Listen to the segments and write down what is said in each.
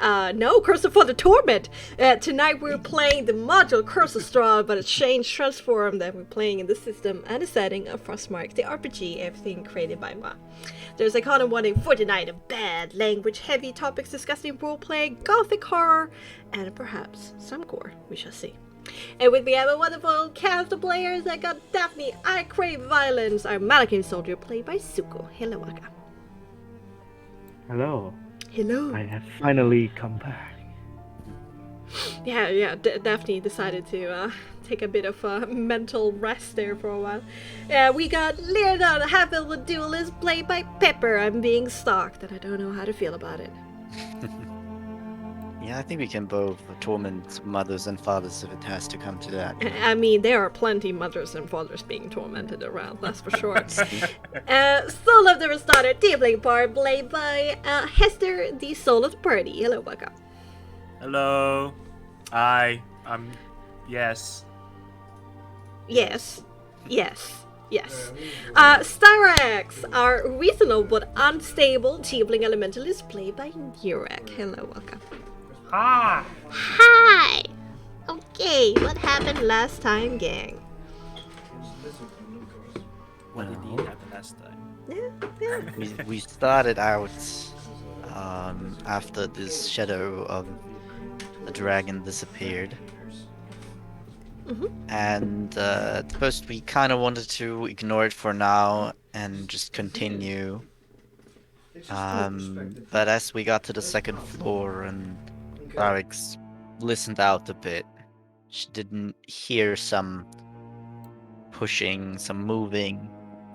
No, Curse for the Torment. Tonight we're playing the module Curse of Straw, but it's changed, transformed, that we're playing in the system and the setting of Frostmark, the RPG, everything created by Marc. There's a common warning for the night of bad language, heavy topics, disgusting roleplay, gothic horror, and perhaps some gore. We shall see. And with me, I have a wonderful cast of players. I got Daphne, I Crave Violence, our Malakin soldier, played by Suko. Hello, Waka. Hello. Hello. I have finally come back. Yeah, Daphne decided to take a bit of a mental rest there for a while. We got Leonard, half-elven duelist, played by Pepper. I'm being stalked, and I don't know how to feel about it. Yeah, I think we can both torment mothers and fathers if it has to come to that. I mean, there are plenty mothers and fathers being tormented around, that's for sure. Soul of the Restarter, Tiefling part, played by Hester, the soul of the party. Hello, Waka. Hello. Yes. Yes. Styrax, our reasonable but unstable Tiefling elementalist, played by Nurek. Hello, Waka. Hi! Okay, what happened last time, gang? What did happen last time? Yeah. We started out after this shadow of the dragon disappeared. Mm-hmm. And at first we kind of wanted to ignore it for now and just continue. But as we got to the second floor and Alex listened out a bit, she didn't hear some pushing, some moving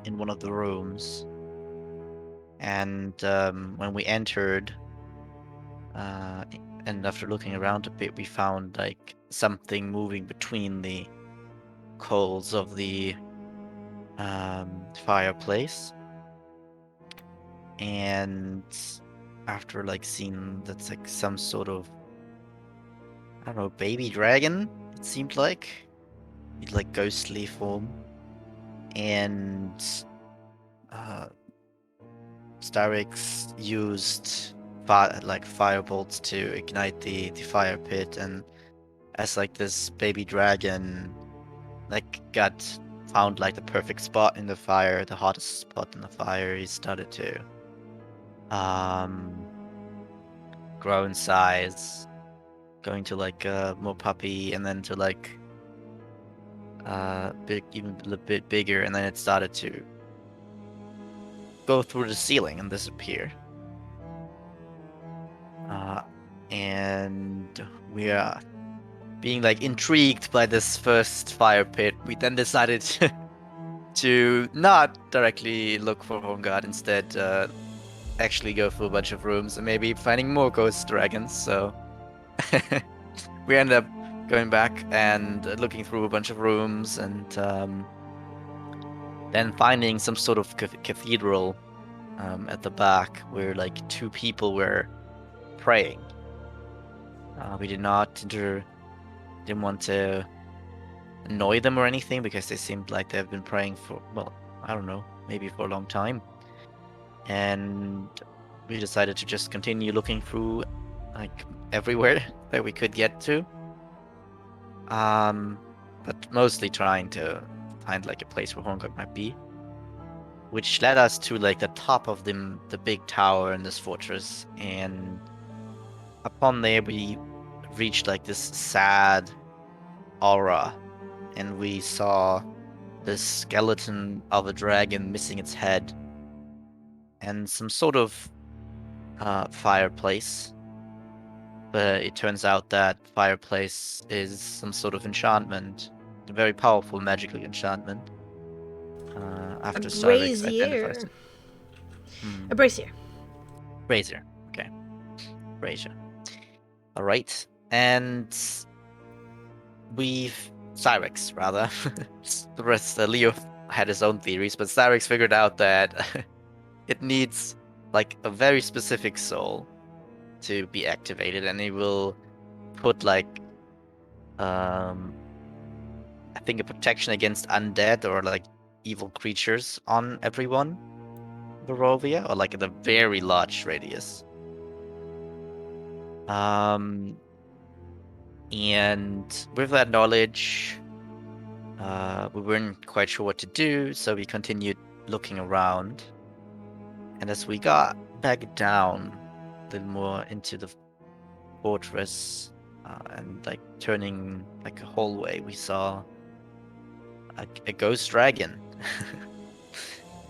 in one of the rooms. And when we entered, and after looking around a bit, we found like something moving between the coals of the fireplace. And after like seeing that's like some sort of, I don't know, baby dragon, it seemed like. It's like ghostly form. And Starix used firebolts to ignite the fire pit, and as like this baby dragon like found like the perfect spot in the fire, the hottest spot in the fire, he started to grow in size, going to like more puppy, and then to like even a little bit bigger, and then it started to go through the ceiling and disappear. And we are being like intrigued by this first fire pit. We then decided to not directly look for Horngard, instead actually go through a bunch of rooms and maybe finding more ghost dragons. So we ended up going back and looking through a bunch of rooms, and then finding some sort of cathedral at the back where like two people were praying. We didn't want to annoy them or anything, because they seemed like they've been praying for, well, I don't know, maybe for a long time. And we decided to just continue looking through like everywhere that we could get to. But mostly trying to find like a place where Horngard might be. Which led us to like the top of the big tower in this fortress, and upon there we reached like this sad aura, and we saw this skeleton of a dragon missing its head, and some sort of fireplace. But it turns out that fireplace is some sort of enchantment, a very powerful magical enchantment. After Starix identifies it. A brazier. Brazier. Okay. Brazier. Alright. And Cyrix, rather. The rest, Leo had his own theories, but Cyrix figured out that it needs like a very specific soul to be activated, and he will put like I think a protection against undead or like evil creatures on everyone in Barovia, or like at a very large radius. And with that knowledge, we weren't quite sure what to do, so we continued looking around. And as we got back down a little more into the fortress, and like turning like a hallway, we saw a ghost dragon,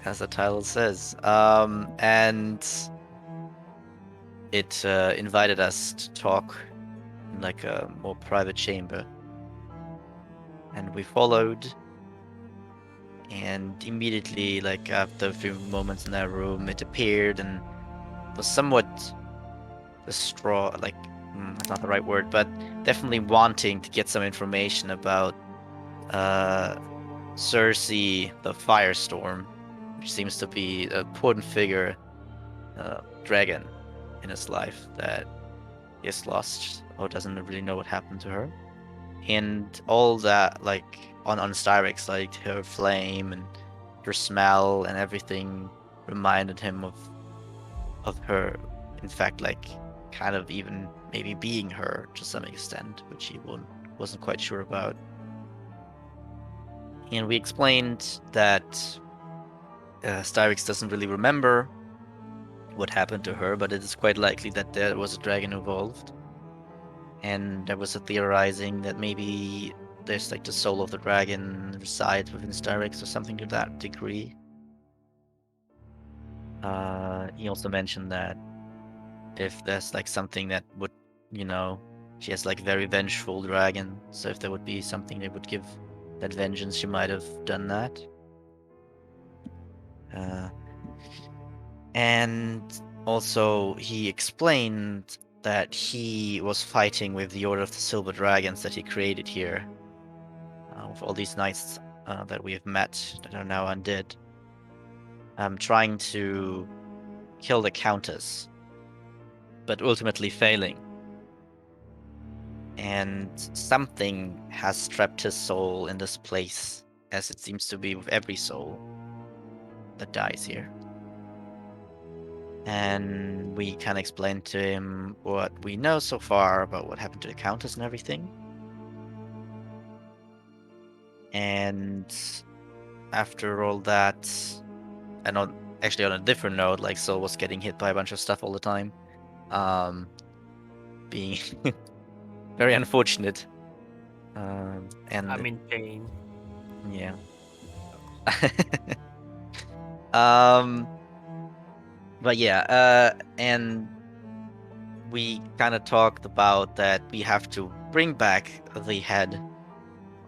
as the title says. And it invited us to talk in like a more private chamber. And we followed, and immediately, like after a few moments in that room, it appeared and was somewhat that's not the right word, but definitely wanting to get some information about Cersei, the Firestorm, which seems to be an important figure, dragon in his life that he has lost or doesn't really know what happened to her. And all that, like on Styrex, like her flame and her smell and everything reminded him of her. In fact, like kind of even maybe being her to some extent, which he wasn't quite sure about. And we explained that Styrex doesn't really remember what happened to her, but it is quite likely that there was a dragon involved. And there was a theorizing that maybe there's like the soul of the dragon resides within Styrex or something to that degree. He also mentioned that if there's like something that would, she has like very vengeful dragon, so if there would be something that would give that vengeance, she might have done that. And also he explained that he was fighting with the Order of the Silver Dragons that he created here, with all these knights that we have met that are now undead, trying to kill the Countess, but ultimately failing. And something has trapped his soul in this place, as it seems to be with every soul that dies here. And we kind of explained to him what we know so far about what happened to the Countess and everything. And after all that, and actually on a different note, like Sol was getting hit by a bunch of stuff all the time, being very unfortunate. And I'm in pain. yeah. But yeah, and we kind of talked about that we have to bring back the head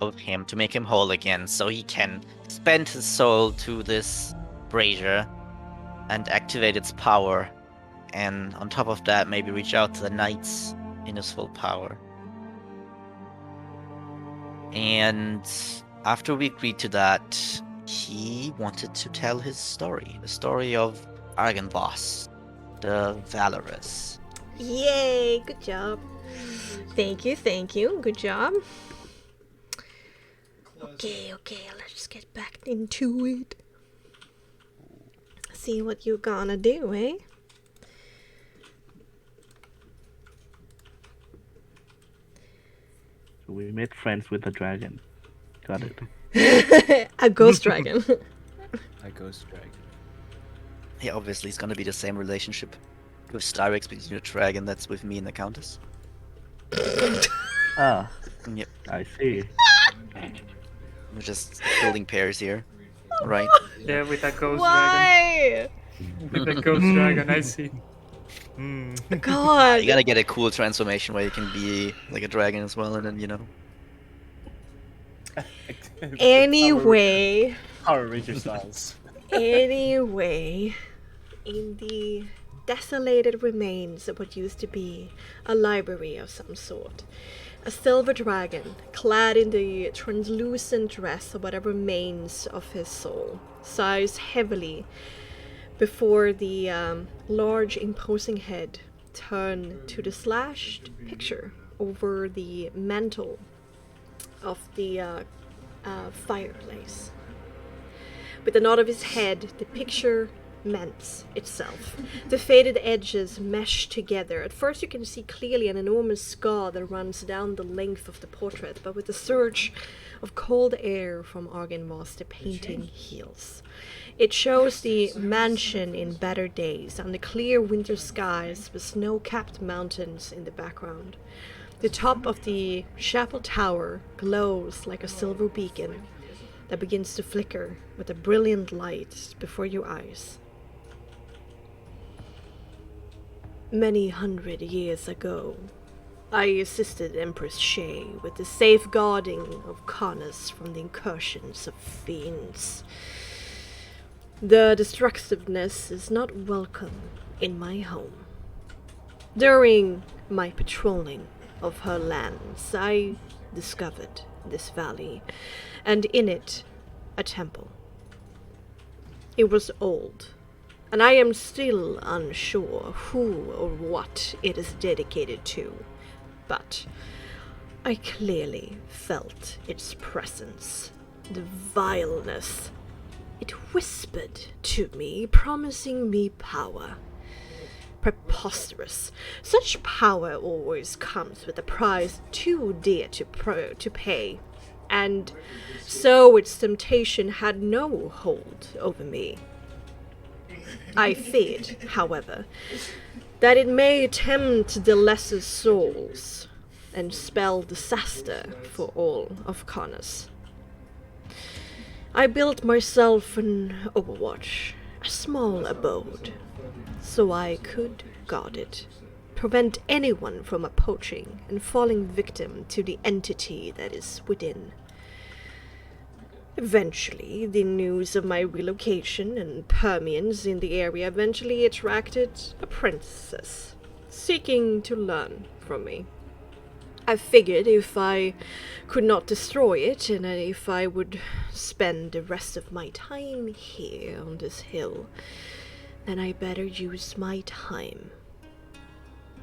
of him to make him whole again, so he can spend his soul to this brazier and activate its power, and on top of that, maybe reach out to the knights in his full power. And after we agreed to that, he wanted to tell his story, the story of Argynvost, the Valorous. Yay! Good job. Thank you. Good job. Okay, let's get back into it. See what you gonna do, eh? So we made friends with the dragon. Got it. A ghost dragon. A ghost dragon. Yeah, obviously it's gonna be the same relationship with Styrex between the dragon that's with me and the Countess. Ah, Yep, I see. we're just building pairs here, right? Yeah, with a ghost dragon. Why? With a ghost dragon, I see. God. You gotta get a cool transformation where you can be like a dragon as well, and then Anyway. Power Ranger styles. Anyway, in the desolated remains of what used to be a library of some sort, a silver dragon, clad in the translucent dress of whatever remains of his soul, sighs heavily before the large imposing head turned to the slashed picture over the mantle of the fireplace. With the nod of his head, the picture meant itself. The faded edges mesh together. At first you can see clearly an enormous scar that runs down the length of the portrait, but with the surge of cold air from Argynvost, the painting heals. It shows the mansion in better days, under clear winter skies with snow-capped mountains in the background. The top of the chapel tower glows like a silver beacon that begins to flicker with a brilliant light before your eyes. Many hundred years ago, I assisted Empress Shay with the safeguarding of Canis from the incursions of fiends. The destructiveness is not welcome in my home. During my patrolling of her lands, I discovered this valley, and in it, a temple. It was old, and I am still unsure who or what it is dedicated to, but I clearly felt its presence, the vileness. It whispered to me, promising me power. Preposterous. Such power always comes with a price too dear to pay, and so its temptation had no hold over me. I feared, however, that it may tempt the lesser souls and spell disaster for all of Canis. I built myself an overwatch, a small abode, so I could guard it, prevent anyone from approaching and falling victim to the entity that is within. Eventually, the news of my relocation and permeance in the area eventually attracted a princess, seeking to learn from me. I figured if I could not destroy it, and if I would spend the rest of my time here on this hill, then I better use my time.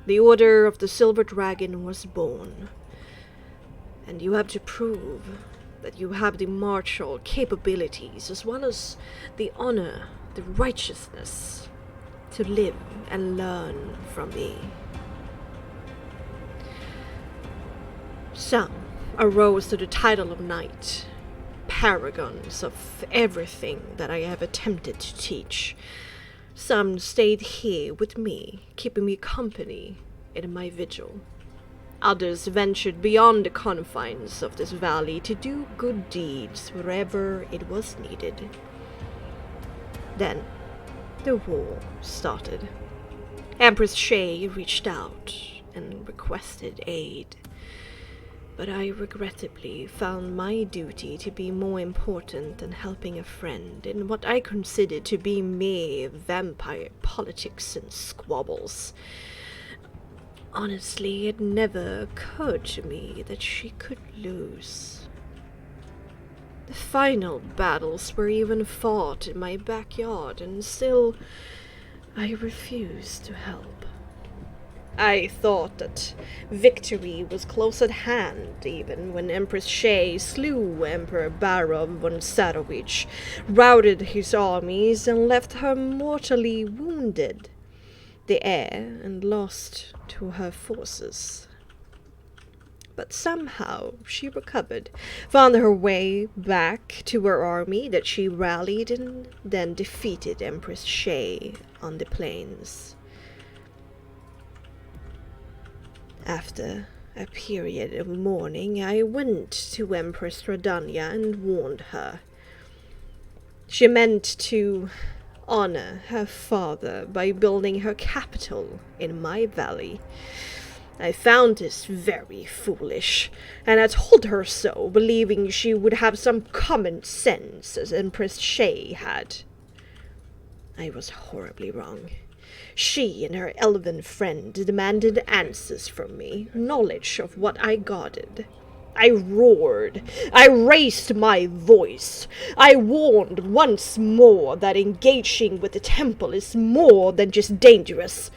The Order of the Silver Dragon was born, and you have to prove that you have the martial capabilities as well as the honor, the righteousness to live and learn from me. Some arose to the title of knight, paragons of everything that I have attempted to teach. Some stayed here with me, keeping me company in my vigil. Others ventured beyond the confines of this valley to do good deeds wherever it was needed. Then, the war started. Empress Shay reached out and requested aid, but I regrettably found my duty to be more important than helping a friend in what I considered to be mere vampire politics and squabbles. Honestly, it never occurred to me that she could lose. The final battles were even fought in my backyard, and still I refused to help. I thought that victory was close at hand, even when Empress Shay slew Emperor Barov von Sadovich, routed his armies, and left her mortally wounded, the heir and lost to her forces. But somehow she recovered, found her way back to her army that she rallied, and then defeated Empress Shay on the plains. After a period of mourning, I went to Empress Radania and warned her. She meant to honor her father by building her capital in my valley. I found this very foolish, and I told her so, believing she would have some common sense as Empress Shay had. I was horribly wrong. She and her elven friend demanded answers from me, knowledge of what I guarded. I roared. I raised my voice. I warned once more that engaging with the temple is more than just dangerous.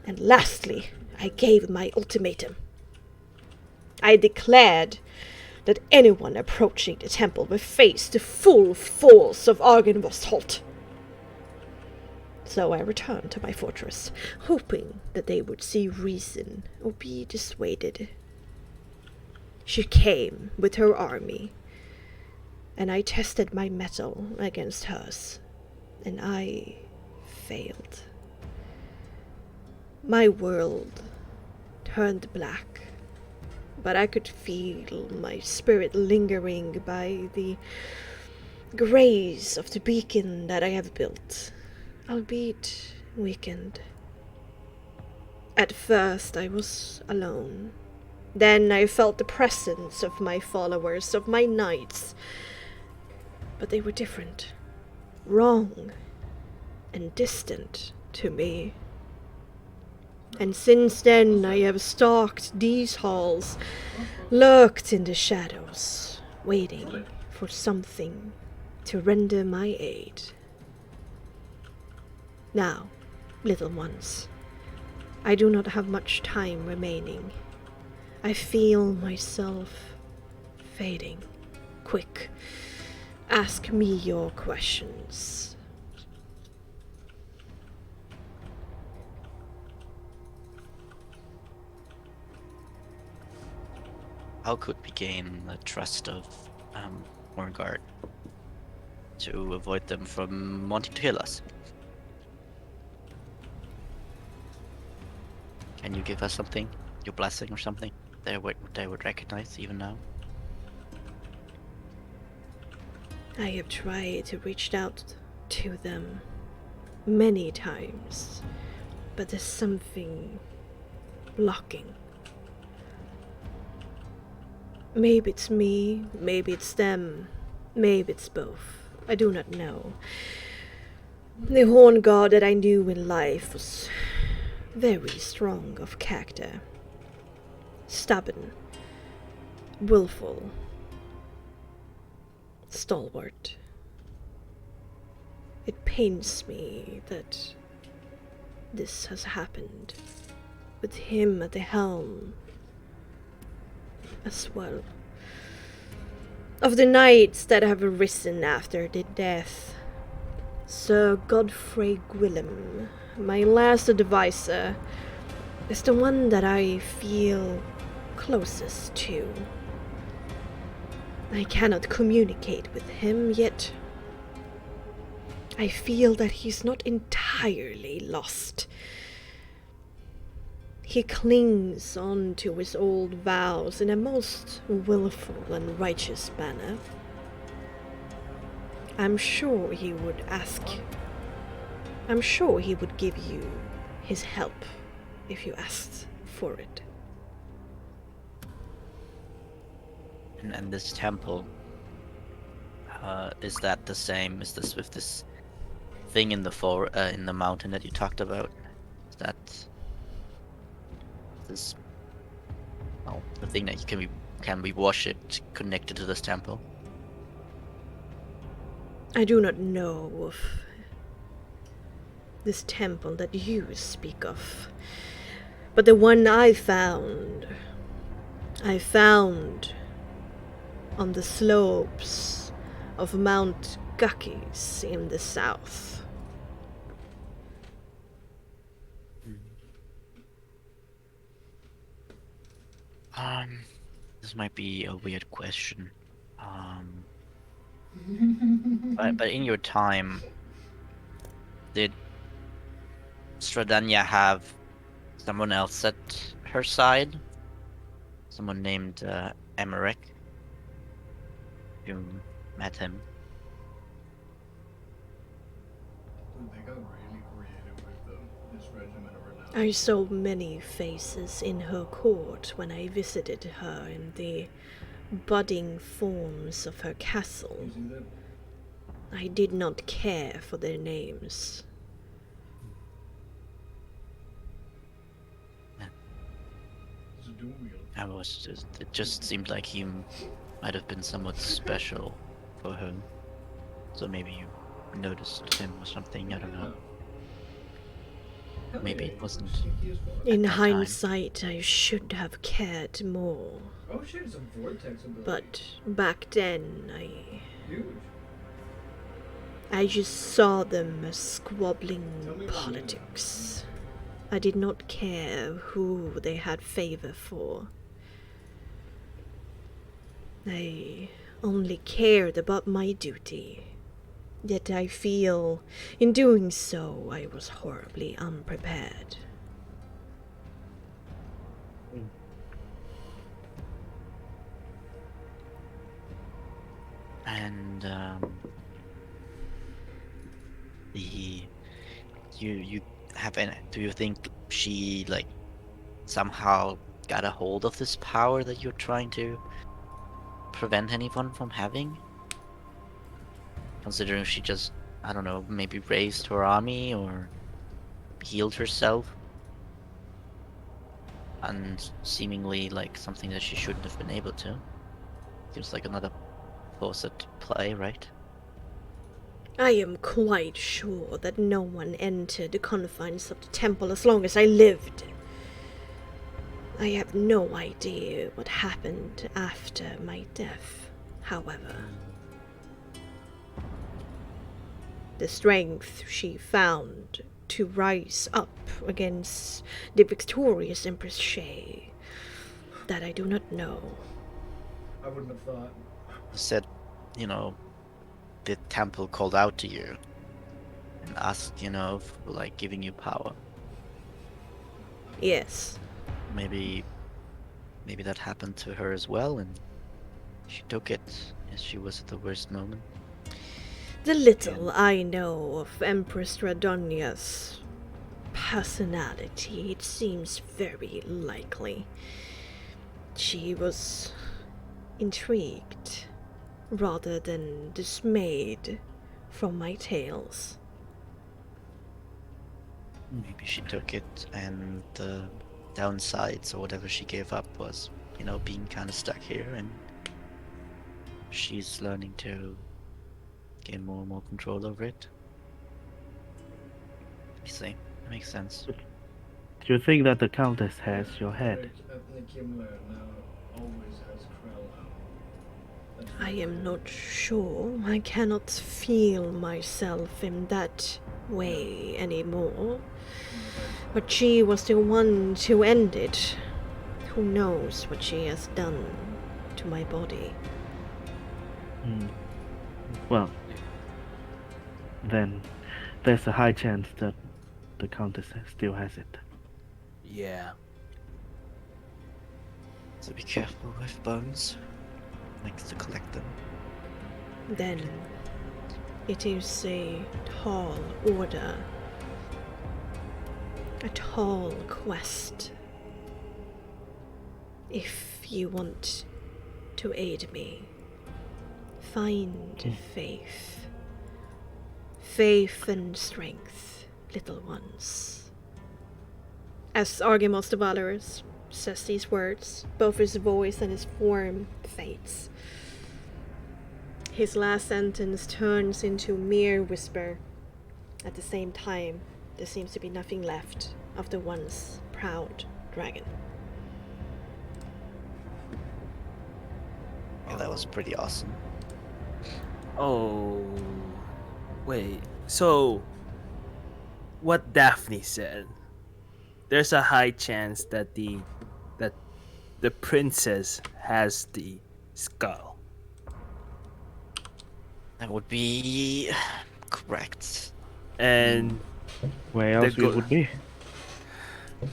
And lastly, I gave my ultimatum. I declared that anyone approaching the temple would face the full force of Argynvost. So I returned to my fortress, hoping that they would see reason or be dissuaded. She came with her army, and I tested my mettle against hers, and I failed. My world turned black, but I could feel my spirit lingering by the grace of the beacon that I have built, albeit weakened. At first I was alone. Then I felt the presence of my followers, of my knights. But they were different, wrong, and distant to me. And since then I have stalked these halls, lurked in the shadows, waiting for something to render my aid. Now, little ones, I do not have much time remaining. I feel myself fading. Quick, ask me your questions. How could we gain the trust of Morgard to avoid them from wanting to kill us? Can you give us something? Your blessing or something? They would recognize even now? I have tried to reach out to them many times, but there's something blocking. Maybe it's me, maybe it's them, maybe it's both. I do not know. The horn god that I knew in life was very strong of character. Stubborn, willful, stalwart. It pains me that this has happened, with him at the helm as well. Of the knights that have arisen after the death, Sir Godfrey Gwillem, my last advisor, is the one that I feel closest to. I cannot communicate with him, yet I feel that he's not entirely lost. He clings on to his old vows in a most willful and righteous manner. I'm sure he would give you his help if you asked for it. And this temple, is that the same? Is this with this thing in the mountain that you talked about? Is that this? Oh, the thing that can be worshipped connected to this temple? I do not know of this temple that you speak of, but the one I found on the slopes of Mount Guckis in the south. This might be a weird question. But in your time, did Stradania have someone else at her side? Someone named Emmerich? You met him? They got really creative with this regiment of renown. I saw many faces in her court when I visited her in the budding forms of her castle. You see that? I did not care for their names. It's a dual wield. It just seemed like he might have been somewhat special for her. So maybe you noticed him or something, I don't know. Maybe it wasn't. In that time. hindsight, I should have cared more. Oh shit, it's a vortex ability. But back then, Huge. I just saw them as squabbling politics. I did not care who they had favor for. I only cared about my duty. Yet I feel, in doing so, I was horribly unprepared. And you have any? Do you think she like somehow got a hold of this power that you're trying to prevent anyone from having? Considering she just, I don't know, maybe raised her army or healed herself, and seemingly like something that she shouldn't have been able to. Seems like another force at play, right? I am quite sure that no one entered the confines of the temple as long as I lived. I have no idea what happened after my death, however. The strength she found to rise up against the victorious Empress Shay, that I do not know. I wouldn't have thought. You said, you know, the temple called out to you and asked, you know, for like giving you power. Yes. Maybe that happened to her as well, and she took it as she was at the worst moment. The little I know of Empress Radonia's personality, it seems very likely. She was intrigued rather than dismayed from my tales. Maybe she took it, and the downsides or whatever she gave up was, you know, being kind of stuck here, and she's learning to gain more and more control over it. You see, that makes sense. Do you think that the Countess has your head? Kimler now always has Krell out. I am not sure. I cannot feel myself in that way anymore. But she was the one to end it. Who knows what she has done to my body? Well, then there's a high chance that the Countess still has it. Yeah. So be careful with bones. Likes to collect them. Then it is a tall order. A tall quest. If you want to aid me, find faith. Faith and strength, little ones. As Argemos the Valorous says these words, both his voice and his form fades. His last sentence turns into mere whisper. At the same time, there seems to be nothing left of the once proud dragon. Yeah, that was pretty awesome. Oh, wait. So, what Daphne said, there's a high chance that the princess has the skull. That would be correct. And Where else go- it would be?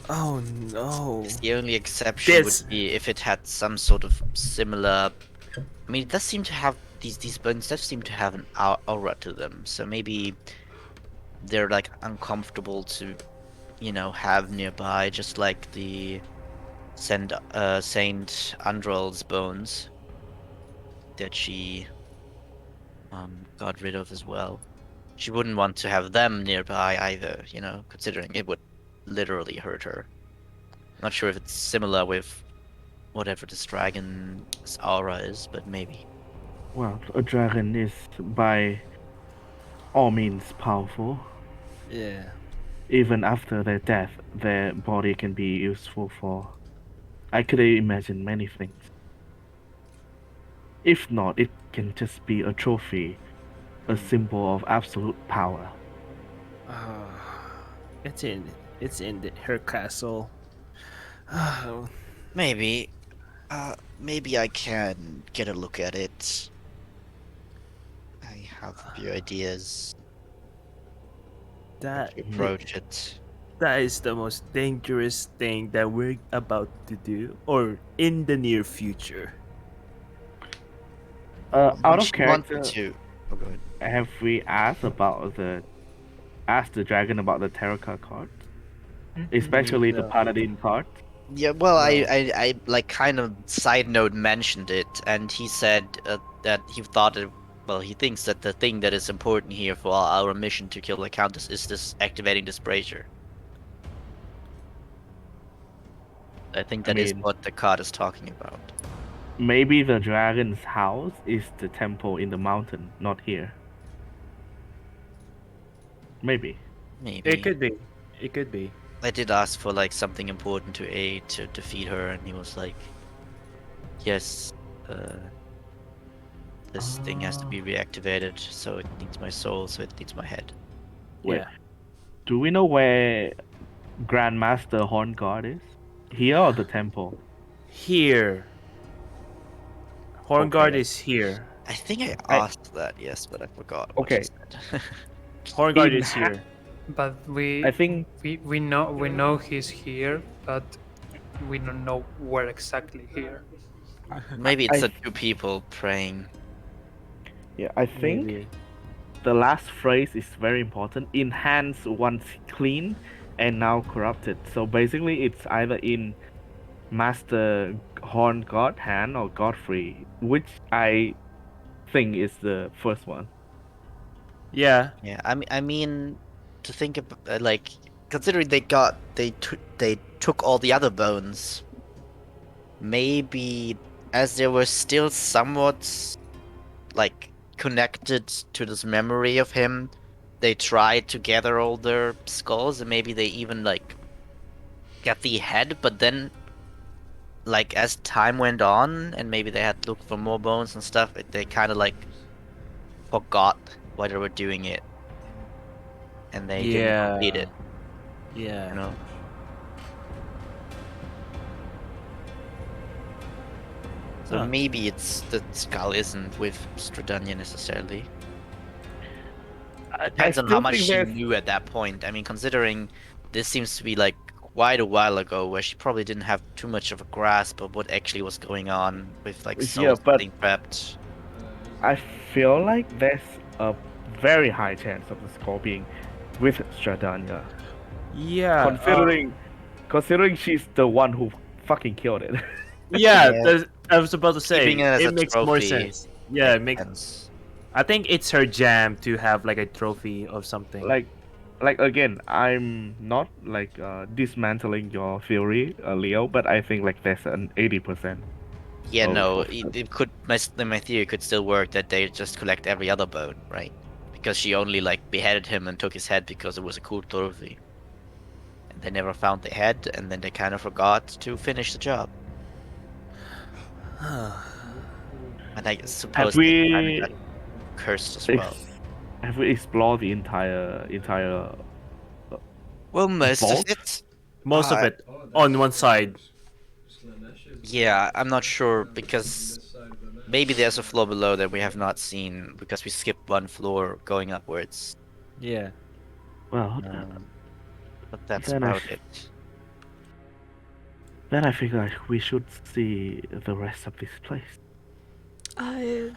oh no. The only exception This- would be if it had some sort of similar. I mean, it does seem to have these bones does seem to have an aura to them. So maybe they're like uncomfortable to, you know, have nearby, just like the Saint Androl's bones that she got rid of as well. She wouldn't want to have them nearby either, you know, considering it would literally hurt her. Not sure if it's similar with whatever this dragon's aura is, but maybe. Well, a dragon is by all means powerful. Yeah. Even after their death, their body can be useful for. I could imagine many things. If not, it can just be a trophy, a symbol of absolute power. It's in her castle. Maybe. Maybe I can get a look at it. I have a few ideas That to approach it. that is the most dangerous thing that we're about to do, or in the near future. Out Would of you want me character, to? Oh, go ahead. have we asked the dragon about the tarot card, especially the No. paladin card? Yeah, well, No. I like kind of side note mentioned it, and he said that he thought it. Well, he thinks that the thing that is important here for our mission to kill the Countess is this activating this brazier. I think I that is mean- what the card is talking about. Maybe the dragon's house is the temple in the mountain, not here. Maybe. Maybe. It could be. It could be. I did ask for like something important to aid to defeat her, and he was like, "Yes, this thing has to be reactivated, so it needs my soul, so it needs my head." Wait. Yeah. Do we know where Grandmaster Horn God is? Here or the temple? Here. Horn Guard Okay. is here. I think I I- asked that, yes, but I forgot. What she Okay. said. Horn Guard In is here. But I think we know he's here, but we don't know where exactly here. Maybe it's I- the two people praying. I think Maybe. the last phrase is very important. In hands once clean and now corrupted. So basically it's either in Master Horn God hand or Godfrey, which I think is the first one. Yeah. Yeah, I mean, to think of like considering they took all the other bones. Maybe as they were still somewhat like connected to this memory of him, they tried to gather all their skulls, and maybe they even like get the head, but then like as time went on and maybe they had to look for more bones and stuff, they kind of like forgot why they were doing it, and they didn't complete it, Yeah. you know. So Huh. maybe it's the skull isn't with Strahdanya necessarily. Depends on how still much think she there's- knew at that point. I mean, considering this seems to be like quite a while ago, where she probably didn't have too much of a grasp of what actually was going on with like Yeah, souls but- being trapped. I feel like there's a very high chance of the skull being with Strahdanya. Yeah. Considering she's the one who fucking killed it. Yeah. Yeah. I was about to say. Keeping it as a makes more trophy sense. Yeah, it makes. sense. I think it's her jam to have like a trophy of something. like again, I'm not like dismantling your theory, Leo, but I think like there's an 80%. Yeah, Oh, no, of it could. My theory could still work that they just collect every other bone, right? Because she only like beheaded him and took his head because it was a cool trophy. And they never found the head, and then they kind of forgot to finish the job. And I suppose they we- kind of got cursed as well. Have we explored the entire Well, most vault? of it. Most of Uh, it on one side. Yeah, I'm not sure because maybe there's a floor below that we have not seen because we skipped one floor going upwards. Yeah. well, But that's Then I about sh- it. then I figure like we should see the rest of this place.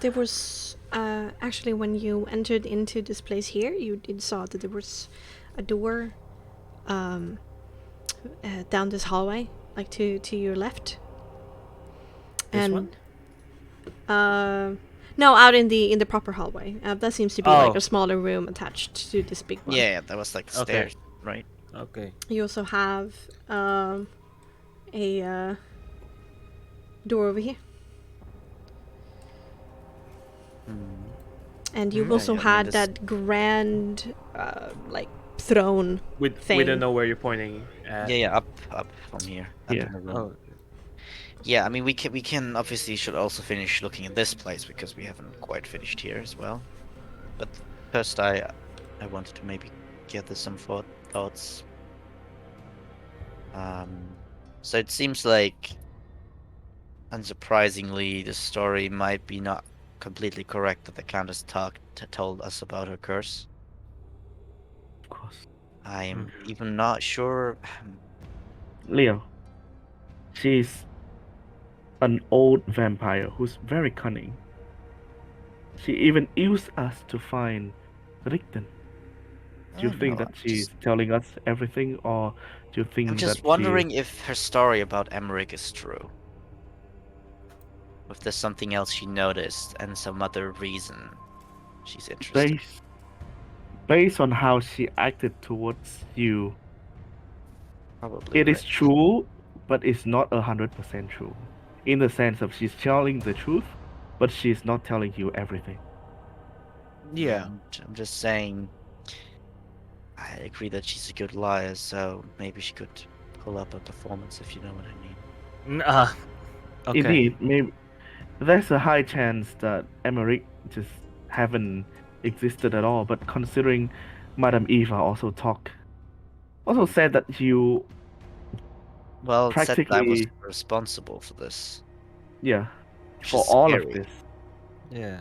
There was actually when you entered into this place here, you did saw that there was a door down this hallway, like to your left. This one? No, out in the proper hallway. That seems to be like Oh. a smaller room attached to this big one. Yeah, that was like Okay. stairs, right? Okay. You also have a door over here. And you've Yeah, also I mean, had this- that grand, like, throne. We Thing. don't know where you're pointing at. Yeah, up from here. Up Yeah. in the room. Oh. Yeah, I mean we can obviously should also finish looking at this place because we haven't quite finished here as well. But first, I wanted to maybe gather some thoughts. So it seems like, unsurprisingly, the story might be not completely correct that the Countess told us about her curse. Of course. I'm even not sure. Leo, she's an old vampire who's very cunning. She even used us to find Richten. Do you I think know. that she's telling us everything, or do you I'm think just that wondering if her story about Emmerich is true. If there's something else she noticed and some other reason she's interested. based on how she acted towards you, Probably it right. is true, but it's not 100% true. In the sense of she's telling the truth, but she's not telling you everything. Yeah. I'm just saying, I agree that she's a good liar, so maybe she could pull up a performance, if you know what I mean. Okay. Indeed, maybe there's a high chance that Emmerich just haven't existed at all. But considering Madame Eva also said that you Well, it said that I was practically, responsible for this, yeah, which for is all of scary. this. Yeah.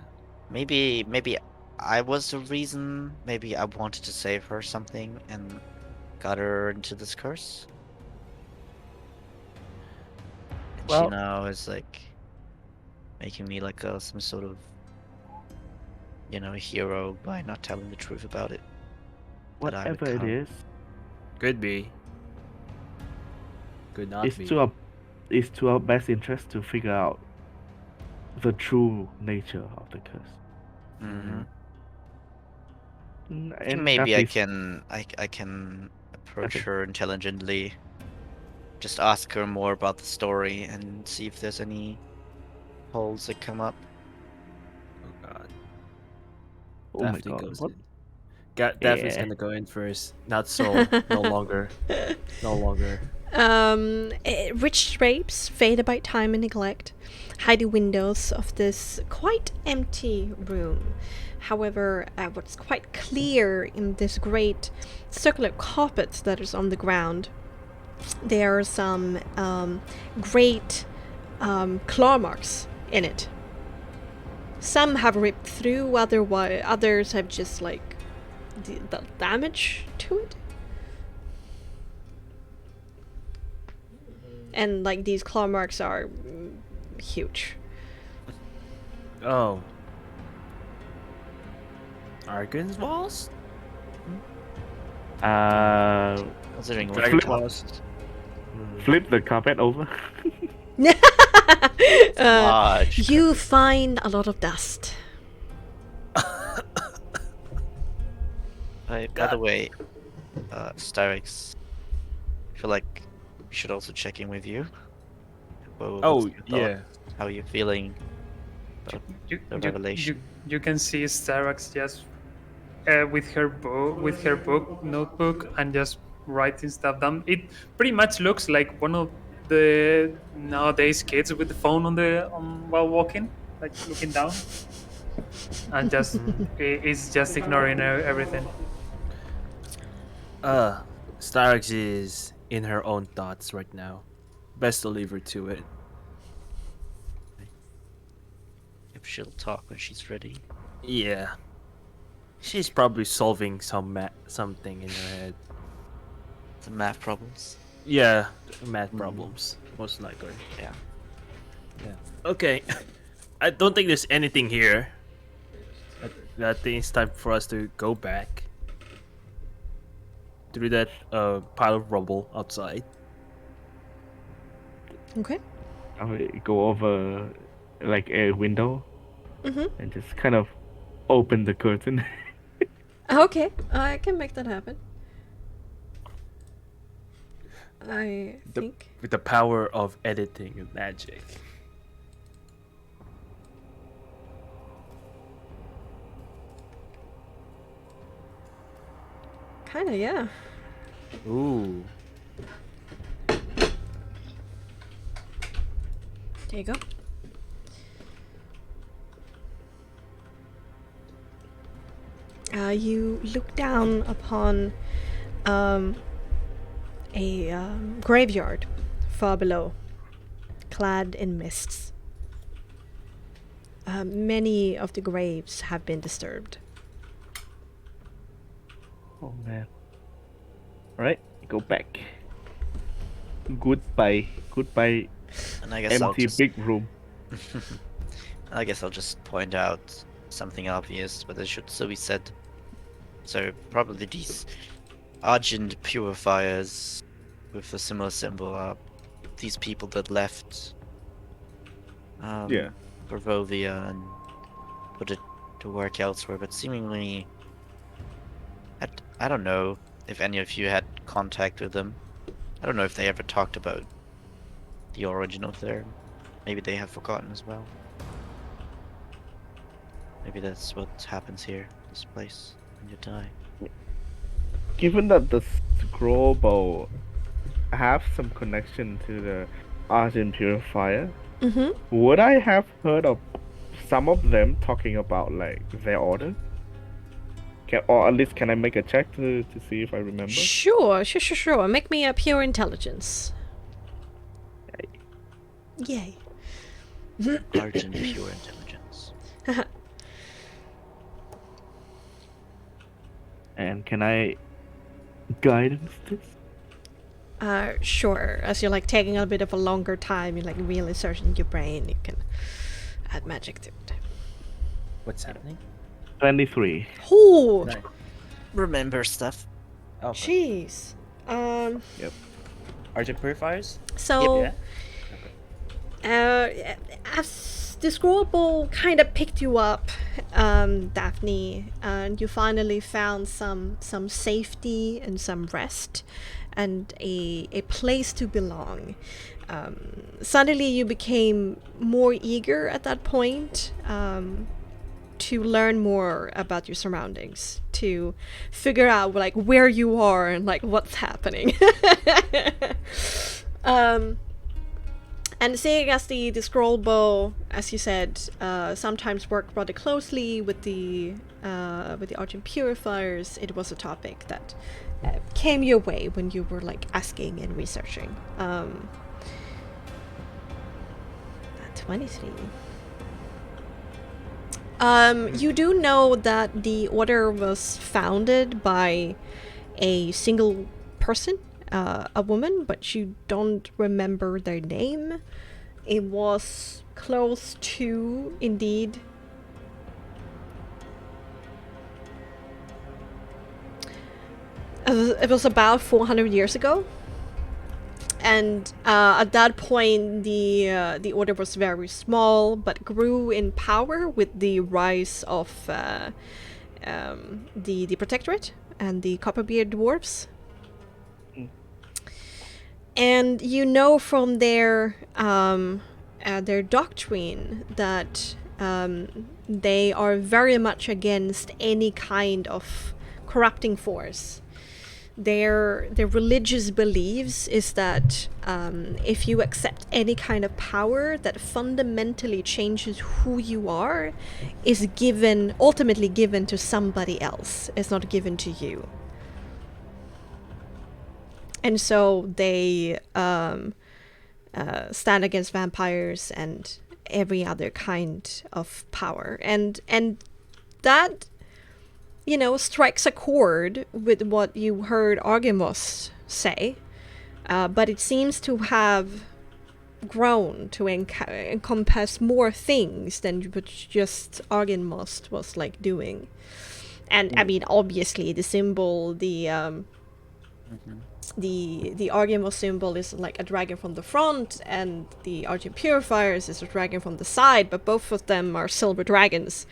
Maybe I was the reason. Maybe I wanted to save her something and got her into this curse. And she Well, now is like making me like some sort of, hero by not telling the truth about it. That I whatever it become. is, Could be. Could not it's be. to our best interest to figure out the true nature of the curse. Mm-hmm. I think And maybe I Daphne's can I can approach okay. her intelligently. Just ask her more about the story and see if there's any holes that come up. Oh god. Oh my Daphne god, goes what? in. Daphne's Yeah. gonna go in first. Not Soul. No longer. No longer. Rich drapes, faded by time and neglect, hide the windows of this quite empty room. However, what's quite clear in this great circular carpet that is on the ground, there are some great claw marks in it. Some have ripped through, others have just like dealt damage to it. And like these claw marks are huge. Oh. Argon's walls? Considering what Dragon you taught Claws. us. Flip the carpet over. Large. You find a lot of dust. By the way, Starix, I feel like we should also check in with you. What's Oh, your yeah. thoughts? How are you feeling about You, the you, revelation? you can see Starax just with her book notebook and just writing stuff down. It pretty much looks like one of the nowadays kids with the phone on while walking, like looking down, and just is just ignoring everything. Starix is in her own thoughts right now. Best to leave her to it. If she'll talk when she's ready. Yeah. She's probably solving something in her head. The math problems. Yeah, math problems, most likely. Yeah. Yeah. Okay. I don't think there's anything here. I think it's time for us to go back through that pile of rubble outside. Okay. I will go over like a window and just kind of open the curtain. Okay, I can make that happen. I think. With the power of editing and magic. Kinda, yeah. Ooh. There you go. You look down upon a graveyard far below, clad in mists. Many of the graves have been disturbed. Oh man. Alright, go back. Goodbye. Goodbye, And I guess I'll empty just big room. I guess I'll just point out something obvious, but it should still be said. So probably these Argent purifiers with a similar symbol are these people that left Yeah. Bravovia and put it to work elsewhere, but seemingly I don't know if any of you had contact with them. I don't know if they ever talked about the origin of their. Maybe they have forgotten as well. Maybe that's what happens here, this place, when you die. Given that the scroll bow have some connection to the Argent Purifier, would I have heard of some of them talking about like their order? Or at least can I make a check to see if I remember? Sure. Make me a pure intelligence. Yay. Argent pure intelligence. And can I guidance this? Sure. As you're like taking a bit of a longer time, you're like really searching your brain, you can add magic to it. What's happening? 23. Oh, Nice. Remember stuff. Okay. jeez. Argent purifiers? So, Yeah. as the scroll bowl kind of picked you up, Daphne, and you finally found some safety and some rest and a place to belong. Suddenly you became more eager at that point to learn more about your surroundings, to figure out like where you are and like what's happening. And seeing as the scroll bow, as you said, sometimes worked rather closely with the Argent purifiers, it was a topic that came your way when you were like asking and researching. 23. You do know that the order was founded by a single person, a woman, but you don't remember their name. It was close to, indeed, it was about 400 years ago. And at that point, the order was very small, but grew in power with the rise of the Protectorate and the Copperbeard dwarves. And you know from their doctrine that they are very much against any kind of corrupting force. Their religious beliefs is that if you accept any kind of power that fundamentally changes who you are, is ultimately given to somebody else. It's not given to you. And so they stand against vampires and every other kind of power, and that, you know, strikes a chord with what you heard Argemos say, but it seems to have grown to encompass more things than what just Argemos was like doing. And I mean, obviously, the symbol, the Argemos symbol is like a dragon from the front, and the Argent Purifiers is a dragon from the side, but both of them are silver dragons.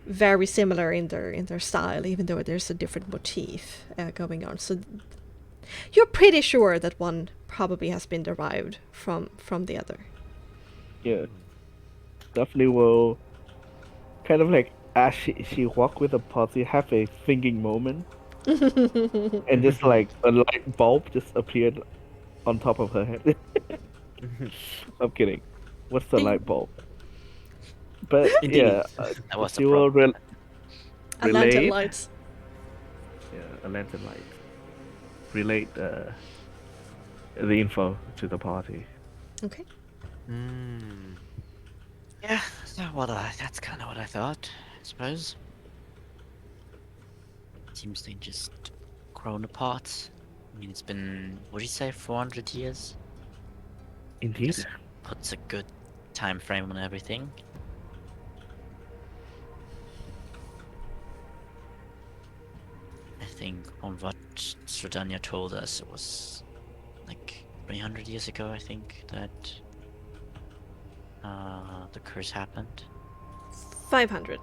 Very similar in their style, even though there's a different motif going on. So you're pretty sure that one probably has been derived from the other. Yeah. Definitely will kind of like as she walk with a palsy, have a thinking moment. And just like a light bulb just appeared on top of her head. I'm kidding. What's the light bulb? But Indeed. yeah, That was the she will problem. A lantern relate. lights. Yeah, a lantern light. Relate the info to the party. Okay. Yeah, that's kind of what I thought, I suppose. Seems they just grown apart. I mean, it's been, what do you say, 400 years? Indeed. Just puts a good time frame on everything. I think on what Stradania told us, it was like 300 years ago, I think, that the curse happened. 500.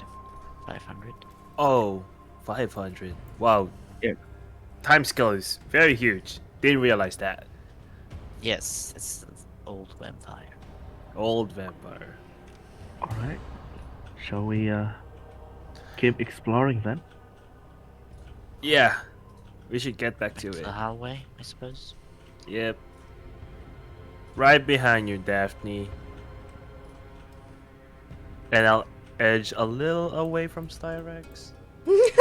500. Oh, 500. Wow. Yeah. Time scale is very huge. Didn't realize that. Yes, it's an old vampire. Old vampire. All right. Shall we keep exploring then? Yeah. We should get back to it. The hallway, I suppose. Yep. Right behind you, Daphne. And I'll edge a little away from Styrex. You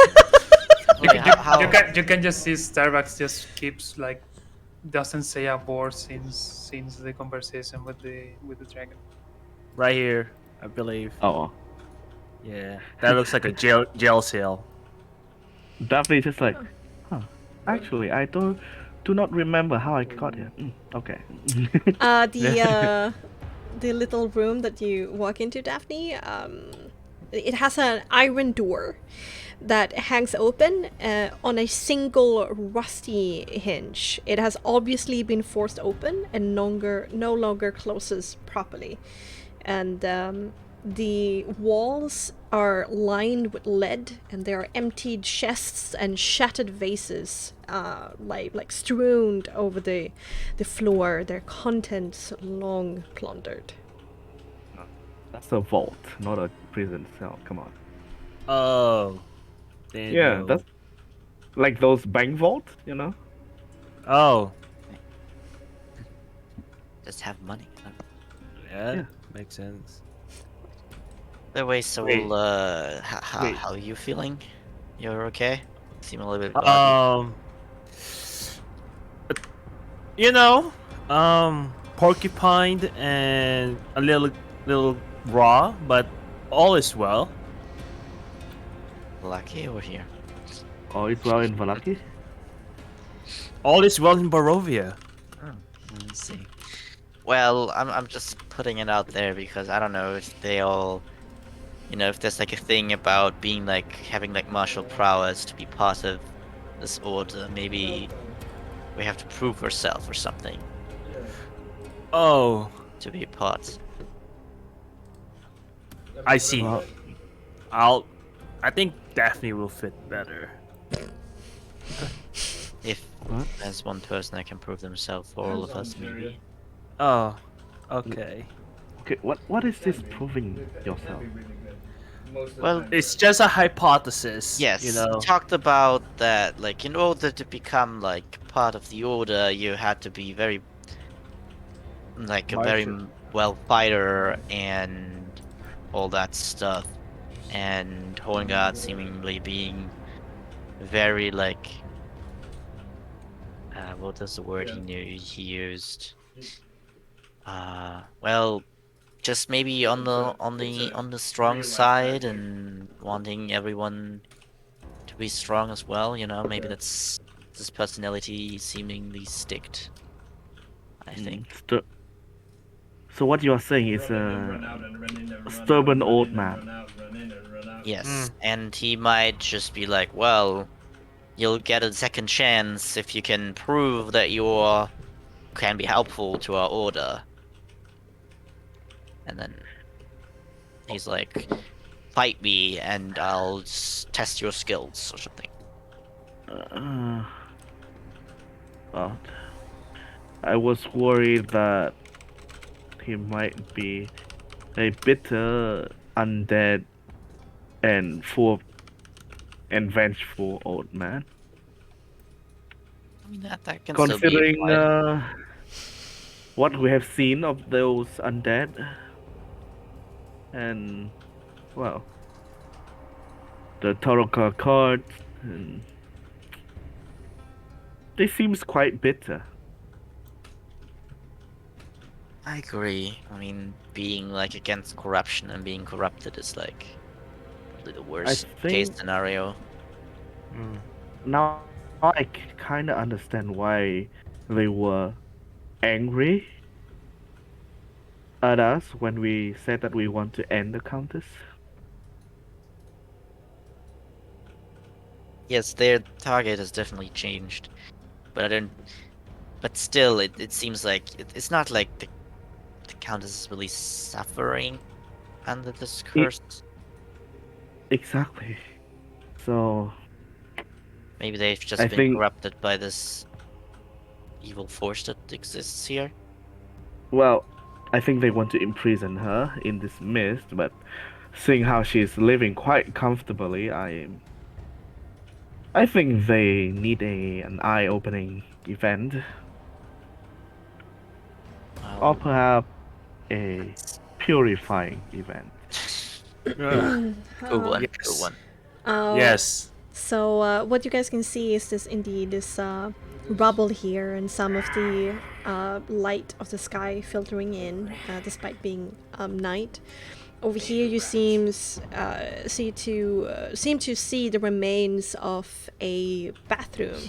can just see Starbucks just keeps like doesn't say a word since the conversation with the dragon. Right here, I believe. Oh, Yeah. That looks like a jail cell. Daphne just like, huh? Actually, I do not remember how I got here. Okay. The little room that you walk into, Daphne, it has an iron door that hangs open on a single rusty hinge. It has obviously been forced open and no longer closes properly. And the walls are lined with lead, and there are emptied chests and shattered vases like strewn over the floor, their contents long plundered. That's a vault, not a prison cell. Come on. Oh. Yeah, that's like those bank vaults, you know? Oh. Just have money. Yeah. Makes sense. The way, so Wait. how are you feeling? You're okay? Seem a little bit groggy. You know, porcupine and a little raw, but all is well. Lucky over here. Oh, it's well in Valaki? All is well in Barovia. Let's see. Well, I'm just putting it out there because I don't know if they all, you know, if there's like a thing about being like having like martial prowess to be part of this order. Maybe we have to prove ourselves or something Oh, to be a part. I see. Well, I think Daphne will fit better. If What? there's one person that can prove themselves for all of us, maybe. Oh, okay. okay, what is this proving yourself? Well, It's just a hypothesis. yes, You know. talked about that. Like, in order to become like part of the order, you had to be very, like, a very Martial. well fighter and all that stuff. And Horngard seemingly being very like, what was the word he used? Well, just maybe on the strong side and wanting everyone to be strong as well. You know, maybe that's this personality seemingly sticked. I think. So what you are saying is a stubborn old man. Yes, and he might just be like, well, you'll get a second chance if you can prove that you can be helpful to our order. And then he's like, fight me and I'll test your skills or something. Well, I was worried that he might be a bitter, undead, and vengeful old man. I mean, that can Considering still be applied. what we have seen of those undead, and well, the tarot cards. And they seems quite bitter. I agree. I mean, being like against corruption and being corrupted is like probably the worst case think- scenario. Now I kind of understand why they were angry at us when we said that we want to end the countess. Yes, their target has definitely changed, but I don't. But still, it seems like it's not like the countess is really suffering under this curse. Exactly. So Maybe they've just I been think- corrupted by this evil force that exists here. well, I think they want to imprison her in this mist, but seeing how she's living quite comfortably, I think they need an eye-opening event, or Well, perhaps a purifying event. Uh, good one, yes. good one. yes. So what you guys can see is this rubble here and some of the light of the sky filtering in, despite being night. Over here, you seem to see the remains of a bathroom.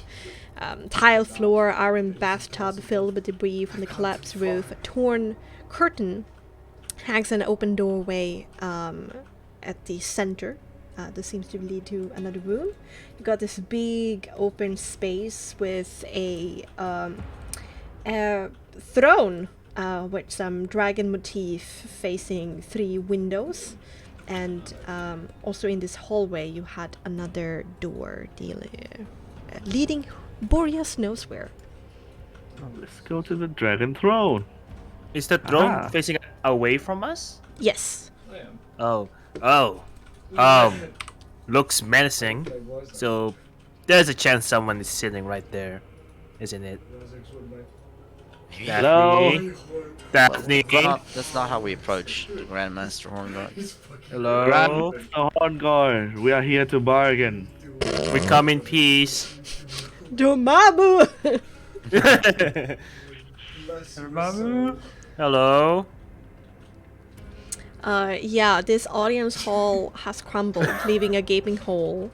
Tile floor, iron bathtub filled with debris from the collapsed roof. A torn curtain hangs an open doorway at the center. This seems to lead to another room. You got this big open space with a throne with some dragon motif facing 3 windows. And also in this hallway you had another door leading Boreas knows where. Let's go to the dragon throne. Is the throne Ah. facing away from us? Yes. Oh. Looks menacing. So there's a chance someone is sitting right there, isn't it? Maybe Daphne. Daphne. that's not how we approach the Grandmaster Horngard. Hello. Grandmaster Horngard, we are here to bargain. We come in peace. Domabu! Hello. Yeah, this audience hall has crumbled, leaving a gaping hole.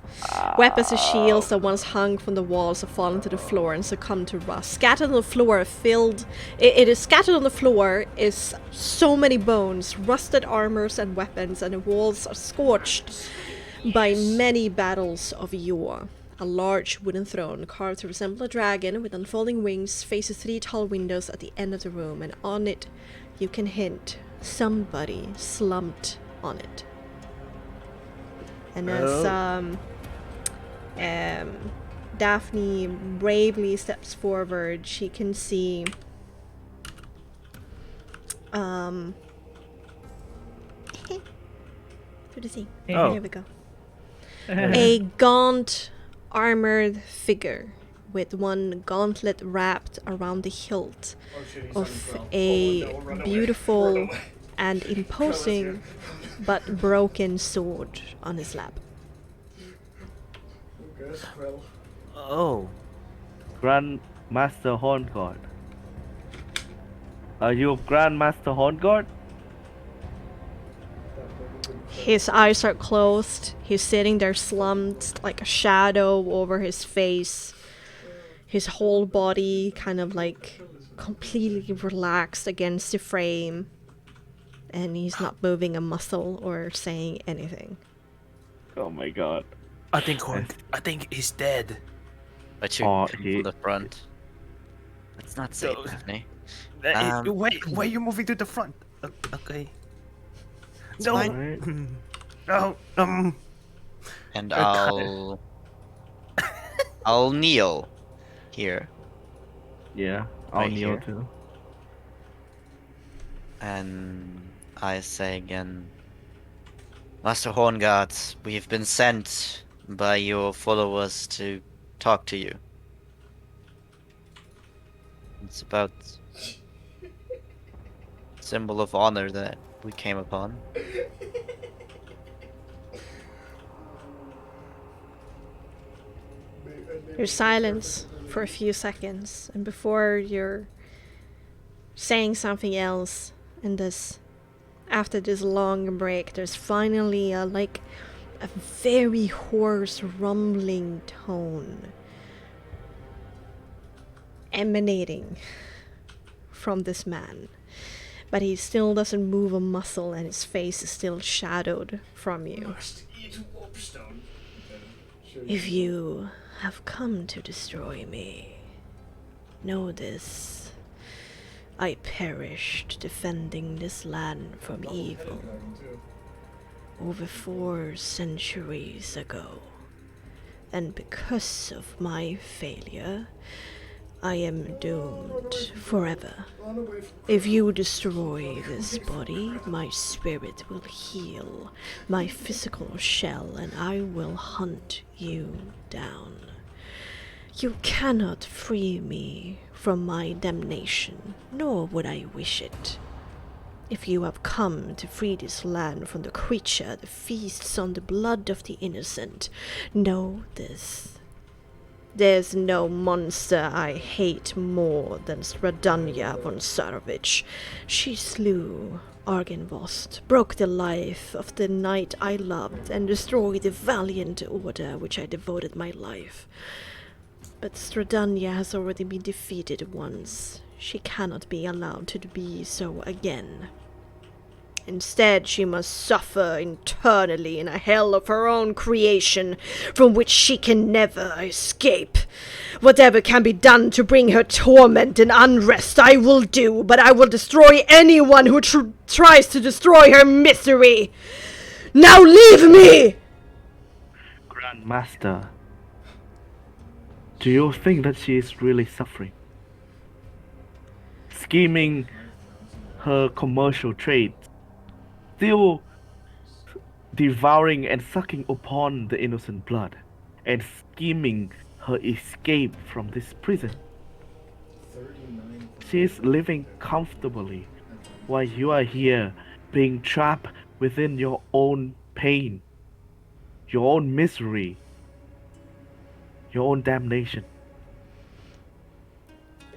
Weapons and shields that once hung from the walls have fallen to the floor and succumbed to rust. Scattered on the floor, it is scattered on the floor is so many bones, rusted armors and weapons, and the walls are scorched by many battles of yore. A large wooden throne, carved to resemble a dragon with unfolding wings, faces 3 tall windows at the end of the room, and on it you can hint somebody slumped on it. And as Daphne bravely steps forward, she can see to the sea. Oh. Here we go. A gaunt, armored figure with one gauntlet wrapped around the hilt of a beautiful and imposing but broken sword on his lap. Oh. Grandmaster Horngard. Are you Grandmaster Horngard? His eyes are closed. He's sitting there slumped like a shadow over his face. His whole body kind of like completely relaxed against the frame. And he's not moving a muscle or saying anything. Oh my god. I think he's dead. But you Oh, come he- from the front. Let's not say So- it, Daphne. Wait, why are you moving to the front? Okay. No. Alright. No. And Okay. I'll kneel here. Yeah, I'll Right kneel here. too. And I say again, Master Horngard, we have been sent by your followers to talk to you. It's about symbol of honor that we came upon. There's silence for a few seconds, and before you're saying something else, and after this long break, there's finally a very hoarse rumbling tone emanating from this man. But he still doesn't move a muscle, and his face is still shadowed from you. If you have come to destroy me, know this. I perished defending this land from evil over 4 centuries ago. And because of my failure, I am doomed forever. If you destroy this body, my spirit will heal my physical shell, and I will hunt you down. You cannot free me from my damnation, nor would I wish it. If you have come to free this land from the creature that feasts on the blood of the innocent, know this. There's no monster I hate more than Stradania von Sarovich. She slew Argenvost, broke the life of the knight I loved, and destroyed the valiant order which I devoted my life. But Stradania has already been defeated once. She cannot be allowed to be so again. Instead, she must suffer eternally in a hell of her own creation, from which she can never escape. Whatever can be done to bring her torment and unrest, I will do, but I will destroy anyone who tries to destroy her misery. Now leave me! Grandmaster, do you think that she is really suffering? Scheming her commercial trade, still devouring and sucking upon the innocent blood, and scheming her escape from this prison. She is living comfortably, while you are here being trapped within your own pain, your own misery, your own damnation.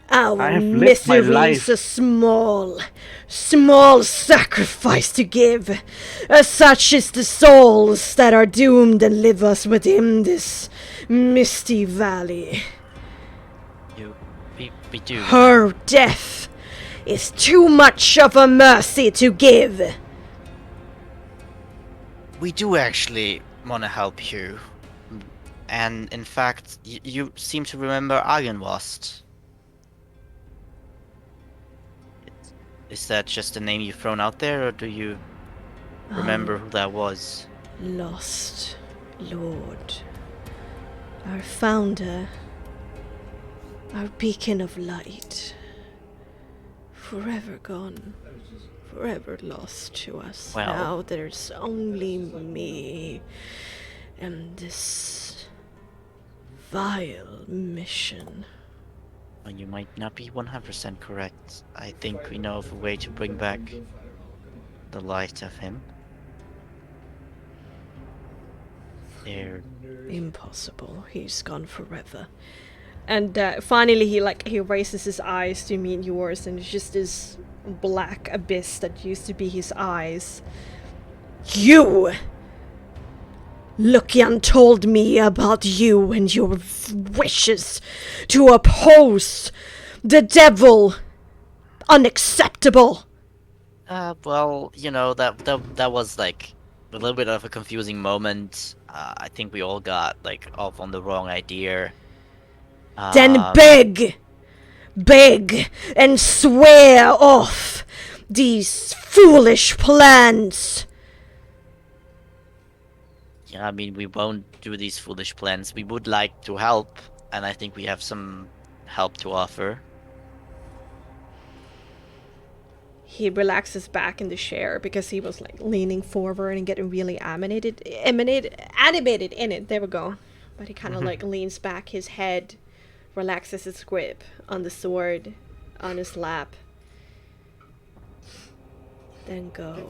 Our I have lived my misery life. is a small sacrifice to give. As such is the souls that are doomed and live us within this misty valley. We do. Her death is too much of a mercy to give. We do actually want to help you. And in fact, you seem to remember Argenvost. Is that just a name you've thrown out there, or do you remember who that was? Lost Lord, our founder, our beacon of light, forever gone, forever lost to us. Well, now there's only me and this vile mission. well, you might not be 100% correct. I think we know of a way to bring back the light of him. There. Impossible. He's gone forever. And finally, he raises his eyes to meet yours, and it's just this black abyss that used to be his eyes. You! Lucian told me about you and your wishes to oppose the devil. Unacceptable. Well, you know, that was like a little bit of a confusing moment. I think we all got like off on the wrong idea. Then beg and swear off these foolish plans. Yeah, I mean, we won't do these foolish plans. We would like to help, and I think we have some help to offer. He relaxes back in the chair because he was like leaning forward and getting really animated in it. There we go. But he kind of like leans back, his head relaxes its grip on the sword on his lap. Then go.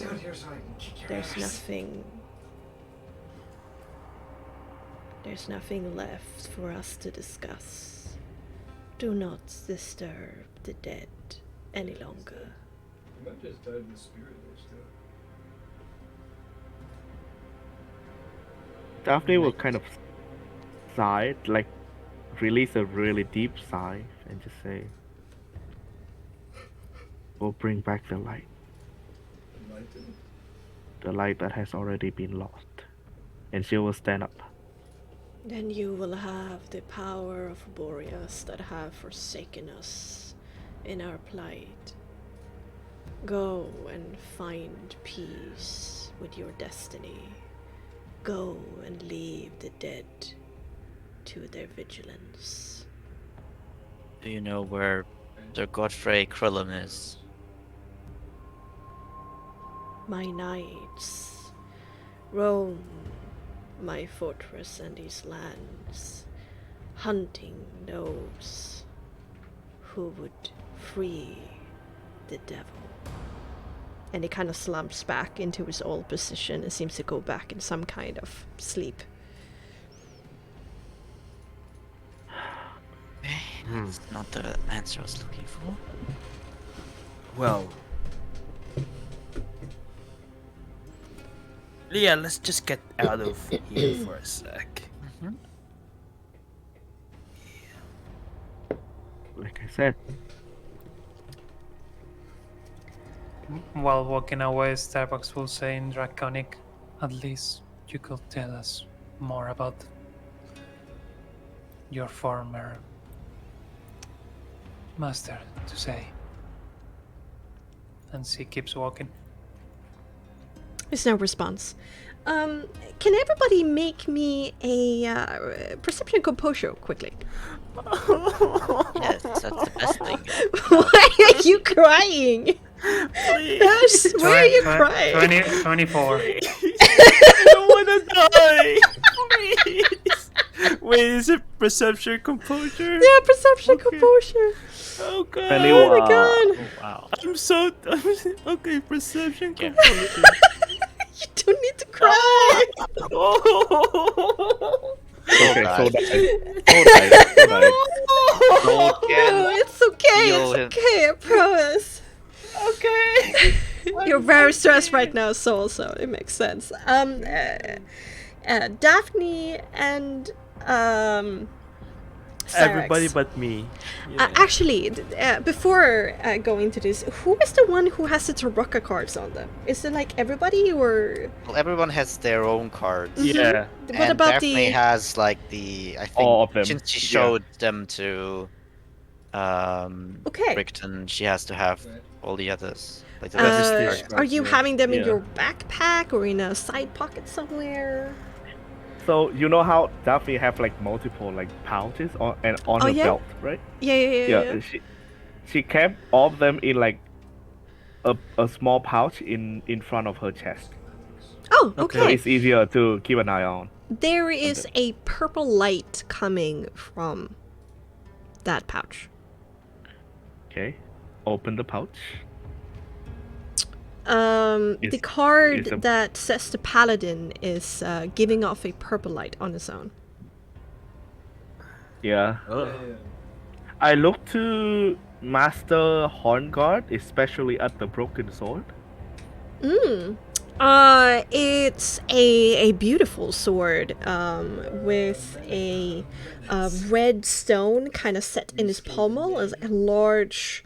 There's nothing There's nothing left for us to discuss. Do not disturb the dead any longer. You might just dive in the spirit though still. Daphne will kind of sigh, like release a really deep sigh, and just say, "We'll bring back the light. Enlightened. The light that has already been lost." And she will stand up. Then you will have the power of Boreas that have forsaken us in our plight. Go and find peace with your destiny. Go and leave the dead to their vigilance. Do you know where Sir Godfrey Krillum is? My knights roam my fortress and these lands, hunting those who would free the devil. And he kind of slumps back into his old position and seems to go back in some kind of sleep. That's not the answer I was looking for. Well, Leah, let's just get out of here for a sec. Like I said, While walking away, Starbucks will say in Draconic, "At least you could tell us more about your former master, to say." And she keeps walking. There's no response. Can everybody make me a perception composure quickly? Yes, that's the best thing. Why are you crying? Please. Why are you crying? 24. I don't want to die. Please. Wait, is it perception composure? Yeah, perception composure. Oh god. Oh my god. Oh, wow. I'm so okay. Perception composure. You don't need to cry. Oh. Okay, guys. so die. Don't get No, it's okay. Feel It's okay. I promise. Okay. You're very stressed right now, Soul, so it makes sense. Daphne and Everybody Syrax. but me. Actually, before going to this, who is the one who has the Taraka cards on them? Is it like everybody or? Well, everyone has their own cards. Yeah. What And about Daphne the? has like the I think All of them. since she Yeah. showed them to Okay. Brickton, she has to have all the others. Like the Registration. rest Are you Yeah. having them in Yeah. your backpack or in a side pocket somewhere? So you know how Daphne have like multiple like pouches on Oh, her yeah? belt, right? Yeah. She kept all of them in like a small pouch in front of her chest. Oh, Okay. So okay. it's easier to keep an eye on. There is a purple light coming from that pouch. Okay. Open the pouch. The Is- card is a- that says the paladin is giving off a purple light on its own. Yeah. Oh. I look to Master Hornguard, especially at the broken sword. It's a beautiful sword with a red stone kind of set in his pommel as a large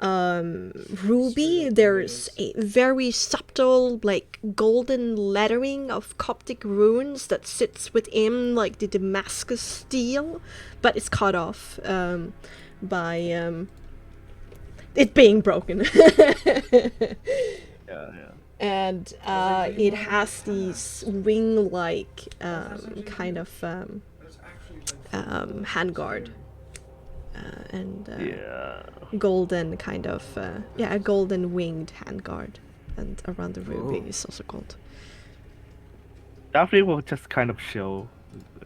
ruby. There's a very subtle like golden lettering of Coptic runes that sits within like the Damascus steel, but it's cut off by it being broken. Yeah. And it has these wing-like kind of handguard and Yeah. golden kind of a golden winged handguard, and around the ruby is also gold. Daphne will just kind of show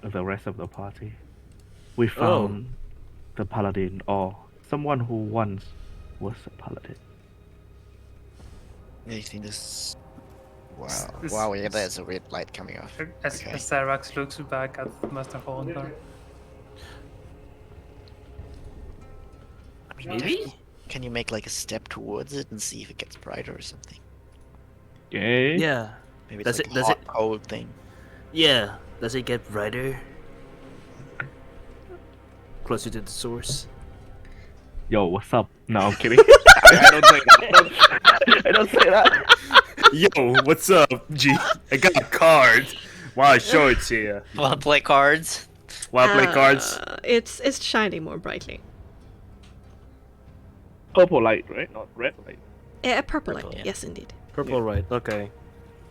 the rest of the party. We found the paladin, or someone who once was a paladin. I think this Wow, yeah, there's a red light coming off. As Okay. Cyrax looks back at Master Holgar. I mean, Maybe? can you make like a step towards it and see if it gets brighter or something? Okay. Yeah. Maybe Does it's it- like a does hot, it- cold thing. Yeah. Does it get brighter? Closer to the source. Yo, what's up? No, I'm kidding. I don't say that. I don't say that. Yo, what's up, G? I got a card. Wanna show it to you? Wanna play cards? Wanna play cards? It's shining more brightly. Purple light, right? Not red light. Purple light. Purple, yeah. Yes, indeed. Purple, right? Okay.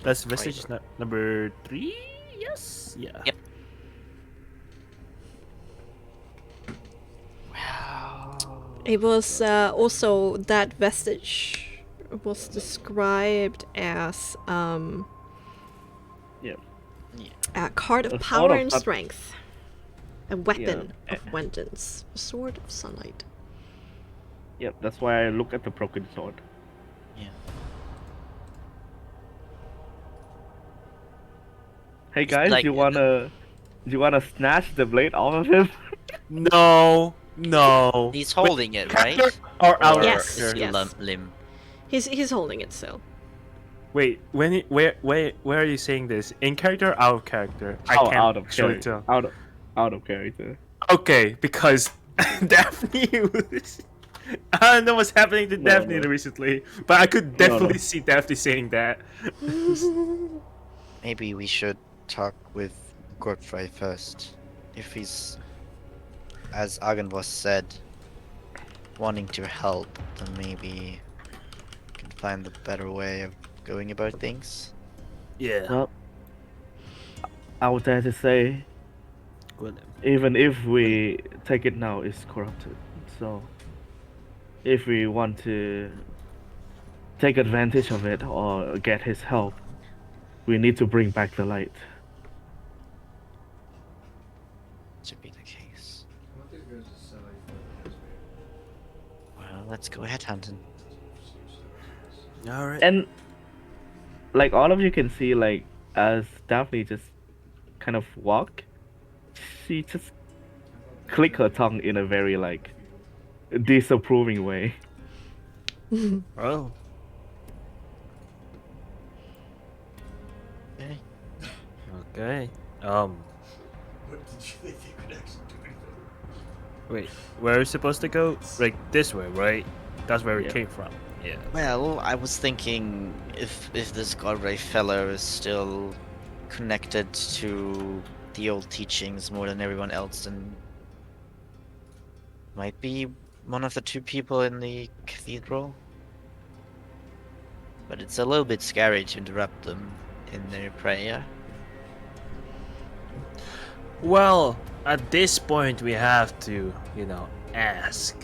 That's message number 3. Yes. Yeah. Yep. Wow. It was also that vestige was described as Yeah. a card of A power sword of and pat- strength, a weapon Yeah. of vengeance, a sword of sunlight. Yep, that's why I look at the broken sword. Yeah. Hey guys, like- you wanna snatch the blade off of him? No. No. He's holding it, right? Or our Yes, character? yes. Limb. He's holding it still. Wait, where are you saying this? In character or out of character? I can't out of actually character. tell. Out of character. Okay, because Daphne was... I don't know what's happening to No, Daphne no. recently, but I could No, definitely no. see Daphne saying that. Maybe we should talk with Godfrey first. If he's, as Argenvoss said, wanting to help, then maybe we can find a better way of going about things. Yeah. Well, I would dare to say, Good. even if we take it now, it's corrupted. So, if we want to take advantage of it or get his help, we need to bring back the light. To be the case. What these guys are selling for this Well, let's go ahead hunting. All right. And like all of you can see, like as Daphne just kind of walk, she just click her tongue in a very like disapproving way. Oh. Okay. Okay. What did you think you could actually do with them? Wait. Where are we supposed to go? Like this way, right? That's where we Yeah. came from. Yeah. Well, I was thinking if this Godfrey fellow is still connected to the old teachings more than everyone else, then might be one of the two people in the cathedral. But it's a little bit scary to interrupt them in their prayer. Well, at this point, we have to, ask.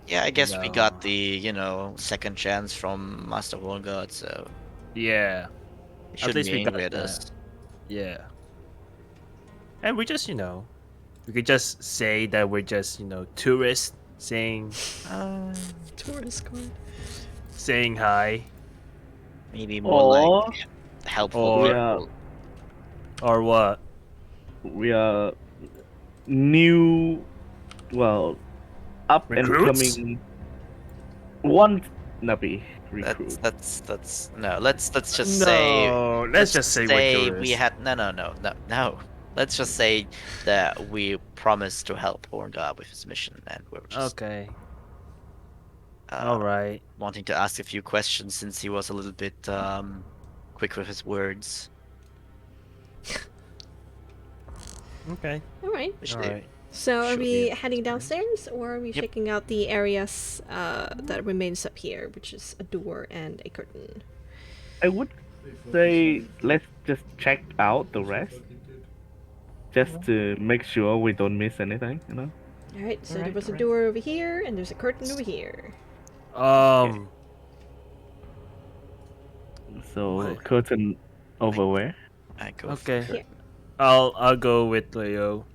Yeah, I guess we No. got the, second chance from Master Horngard, so Yeah. he shouldn't least be we got angry at that. us. Yeah. And we just, we could just say that we're just, tourists saying Tourist card. saying hi Maybe more Or like helpful Or- people. or what? we are new, well, up and Recruits? coming one nappy recruit. That's no. Let's just say. No, let's just say we're tourists. we had no. Let's just say that we promised to help Horngard with his mission, and we're just Okay. uh, All right. wanting to ask a few questions since he was a little bit quick with his words. Okay. All right. Which All they- right. So are Should we be- heading downstairs, or are we Yep. checking out the areas that remains up here, which is a door and a curtain? I would say let's just check out the rest, just to make sure we don't miss anything. All right. So there Alright, was a alright. door over here, and there's a curtain over here. So What? curtain over where? I go Okay. Here. I'll go with Leo.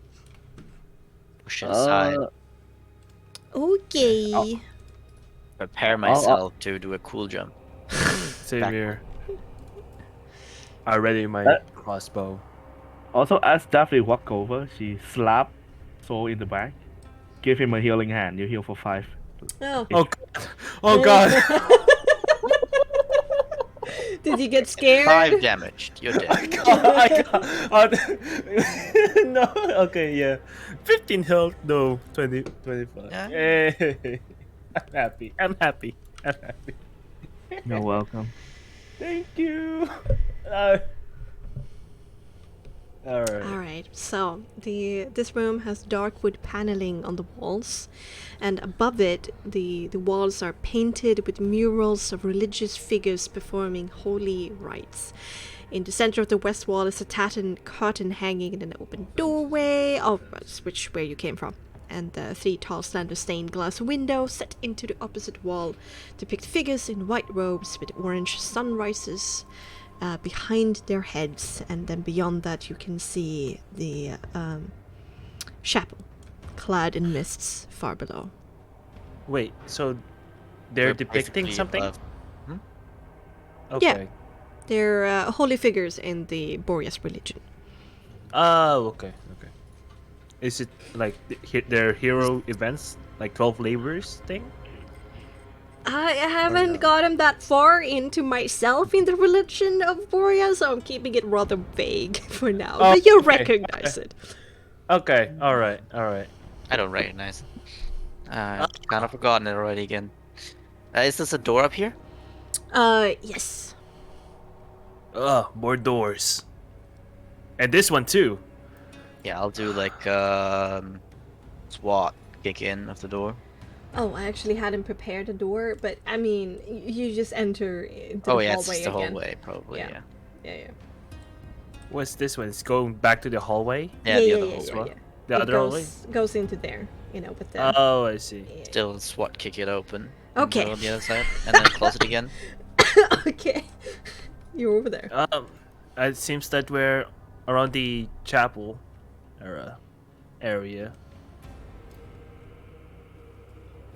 push inside, Okay. I'll- prepare myself to do a cool jump. Savior. I ready my crossbow. Also, as Daphne walk over, she slap Soul in the back. Give him a healing hand. You heal for 5. Oh. Oh god! Oh god! Did you get scared? 5 damage. You're dead. I got no. Okay, yeah. 15 health. No, 20, 25. Yeah. Hey, I'm happy. I'm happy. I'm happy. You're welcome. Thank you. All right. Alright, so this room has dark wood paneling on the walls, and above it the walls are painted with murals of religious figures performing holy rites. In the center of the west wall is a tattered curtain hanging in an open doorway, where you came from, and 3 tall slender stained glass windows set into the opposite wall depict figures in white robes with orange sunrises behind their heads, and then beyond that you can see the chapel, clad in mists far below. Wait, so they're depicting basically something? above. Okay. They're holy figures in the Boreas religion. Oh, okay, okay. Is it like their hero events, like 12 labors thing? I haven't gotten that far into myself in the religion of Boreas, so I'm keeping it rather vague for now. Oh, but you'll okay, recognize it. Okay, all right, all right. I don't recognize it. Kind of forgotten it already again. Is this a door up here? Yes. Ugh, more doors. And this one too. Yeah, I'll do like SWAT kick in of the door. Oh, I actually hadn't prepared a door, but I mean, you just enter into the Oh yeah, hallway it's the again. hallway probably. Yeah. Yeah. Yeah. What's this one? It's going back to the hallway? Yeah, the other hallway. The It other hallway? goes into there, with the... Oh, I see. Yeah. Still SWAT kick it open. and Okay. go on the other side, and then close it again. Okay. You're over there. It seems that we're around the chapel area.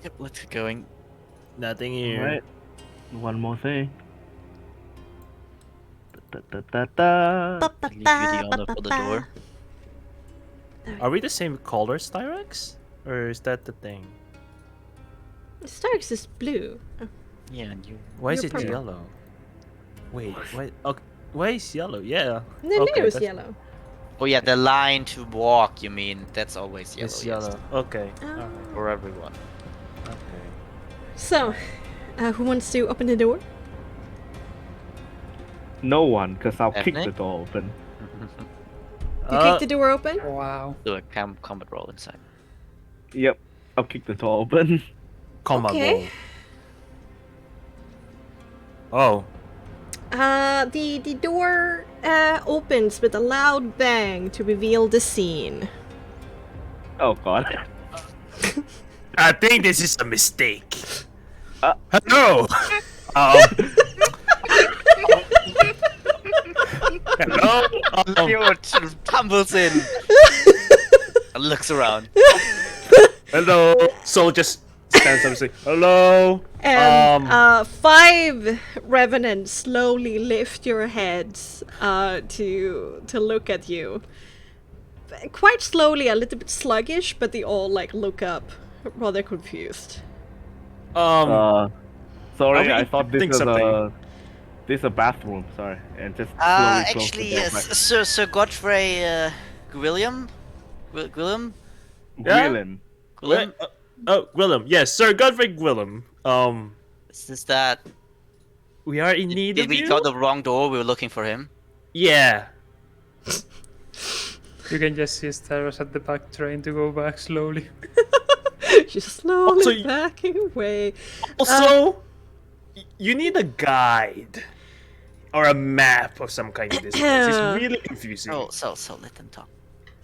Yep, let's get going. Nothing here. Right. One more thing. Da, da, da, da. Leave you the honor for the door. Are we the same color, Styrex? Or is that the thing? Starks is blue. Oh, Yeah, and you. Why is You're it purple. yellow? Wait, why? Okay, why is yellow? Yeah. the okay, name is that's- yellow. Oh yeah, the line to walk. You mean that's always yellow? It's yes. yellow. Okay. Oh. Alright. For everyone. Okay. So, who wants to open the door? No one, because I'll kick Ethnic? the door open. You kick the door open? Wow. Do a combat roll inside. Yep, I'll kick the door open. Combat Okay. roll. Oh. The door opens with a loud bang to reveal the scene. Oh god. I think this is a mistake. Uh, Hello. Hello. Fjord sort of tumbles in and looks around. Hello. Soul just stands up and says, "Hello." And 5 revenants slowly lift your heads to look at you. Quite slowly, a little bit sluggish, but they all look up, rather confused. Sorry, Are we I thought this think was something? this is a bathroom. Sorry, and just slowly close Actually, the door yes. back. Sir Godfrey Gwilliam? Gwilliam? Yeah? Gwilym. Gwilliam? Gwillem. Yes, Sir Godfrey Gwillem. Is this that? We are in need Did of we you. go the wrong door? We were looking for him. Yeah. You can just see Staros at the back trying to go back slowly. She's slowly Also, y- backing away. Also, you need a guide or a map of some kind of this place. It's really confusing. So let them talk.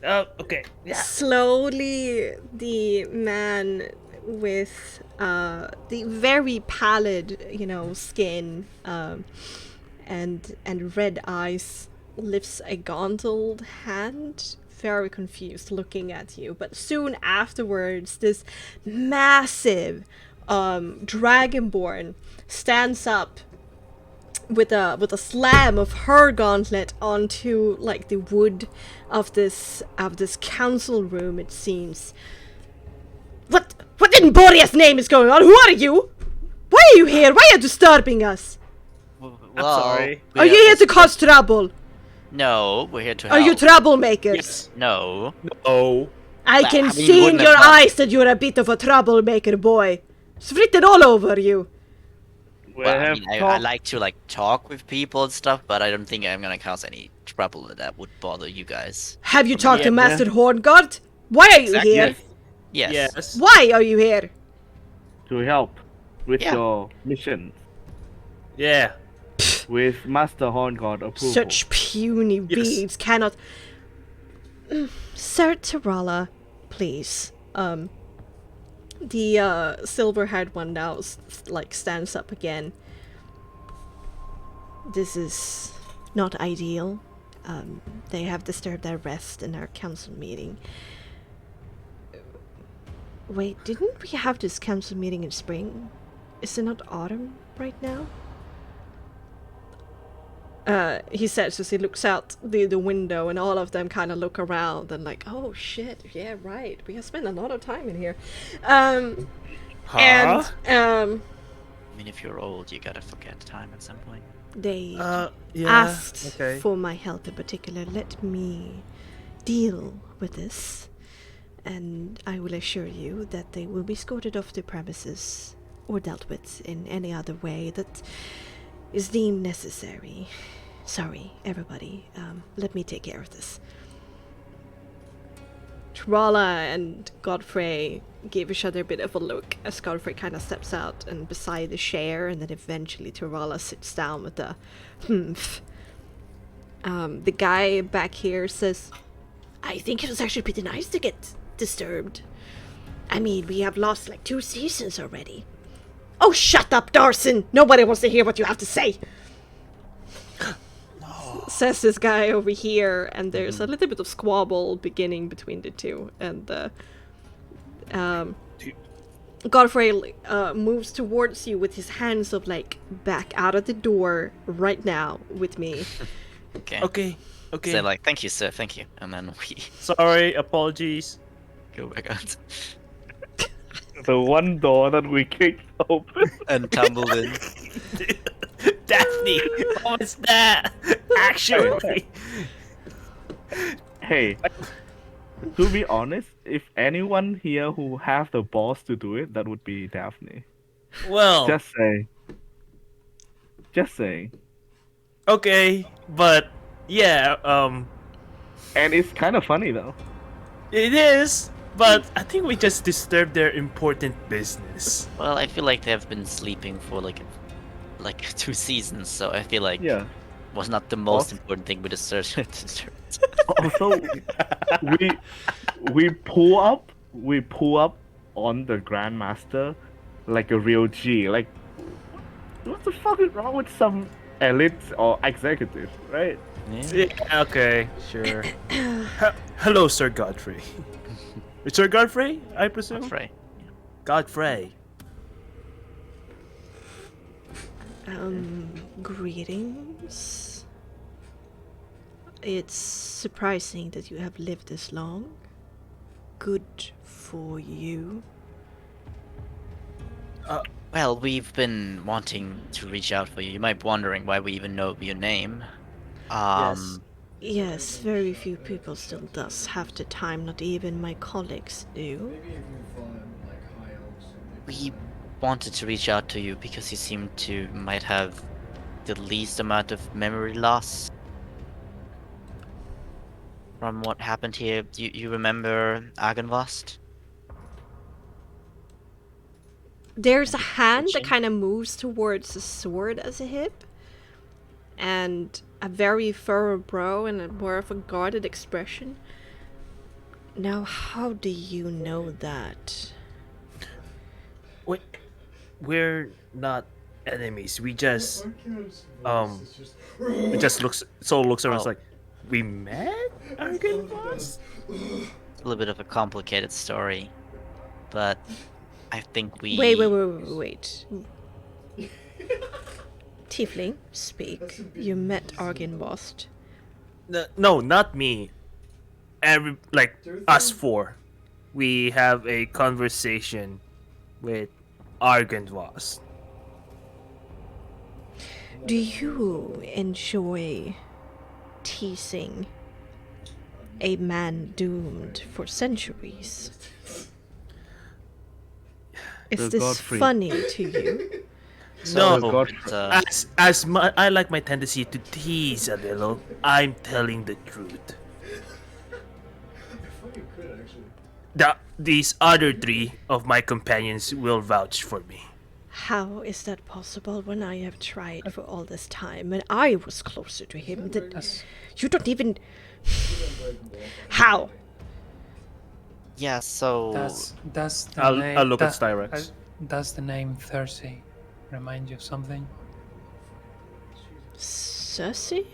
Okay. Yeah. Slowly, the man with the very pallid, skin and red eyes lifts a gauntlet hand, very confused, looking at you. But soon afterwards, this massive dragonborn stands up with a slam of her gauntlet onto like the wood of this council room. It seems. What in Boreas' name is going on? Who are you? Why are you here? Why are you disturbing us? Well, sorry. Are you here to cause trouble? No, we're here to Are help. you troublemakers? Yes. No. Oh. I Well, can I mean, see in wouldn't your have helped. eyes that you're a bit of a troublemaker, boy. It's written all over you. Well, I have mean, I talked- like to like talk with people and stuff, but I don't think I'm gonna cause any trouble that would bother you guys. Have you talked to Yeah, Master Horngard? Why are you Exactly. here? Yes. Yes. Why are you here? to help with Yeah. your mission Yeah. with Master Horngod approval. Such puny Yes. beings cannot. Sir Tarala, please. The silver-haired one now stands up again. This is not ideal. They have disturbed our rest in our council meeting. Wait, didn't we have this council meeting in spring? Is it not autumn right now? He says as he looks out the window, and all of them kind of look around and like, oh shit, yeah, right. We have spent a lot of time in here. Huh? And I mean, if you're old, you gotta forget time at some point. they Yeah. asked Okay. for my help in particular. Let me deal with this, and I will assure you that they will be escorted off the premises or dealt with in any other way that is deemed necessary. Sorry, everybody. Let me take care of this. Trala and Godfrey give each other a bit of a look as Godfrey kind of steps out and beside the chair, and then eventually Trala sits down with a humph. The guy back here says, I think it was actually pretty nice to get disturbed. I mean, we have lost like 2 seasons already. Oh, shut up, Darson! Nobody wants to hear what you have to say! Says this guy over here, and there's a little bit of squabble beginning between the two. And Godfrey moves towards you with his hands of like back out of the door right now with me. Okay. Okay. Okay. So like, thank you, sir, thank you, and then we Sorry. Apologies. go back out The one door that we kicked open. and tumble in. Daphne, what was that? Actually. Hey, to be honest, if anyone here who have the balls to do it, that would be Daphne. Well. Just saying. Just saying. Okay, but yeah. And it's kind of funny though. It is. But I think we just disturbed their important business. Well, I feel like they have been sleeping for like 2 seasons, so I feel like Yeah. was not the most important thing with the search. Also, we pull up on the Grandmaster like a real G. Like, what the fuck is wrong with some elite or executive, right? Yeah, okay, sure. Hello, Sir Godfrey. It's Sir Godfrey, I presume? Godfrey. Godfrey. Greetings. It's surprising that you have lived this long. Good for you. Well, we've been wanting to reach out for you. You might be wondering why we even know your name. Yes. Yes, very few people still does have the time, not even my colleagues do. Maybe if you find like high elves. We wanted to reach out to you because you seem to might have the least amount of memory loss from what happened here. You remember Argenvost? There's a hand that kind of moves towards the sword as a hip, and a very furrowed brow and a more of a guarded expression. Now, how do you know that? Wait, we're not enemies. We just it just looks looks around. It's Oh. like we met Argenvost? It's a little bit of a complicated story, but I think we. Wait. Tiefling, speak. You met Argynvost. No, not me. Us four. We have a conversation with Argynvost. Do you enjoy teasing a man doomed for centuries? Is The this Godfrey. funny to you? No, God- I like my tendency to tease a little. I'm telling the truth. I thought you could actually. These other three of my companions will vouch for me. How is that possible when I have tried for all this time and I was closer to him? You don't even. How? Yeah, so Does the I'll name, look at Styrax. Does the name Thursday remind you of something? Cersei?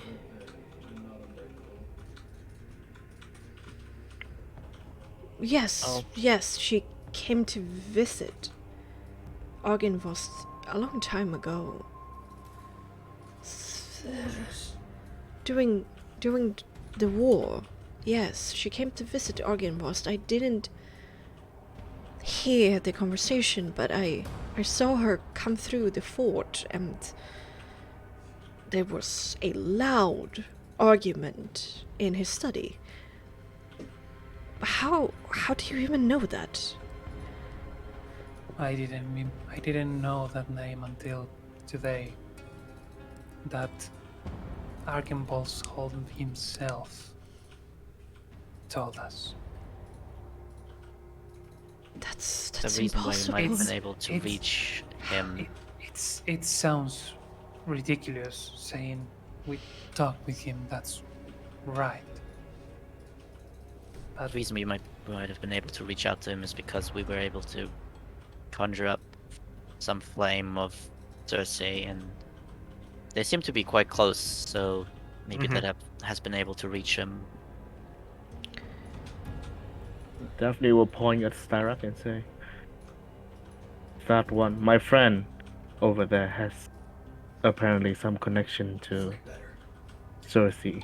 Yes, Oh. yes, she came to visit Argynvost a long time ago. During the war. Yes, she came to visit Argynvost. I didn't hear the conversation, but I saw her come through the fort, and there was a loud argument in his study. How do you even know that? I didn't know that name until today. That Argynvost himself told us. That's the reason why we might have impossible. been able to It's- reach him. It sounds ridiculous saying we talked with him. That's right. The reason we might have been able to reach out to him is because we were able to conjure up some flame of Cersei, and they seem to be quite close, so maybe that has been able to reach him. Definitely will point at Styrax and say, that one, my friend over there has apparently some connection to Cersei.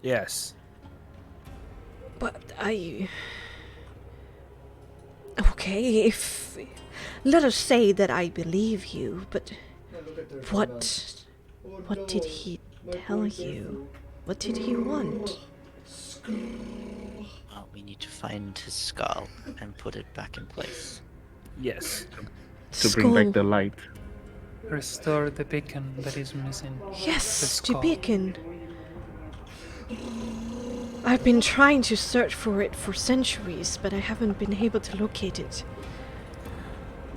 Yes. But okay, if let us say that I believe you, but what did he tell you? What did he want? Well, we need to find his skull and put it back in place. Yes. To bring back the Skull. light. Restore the beacon that is missing. Yes, the skull. beacon. I've been trying to search for it for centuries, but I haven't been able to locate it.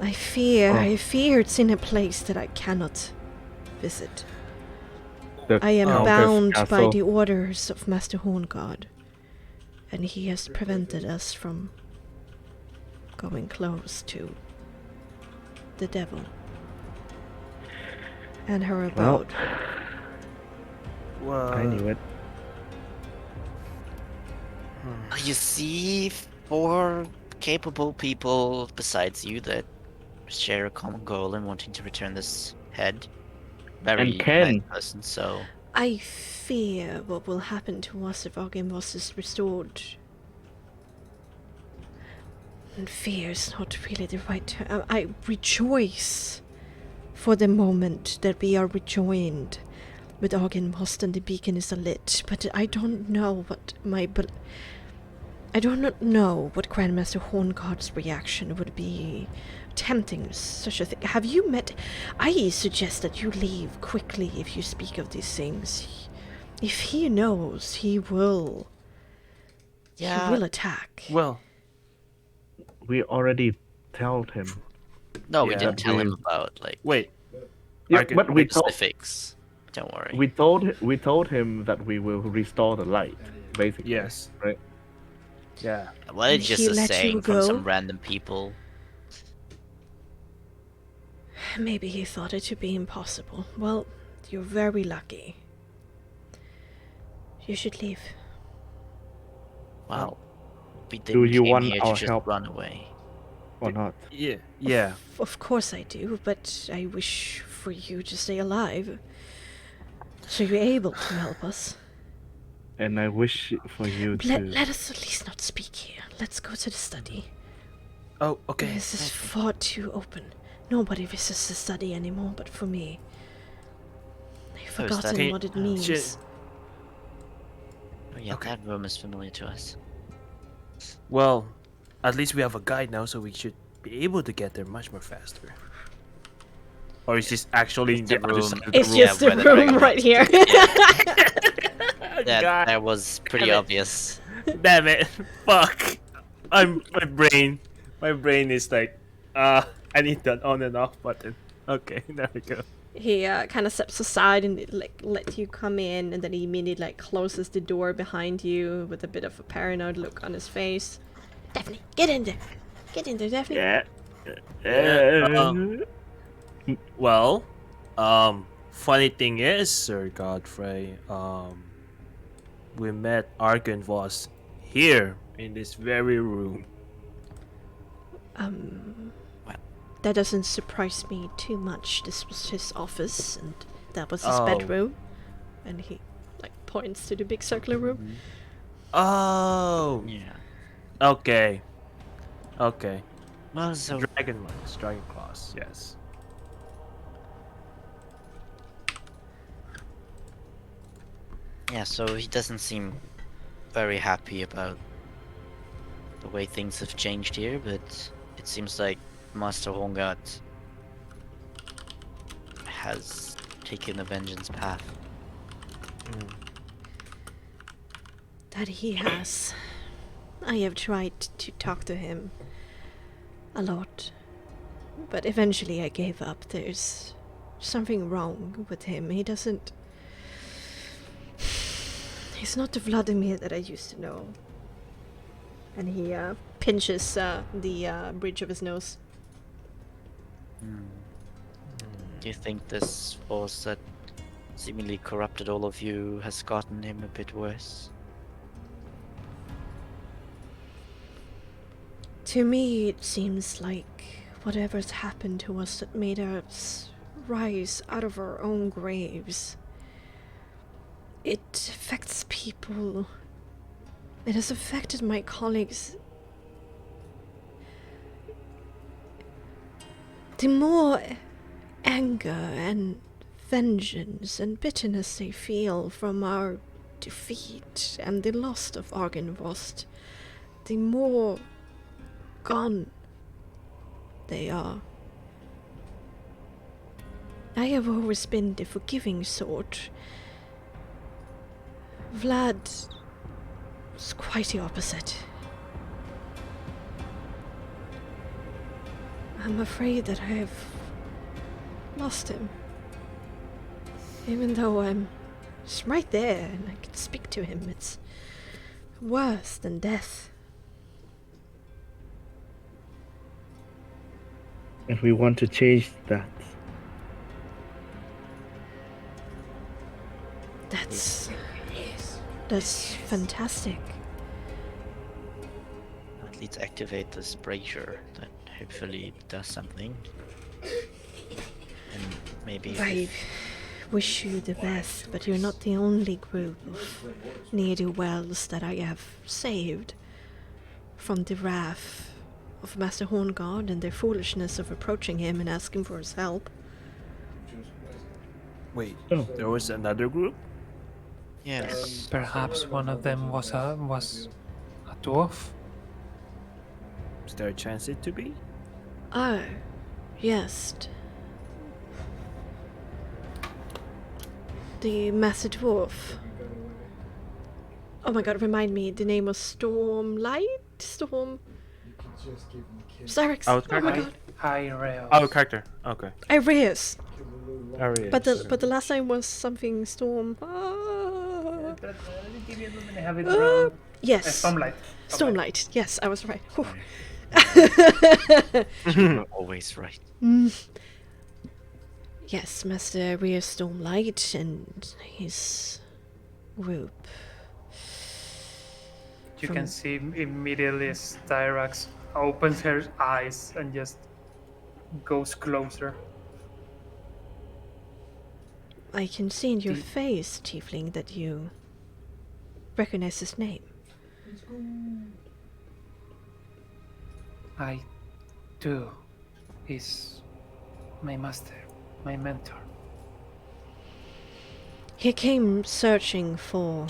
I fear it's in a place that I cannot visit. The I am Countess bound by Castle. the orders of Master Horngard, and he has prevented us from going close to the devil and her Well, abode. Well, I knew it. You see, 4 capable people besides you that share a common goal in wanting to return this head. Very And Ken. nice person, so I fear what will happen to us if Argynvost is restored. And fear is not really the right term. I rejoice for the moment that we are rejoined with Argynvost and the beacon is alit, but I don't know what I do not know what Grandmaster Horngard's reaction would be attempting such a thing. Have you met? I suggest that you leave quickly if you speak of these things. If he knows, he will. Yeah. He will attack. well, We already told him. no, we Yeah. didn't tell him about wait. Yeah, Argan- but we told specifics. Don't worry. we told him that we will restore the light, basically. Yes. Right. Yeah. Well, it's And just he a let you saying from go? some random people. Maybe he thought it to be impossible. Well, you're very lucky. You should leave. Well, we Do didn't you came want here our to just help? run away. or not? Yeah. Of course I do, but I wish for you to stay alive. So you're able to help us. And I wish for you to. Let us at least not speak here. Let's go to the study. Oh, okay. This is far too open. Nobody visits the study anymore but for me. I've forgotten study? what it Oh, means. shit. Oh, yeah, Okay. that room is familiar to us. Well, at least we have a guide now, so we should be able to get there much more faster. Or is this actually in It's the the other room. side of the It's room? just where the the room dragon right was. here. That was pretty Damn it. obvious. Damn it! Fuck! My brain is like, I need that on and off button. Okay, there we go. He kind of steps aside and like lets you come in, and then he immediately like closes the door behind you with a bit of a paranoid look on his face. Daphne, get in there! Get in there, Daphne! Yeah. Yeah, Well, funny thing is, Sir Godfrey, we met Argynvost here in this very room. That doesn't surprise me too much. This was his office, and that was his Oh. bedroom. And he like points to the big circular room. Oh, Yeah. okay. Okay. Well, so Dragon claws, yes. yeah, so he doesn't seem very happy about the way things have changed here, but it seems like Master Hongat has taken a vengeance path. That he has. I have tried to talk to him a lot, but eventually I gave up. There's something wrong with him. He doesn't. He's not the Vladimir that I used to know. And he pinches the bridge of his nose. Do you think this force that seemingly corrupted all of you has gotten him a bit worse? To me, it seems like whatever's happened to us that made us rise out of our own graves, it affects people. It has affected my colleagues. The more anger and vengeance and bitterness they feel from our defeat and the loss of Argynvost, the more gone they are. I have always been the forgiving sort. Vlad was quite the opposite. I'm afraid that I have lost him. Even though I'm just right there and I can speak to him, it's worse than death. And we want to change that. That's fantastic. At least activate this brazier that hopefully does something. And maybe I wish you the best, but you're not the only group of ne'er-do-wells that I have saved from the wrath of Master Horngard and their foolishness of approaching him and asking for his help. Wait, Oh. there was another group? yes. Perhaps one of them was a dwarf. Is there a chance it to be? Oh, yes. The Master Dwarf. Oh my god, remind me, the name was Storm... Cyrix. Oh, Oh my god. High rail. Oh, character. Okay. Ireus. Arius. But the last name was something Storm. Ah. Give me a moment, I have it around. Yes. Stormlight. Stormlight. Yes, I was right. Whew. You're always right. Yes, Master Ireus Stormlight and his group. You From- can see immediately Styrax opens her eyes and just goes closer. I can see in your The- face, Tiefling, that you recognize his name. I do. He's my master, my mentor. He came searching for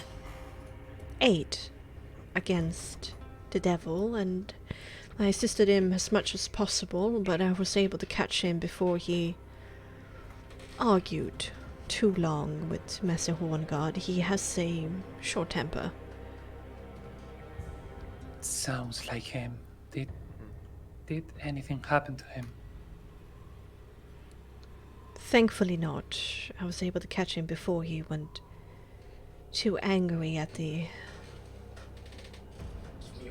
aid against the devil, and I assisted him as much as possible, but I was able to catch him before he argued too long with Master Horngard. He has a short temper. Sounds like him. Did anything happen to him? Thankfully not. I was able to catch him before he went too angry at the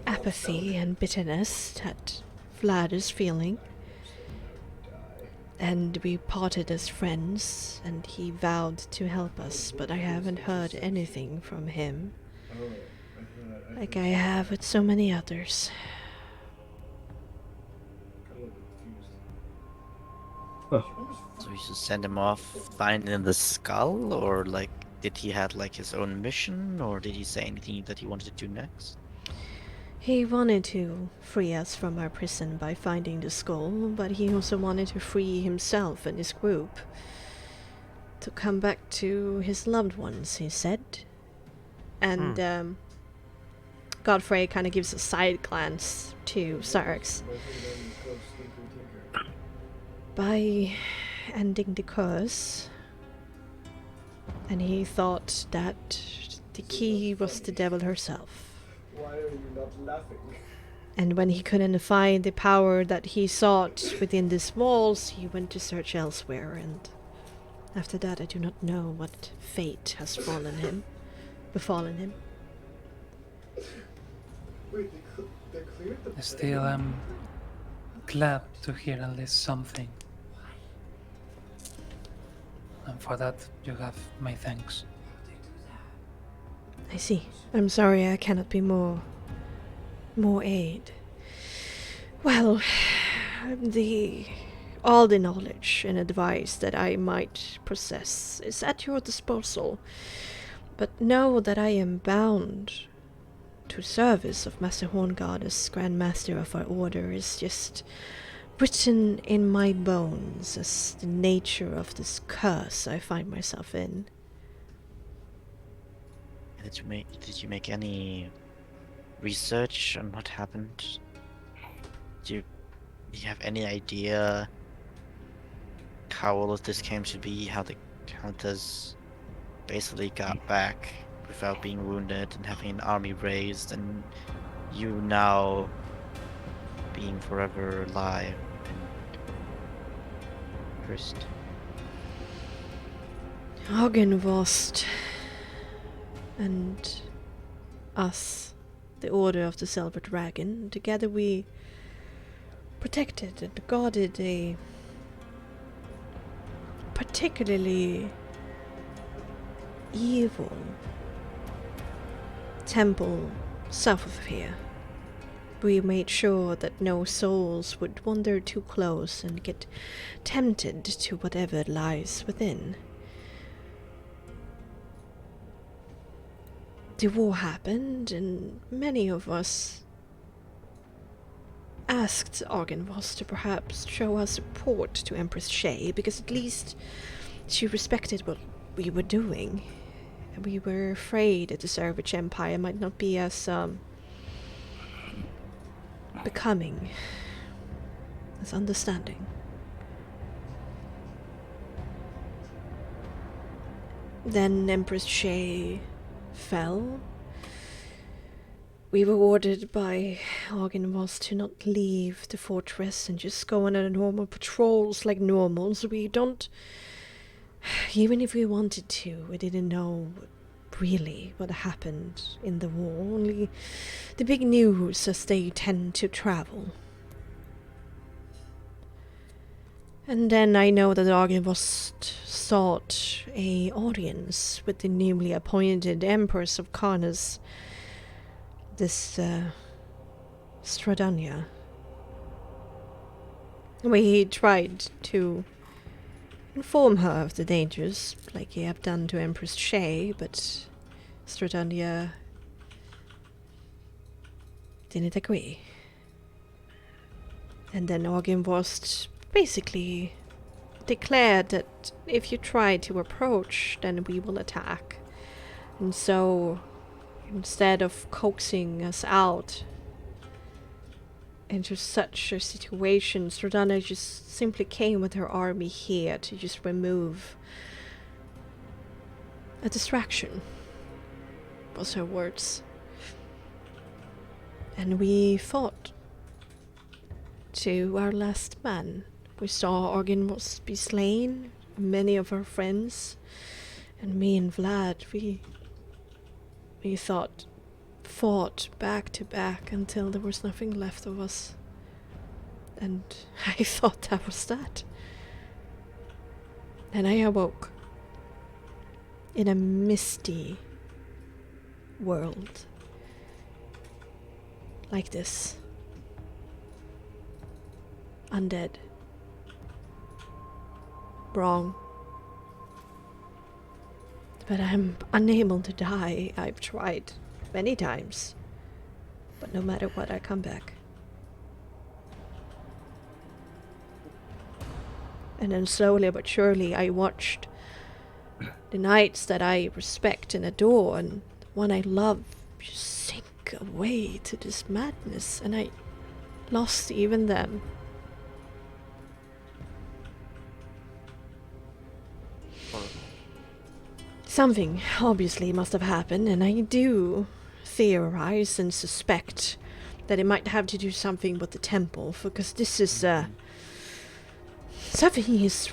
apathy and bitterness that Vlad is feeling. And we parted as friends, and he vowed to help us, but I haven't heard anything from him, like I have with so many others. So you should send him off finding the skull, or like did he have like his own mission, or did he say anything that he wanted to do next? He wanted to free us from our prison by finding the skull, but he also wanted to free himself and his group. To come back to his loved ones, he said. And Godfrey kind of gives a side glance to Syrax. By ending the curse, and he thought that the key was the devil herself. Why are you not laughing? And when he couldn't find the power that he sought within these walls, he went to search elsewhere, and after that I do not know what fate has befallen him. Wait, they cleared the Still, I'm glad to hear at least something. And for that, you have my thanks. I see. I'm sorry I cannot be more aid. Well, all the knowledge and advice that I might possess is at your disposal. But know that I am bound to service of Master Horngard as Grand Master of our order is just written in my bones as the nature of this curse I find myself in. Did you make any research on what happened? Do you have any idea how all of this came to be? How the Countess basically got back without being wounded and having an army raised, and you now being forever alive and cursed? Hagenvost and us, the Order of the Silver Dragon, together we protected and guarded a particularly evil temple south of here. We made sure that no souls would wander too close and get tempted to whatever lies within. The war happened, and many of us asked Argenvost to perhaps show our support to Empress Shay, because at least she respected what we were doing. And we were afraid that the Savage Empire might not be as becoming, as understanding. Then Empress Shay fell. We were ordered by Argenvost to not leave the fortress and just go on our normal patrols like normals. We don't... Even if we wanted to, we didn't know really what happened in the war. Only the big news, as they tend to travel. And then I know that Argenvost sought a audience with the newly appointed Empress of Karnas, this Stradania. We tried to inform her of the dangers, like you have done to Empress Shay, but Stratandia didn't agree. And then Augenvost basically declared that if you try to approach, then we will attack. And so, instead of coaxing us out into such a situation, Stradana just simply came with her army here to just remove a distraction, was her words. And we fought to our last man. We saw Augenvost be slain, many of our friends, and me and Vlad, we fought back to back until there was nothing left of us. And I thought that was that. And I awoke in a misty world like this. Undead. Wrong. But I'm unable to die. I've tried many times. But no matter what, I come back. And then slowly but surely I watched the knights that I respect and adore and the one I love just sink away to this madness, and I lost even them. Something obviously must have happened, and I do theorize and suspect that it might have to do something with the temple, because this is, something is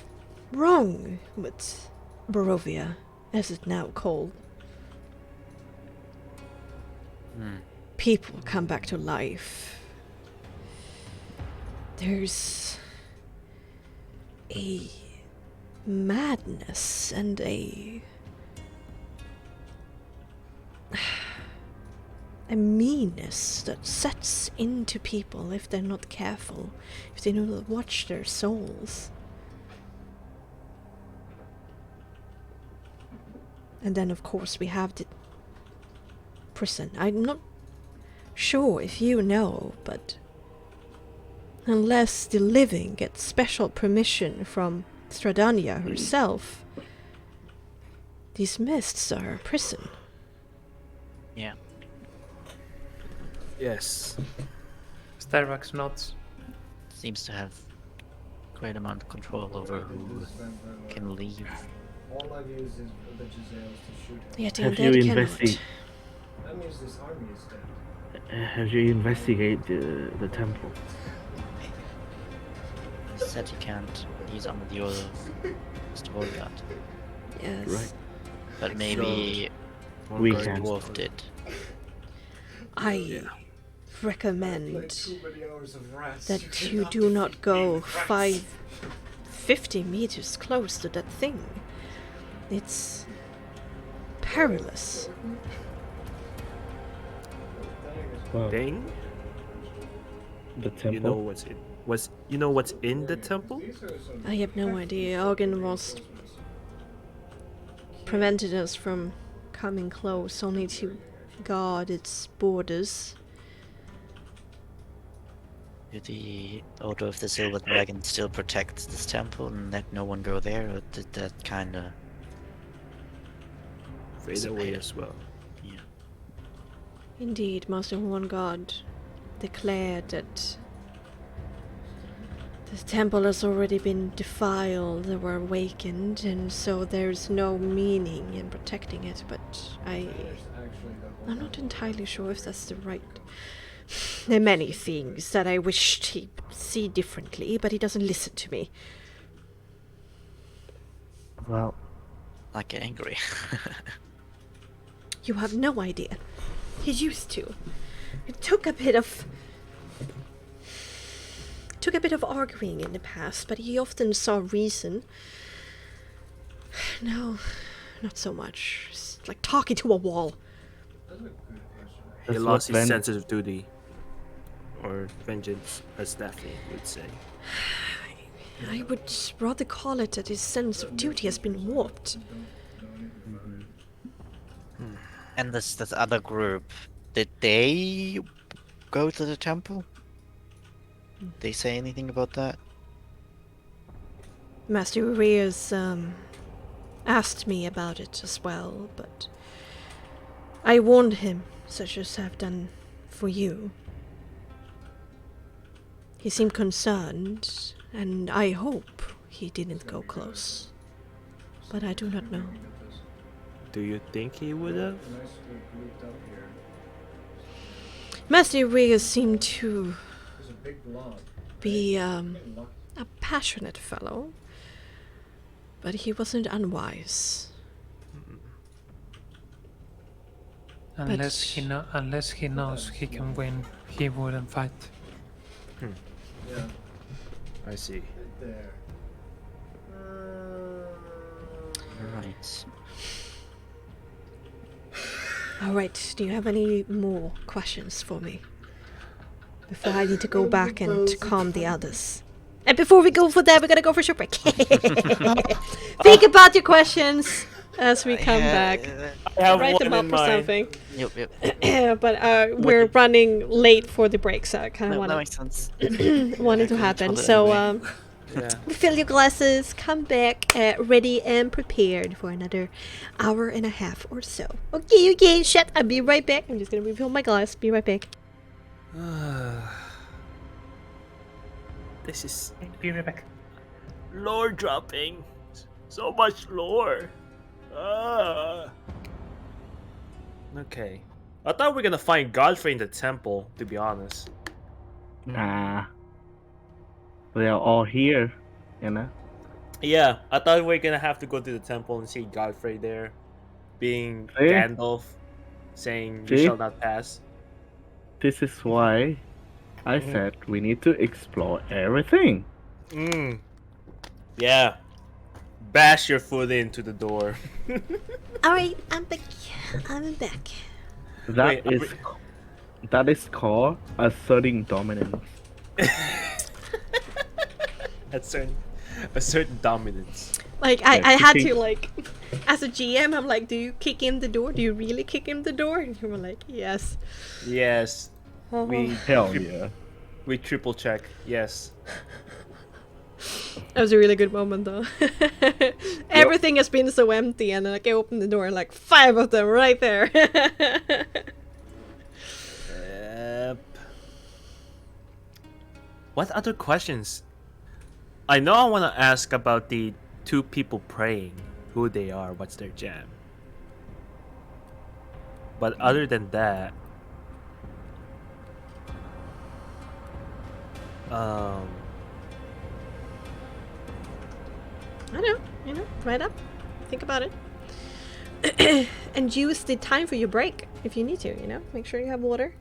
wrong with Barovia, as it's now called. People come back to life. There's a madness and a meanness that sets into people if they're not careful, if they do not watch their souls. And then of course we have the prison. I'm not sure if you know, but unless the living get special permission from Stradania herself, these mists are a prison. Yeah. Yes. Starbucks nods. Seems to have great amount of control over who can leave. All I've used is the Giselles to shoot him. Yet the Have you undead cannot. investigated? That means this army is dead. Have you investigated the temple? He said he can't. He's under the order of Mr. Volgard. Yes. Right. But maybe We Volgard can. Dwarf did. I recommend Like too many hours of rest. that you do not go 50 meters close to that thing. It's perilous. Well, Thing? the temple. You know what's in the temple? I have no idea. Augenvost prevented us from coming close, only to guard its borders. Do the Order of the Silver Dragon still protect this temple and let no one go there, or did that kinda Fade away as well. yeah. Indeed, Master One God declared that the temple has already been defiled or awakened, and so there's no meaning in protecting it, but I'm not entirely sure if that's the right... There are many things that I wished he'd see differently, but he doesn't listen to me. Well, Not get angry. You have no idea. He used to. It took a bit of arguing in the past, but he often saw reason. No, not so much. It's like talking to a wall. He that's lost what his Ben- sense of duty. Or vengeance, as Daphne would say. I would rather call it that his sense of duty has been warped. And this other group, did they go to the temple? They say anything about that? Master Urias asked me about it as well, but I warned him, such as I've done for you. He seemed concerned, and I hope he didn't go close. But I do not know. Do you think he would have? Master Urias seemed to be a passionate fellow, but he wasn't unwise. Unless he knows he can win, he wouldn't fight. Yeah, I see. there. Right. Alright, do you have any more questions for me? Before I need to go back and calm the others. And before we go for that, we're gonna go for a short break. Think about your questions as we come back. I have Write one them up in or mind. something. Yep. But we're running late for the break, so I kind of That makes wanted, sense. wanted to happen. Hold it So, anyway. Yeah. fill your glasses, come back ready and prepared for another hour and a half or so. Okay, shut. I'll be right back. I'm just gonna refill my glass. Be right back. This is Be right back. lore dropping. So much lore. Okay. I thought we were gonna find Godfrey in the temple, to be honest. Nah. They are all here, you know? Yeah, I thought we were gonna have to go to the temple and see Godfrey there, being See? Gandalf, saying "You See? shall not pass." This is why I said we need to explore everything. Yeah. Bash your foot into the door. Alright, I'm back. I'm back. Wait, That is called asserting dominance. Assert dominance. Like, Yeah, I had kicking- to, like, as a GM, I'm like, do you kick in the door? Do you really kick in the door? And you were like, yes. Yes. We Hell yeah. we triple check. Yes. That was a really good moment, though. Everything has been so empty, and like, I opened the door, and like, 5 of them right there. Yep. What other questions? I know I want to ask about the 2 people praying, who they are, what's their jam. But other than that, I know, right up. Think about it. And use the time for your break if you need to, Make sure you have water.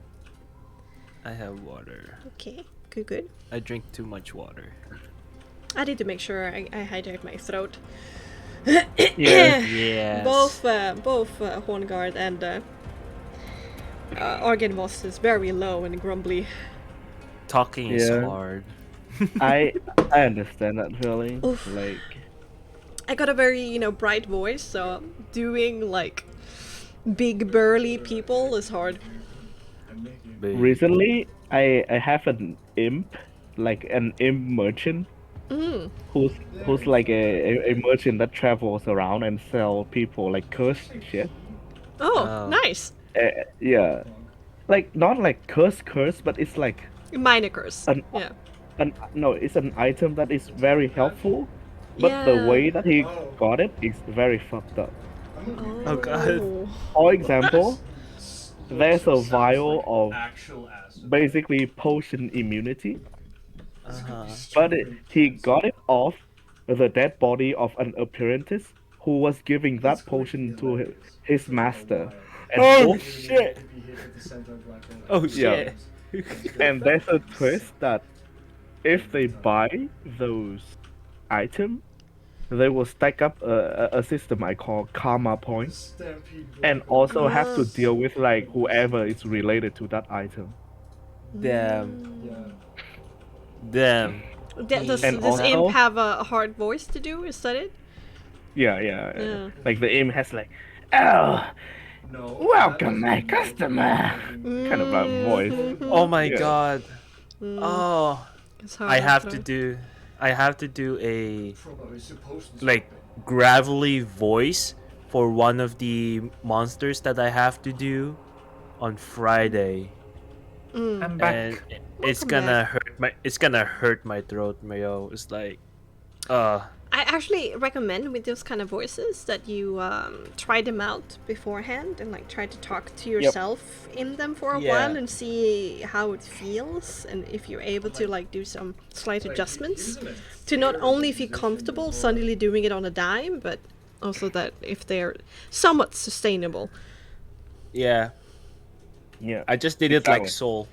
I have water. Okay, good. I drink too much water. I need to make sure I hydrate my throat. Yes. Both Horngard and Argenvoss is very low and grumbly. Talking is Yeah. hard. I understand that feeling. Oof. Like, I got a very, bright voice, so doing like big burly people is hard. recently I have an imp, like an imp merchant, who's like a merchant that travels around and sell people like cursed shit. Oh, nice. Yeah, like not like curse, but it's like Minor curse. An- Yeah. it's an item that is very helpful, but the Yeah. way that he got it is very fucked up. Oh, God. For example, there's a vial of Actual acid. basically potion immunity, Uh-huh. but he got it off the dead body of an apprentice who was giving that potion to his master. And Oh, both- shit. If you hit at the center of black hole. Oh, Yeah. shit. And there's a twist that if they buy those items, they will stack up a system I call karma points, Stampede. and also have to deal with like whoever is related to that item. Damn. Yeah. Damn. Does And this imp also- have a hard voice to do? Is that it? Yeah. Like the imp has like, oh, No. welcome my customer. Kind of like voice. Oh my Yeah. god. Oh, It's hard I not have to to know. do. I have to do a Probably supposed to like gravelly voice for one of the monsters that I have to do on Friday, I'm back. and it's Welcome gonna back. it's gonna hurt my throat, Mayo. It's like, I actually recommend with those kind of voices that you try them out beforehand and like try to talk to yourself in them for a Yeah. while and see how it feels and if you're able to like do some slight adjustments to not only feel comfortable suddenly doing it on a dime, but also that if they're somewhat sustainable. yeah. Yeah. I just did it like Exactly. Soul.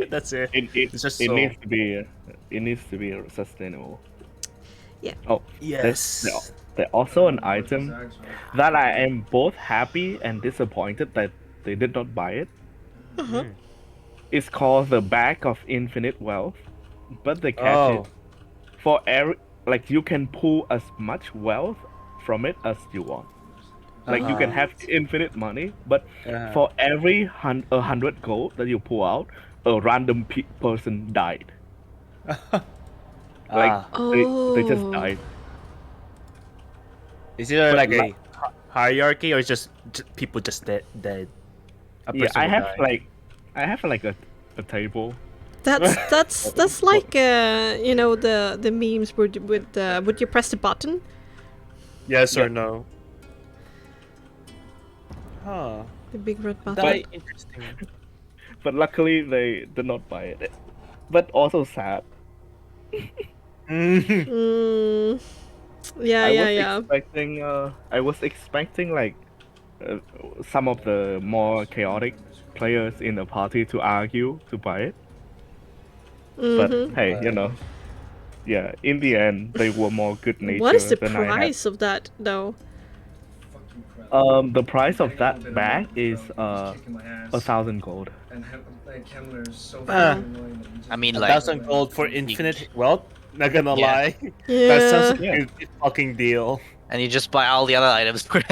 That's it. It's just it Soul. needs to be sustainable. Yeah. Oh, Yes. there's also an item that I am both happy and disappointed that they did not buy it. It's called the Bag of Infinite Wealth, but the catch is for every like you can pull as much wealth from it as you want. Like you can have infinite money, but for every 100 gold that you pull out, a random person died. Like they just Oh. died. Is there But like a like- hierarchy or is just people just dead? A Yeah, person I will have die. like a table. That's like you know the memes would you press the button? Yes Yeah. or no? Huh. The big red button. Quite interesting. But luckily they did not buy it. But also sad. Mm, yeah, I was expecting like some of the more chaotic players in the party to argue to buy it. But hey, yeah, in the end they were more good natured What is the than I had. price of that though? The price of that bag is 1,000 gold. And Kemmler is so Ah. fucking annoying that he just I mean, 1,000 gold for infinite wealth? Not gonna Yeah. lie. Yeah. That sounds like Yeah. a good fucking deal. and you just buy all the other items. and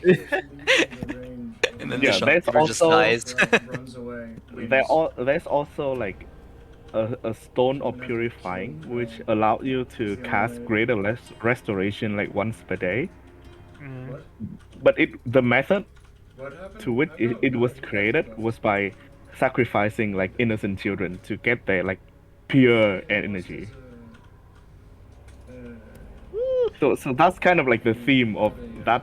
then Yeah, the there's shopkeeper just also- dies. runs away. There's also like a stone of purifying which allows you to cast greater restoration like once per day. Mm. But the method What happened? to which it was created was by sacrificing like innocent children to get their like pure energy. So that's kind of like the theme of that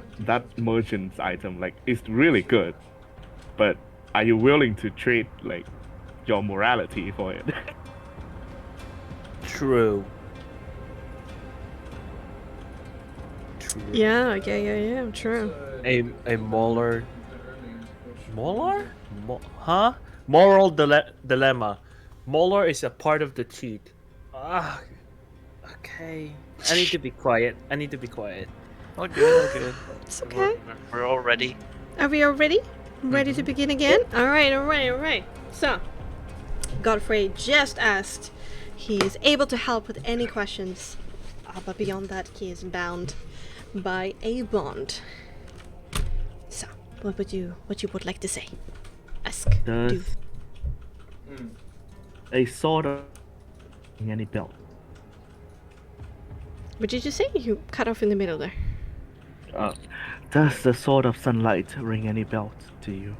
merchant's item. Like it's really good, but are you willing to trade like your morality for it? True. Yeah, true. A molar. Molar? Huh? Moral dilemma. Molar is a part of the cheat. Ah. Okay. I need to be quiet. Oh, good, oh, good. It's okay. We're all ready. Are we all ready? Ready to begin again? Alright. So, Godfrey just asked. He is able to help with any questions. But beyond that, he is bound by a bond. So, what you would like to say? Ask. Does Do. a sword of any belt? What did you say? You cut off in the middle there. Does the sword of sunlight ring any belt to you?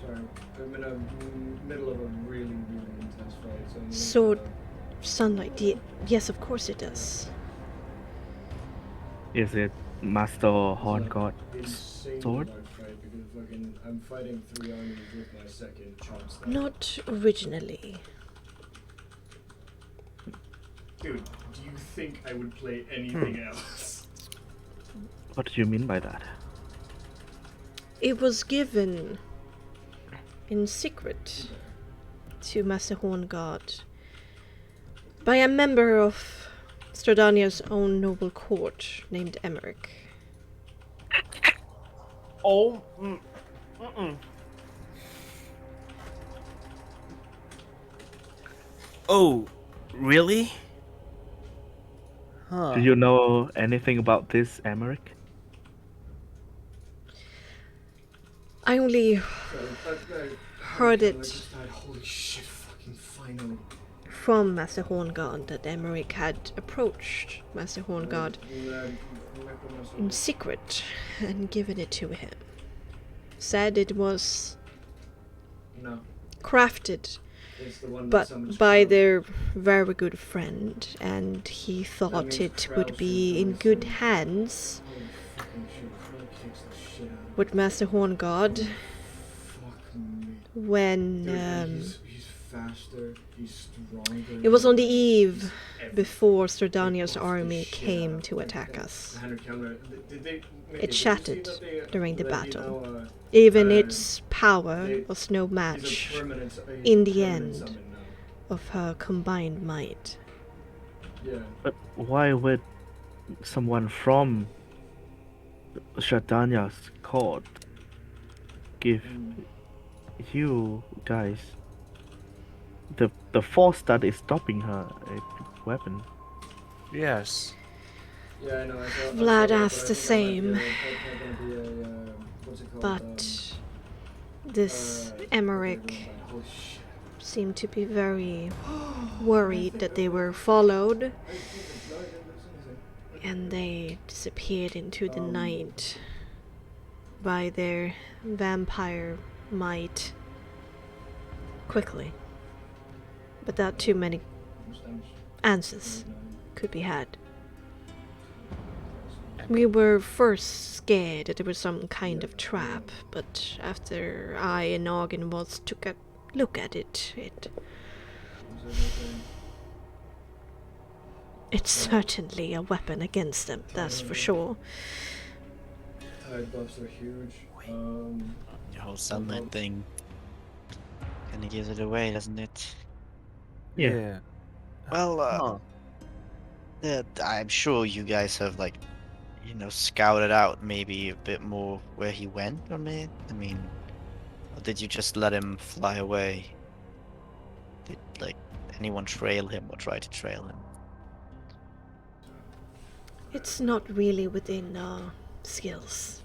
Sorry, I'm in a middle of a really, really intense fight. So I'm gonna- Sword, sunlight. Yes, of course it does. Is it Master Horn God? Insanely sword? hard fight because fucking I'm fighting 3 armies with my second chomp staff. Not originally. Dude, do you think I would play anything else? What do you mean by that? It was given in secret to Master Horn God by a member of Stradania's own noble court named Emmerich. Oh, really? Huh. Do you know anything about this, Emmerich? I only heard I it just died. Holy shit! Fucking finally. from Master Horngard that Emmerich had approached Master Horngard in secret and given it to him. Said it was No, crafted it's the one that but summons by Krell. their very good friend, and he thought means it Krell would should be in really good think- hands Holy fucking shit! Krell kicks the shit out of me. with Master Horngard Fuck me. when Dude, he's faster. He's stronger. it was on the eve Everything. before Stradania's Kick off the army shit came out of to me. attack us. Did they, It shattered during the battle. Now, Even uh, its power they- was no he's a match permanent, he's in a the permanent end. summon now. of her combined might. Yeah. But why would someone from Shadanya's court give you guys the force that is stopping her a weapon? Yes. Yeah, I know. Vlad asked the same, What's it called? but this Emmerich Holy shit. seemed to be very worried that they were followed, and they disappeared into the night by their vampire might quickly, without too many answers could be had. We were first scared that it was some kind of trap, but after I and Argen took a look at it, it's certainly a weapon against them, that's for sure. Tide buffs are huge. The whole sunlight thing kinda gives it away, doesn't it? Yeah. Well, Huh. I'm sure you guys have, like, scouted out maybe a bit more where he went, or I mean, or did you just let him fly away? Did, like, anyone trail him or try to trail him? It's not really within our skills.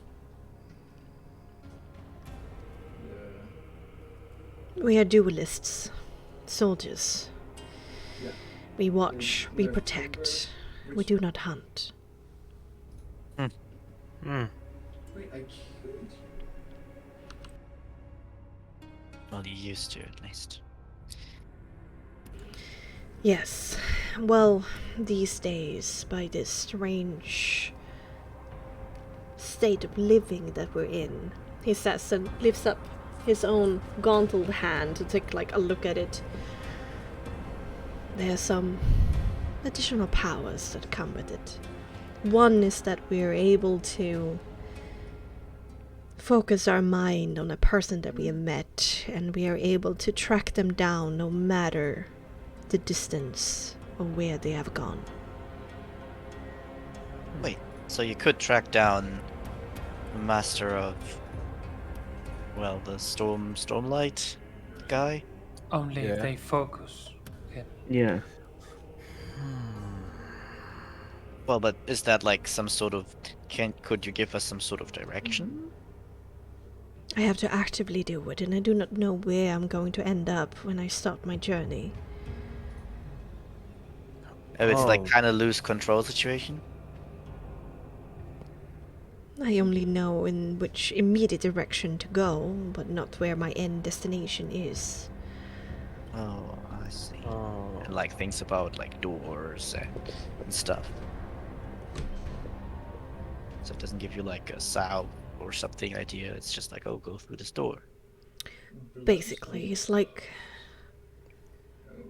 We are duelists, soldiers. Yeah. We watch, we protect, we do not hunt. Hmm. Wait, I killed Well, you used to, at least. Yes, well, these days, by this strange state of living that we're in, he says and lifts up his own gauntlet hand to take like a look at it. There are some additional powers that come with it. One is that we're able to focus our mind on a person that we have met, and we are able to track them down no matter the distance of where they have gone. Wait, so you could track down the master of, well, the Stormlight guy? Only Yeah. if they focus. Yeah. Well, but is that like some sort of, could you give us some sort of direction? I have to actively do it, and I do not know where I'm going to end up when I start my journey. If it's like Oh. kind of loose control situation? I only know in which immediate direction to go, but not where my end destination is. Oh, I see. Oh. And like things about like doors and stuff. So it doesn't give you like a south or something idea. It's just like, oh, go through this door. Basically, it's like Okay.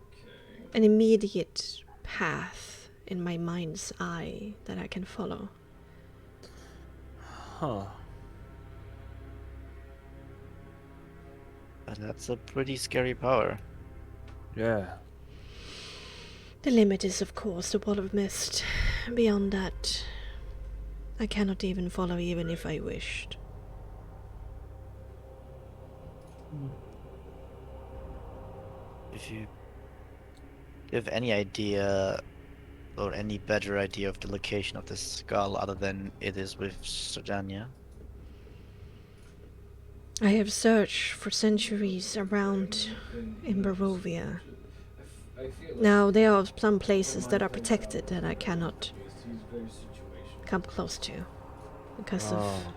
an immediate path in my mind's eye that I can follow. Huh. But that's a pretty scary power. Yeah. The limit is, of course, the wall of mist. Beyond that, I cannot even follow even if I wished. If you Do you have any idea or any better idea of the location of this skull other than it is with Sardania? I have searched for centuries around in Barovia. Now, there are some places that are protected that I cannot come close to because of Oh.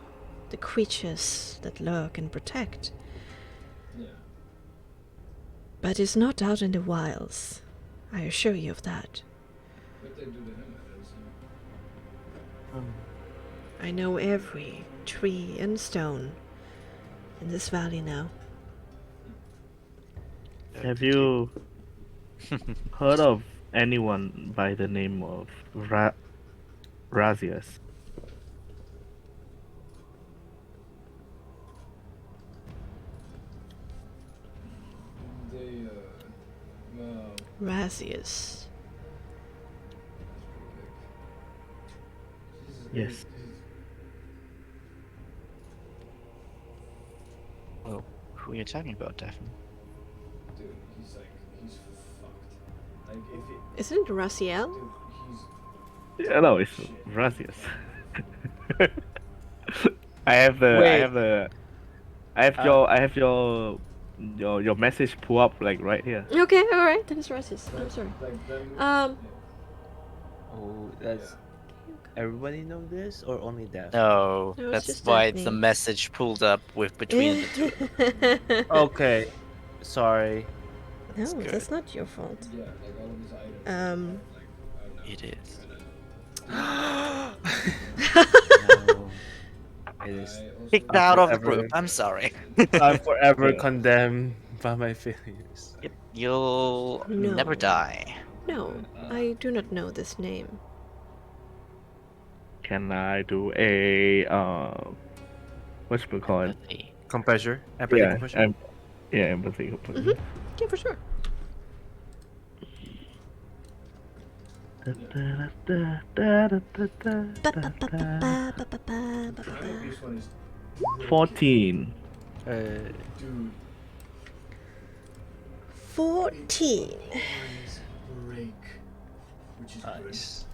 the creatures that lurk and protect. Yeah. But it's not out in the wilds. I assure you of that. What they do to him, I know every tree and stone in this valley now. Have you heard of anyone by the name of Razias? they, well, Razius. Yes. Oh, who are you talking about, Daphne? Dude, he's fucked. Like, if it, Isn't it Raziel? dude, he's Yeah, no, it's Razias. I have your message pull up like right here. Okay, alright, then it's Razius. I'm sorry. like them. Oh, that's. Everybody know this or only Daphne? No, No, it's that's just why it's the Daphne. message pulled up with between the two. Okay, sorry. No, good. that's not your fault. Yeah, like all of his items. It is. No, it is. Kicked out of the forever- group. I'm sorry. I'm forever Yeah. condemned by my failures. You'll No. never die. No, I do not know this name. Can I do a what should we call it? Empathy. Composure? Empathy Yeah, composure? empathy. Yeah, for sure. This one is 14. dude. 14. Eyes break, which is Nice.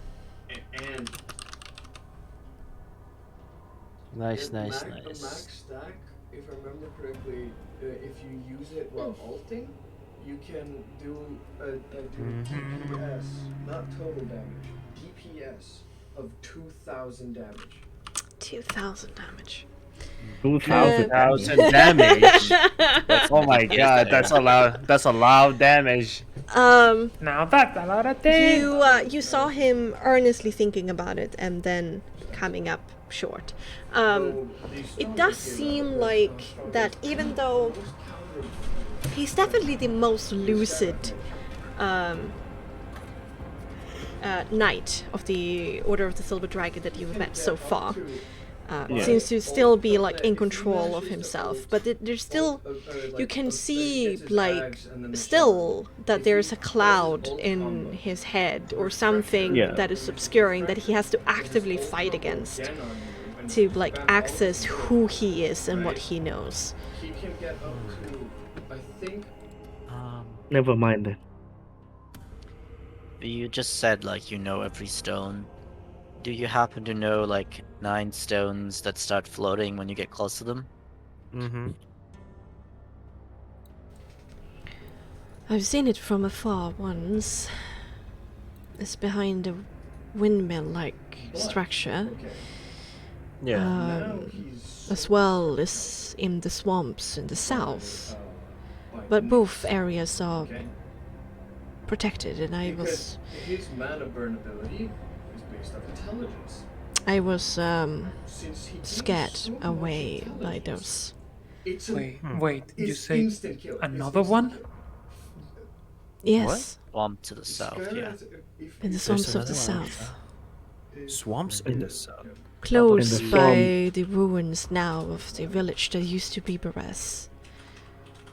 good. And Nice, the nice, The nice. max stack, if I remember correctly, if you use it while ulting, you can do DPS, not total damage, DPS of 2,000 damage. 2,000 damage. 2,000. 1,000 damage. Oh my god, that's a lot. That's a lot of damage. Now that's a lot of things. You saw him earnestly thinking about it and then coming up short. It does seem like that even though he's definitely the most lucid knight of the Order of the Silver Dragon that you've met so far. Yeah. Seems to still be like in control of himself, but there's still, you can see like still that there's a cloud in his head or something Yeah. that is obscuring that he has to actively fight against to like access who he is and what he knows. He can get up to, I think, Never mind then. You just said like you know every stone. Do you happen to know like 9 stones that start floating when you get close to them? Mm-hmm. I've seen it from afar once. It's behind a windmill-like structure, okay. Yeah. Now he's as well as in the swamps in the south. by But both areas are okay? protected, and I Because was his mana burn ability is based on intelligence. um, Since he gains scared so much away by intelligence, those. It's Wait, you it's say instant kill. It's another instant one? kill. Yes, Swamp to the south, yeah. in the swamps of the south, Swamps in the south. close In the by the ruins now of the village that used to be Beres.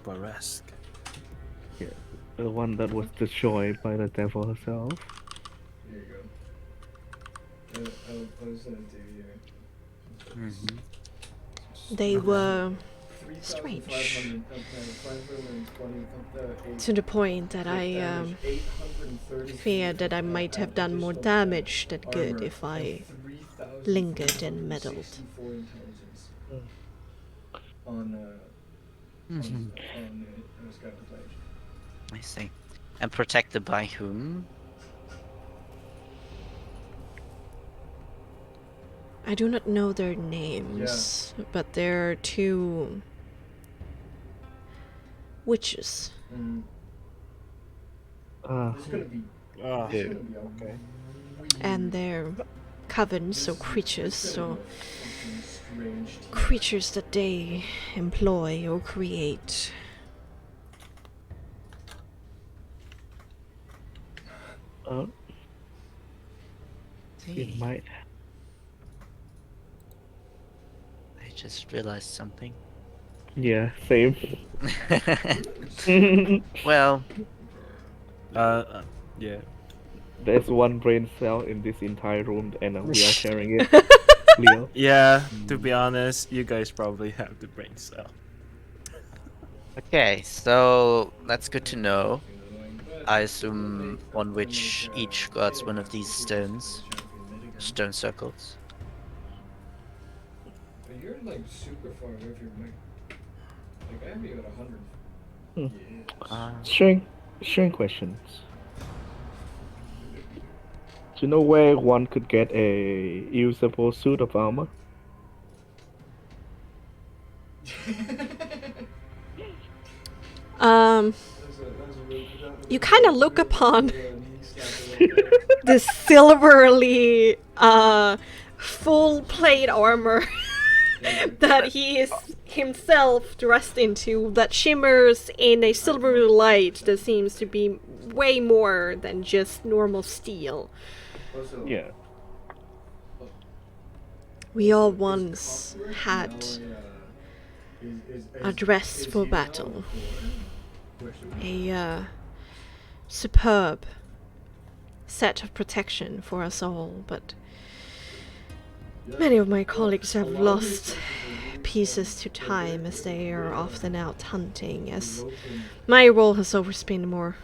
Burlesque. The one that was destroyed by the devil herself. There you go. I'll send it to you here. They were Strange. 3,520 of the To the point that I damage, 833 feared that I might have done more additional damage than good armor, if I and lingered and meddled. 3,464 intelligence on Mhm. Skype Plage. I see. And protected by whom? I do not know their names, but there are two witches. Mm. Uh, This is gonna be. Ah, This is gonna be a okay. And their covens, so This- creatures, this is so gonna be a fucking strange team. creatures that they employ or create. it might. I just realized something. Yeah, same. Well, Yeah. There's one brain cell in this entire room, and we are sharing it. Leo. Yeah, to be honest, you guys probably have the brain cell. okay, so that's good to know. I assume on which each got one of these stones, stone circles. But you're like super far away from your mic. Like I have you at 100. Hmm. Yes. Sharing questions. Do you know where one could get a usable suit of armor? You kind of look upon the silverly, full plate armor that he is himself dressed into that shimmers in a silvery light that seems to be way more than just normal steel. Yeah. We all once had a dress for battle. A superb set of protection for us all, but many of my colleagues have lost pieces to time as they are often out hunting, as my role has always been more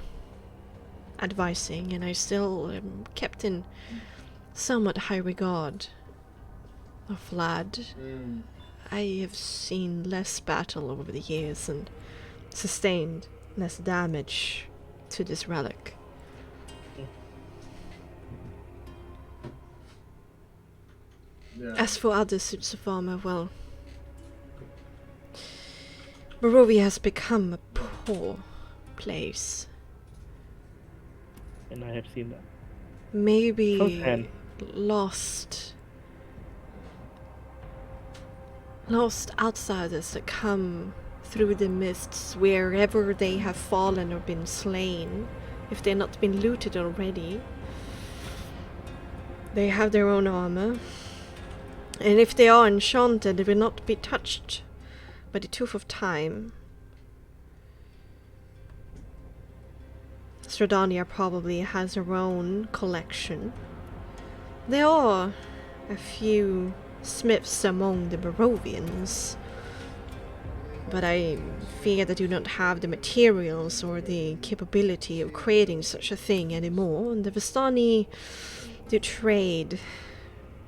advising, and I still am kept in somewhat high regard of Vlad. I have seen less battle over the years and sustained less damage to this relic. As for other suits of armor, well, Barovia has become a poor place. And I have seen that. Maybe Firsthand. lost outsiders that come through the mists wherever they have fallen or been slain, if they've not been looted already. They have their own armor, and if they are enchanted, they will not be touched by the tooth of time. Stradania probably has her own collection. There are a few smiths among the Barovians, but I fear they do not have the materials or the capability of creating such a thing anymore, and the Vistani do trade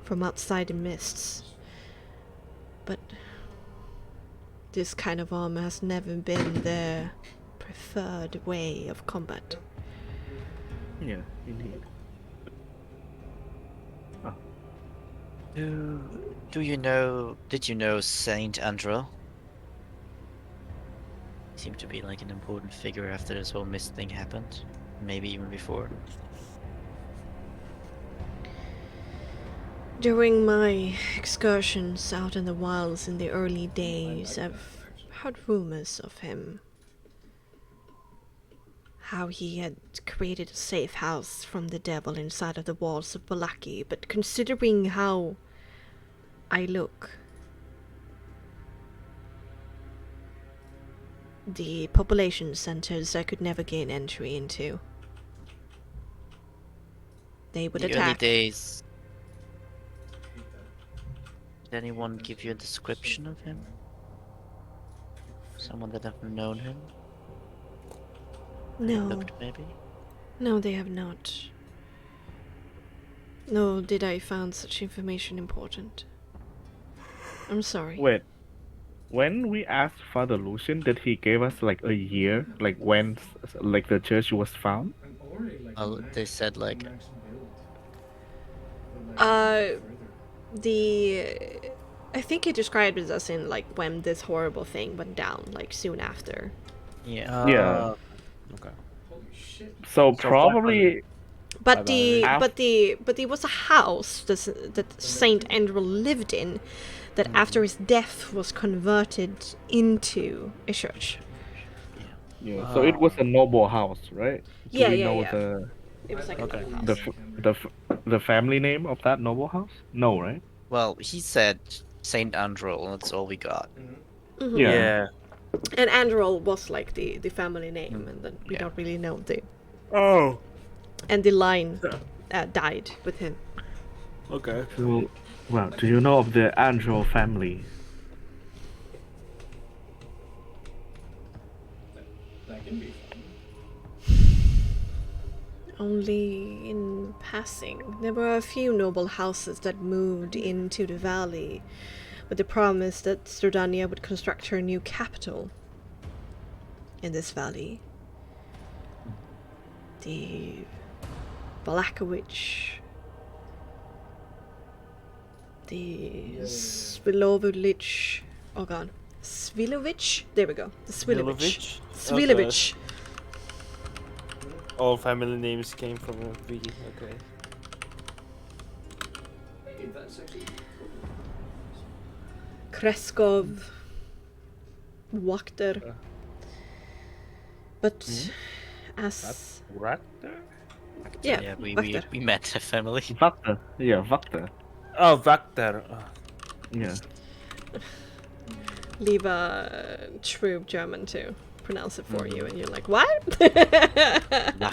from outside the mists. But this kind of armor has never been their preferred way of combat. Yeah, indeed. Did you know Saint Andro? Seemed to be like an important figure after this whole mist thing happened. Maybe even before. During my excursions out in the wilds in the early days, I've heard rumors of him. How he had created a safe house from the devil inside of the walls of Balaki, but considering how I look, the population centers I could never gain entry into. They would In the early attack. days. Did anyone give you a description of him? Someone that have known him? No, Looked, maybe? no, they have not. Nor did I found such information important. I'm sorry. Wait, when we asked Father Lucian, did he give us like a year, like when like the church was found? I'm already like Oh, max, they said, like- max build. But, Uh, further. I think he described it as in like when this horrible thing went down, like soon after. Yeah. Yeah. Okay. Holy shit. So So probably But the Af- but there was a house that Saint Andrew lived in, that after his death was converted into a church. yeah. So it was a noble house, right? Do Yeah, we yeah, know yeah. the It was like Okay. a noble the house. f- the f- the family name of that noble house? No, right? Well, he said Saint Andrew, and that's all we got. Mhm. Yeah. Yeah. And Androl was like the family name, Mm, and then we yeah. don't really know the. Oh. And the line died with him. Okay. So, well, do you know of the Andro family? That can be fun. Only in passing. There were a few noble houses that moved into the valley with the promise that Stradania would construct her new capital in this valley. The Blackowicz, the Svilovich, oh god, Svilovich? There we go, the Svilovich. Svilovich. All family names came from a V. Okay. Hey, that's actually Kreskov, Wachter. But as Raptor? yeah, we Wachter. we met a family. Vakta. Yeah, Vakta. Oh, Vactor. Yeah. Leave a true German to pronounce it for you, and you're like, what?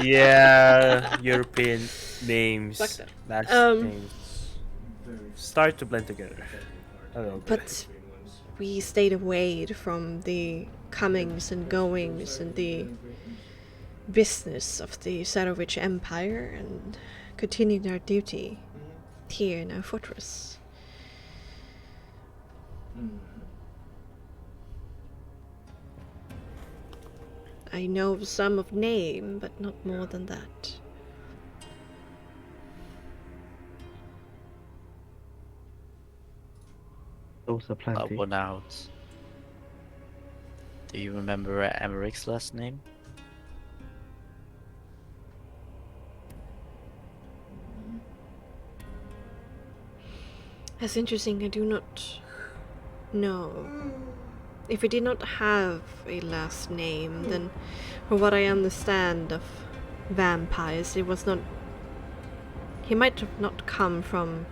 Yeah, European names, Vactor. last Um, names very start to blend together. A little bit. But we stayed away from the comings and goings and the business of the Sarovich Empire and continued our duty here in our fortress. I know some of name, but not more than that. Those are plenty. One out. Do you remember Emmerich's last name? That's interesting, I do not know. If he did not have a last name, then from what I understand of vampires, it was not... He might have not come from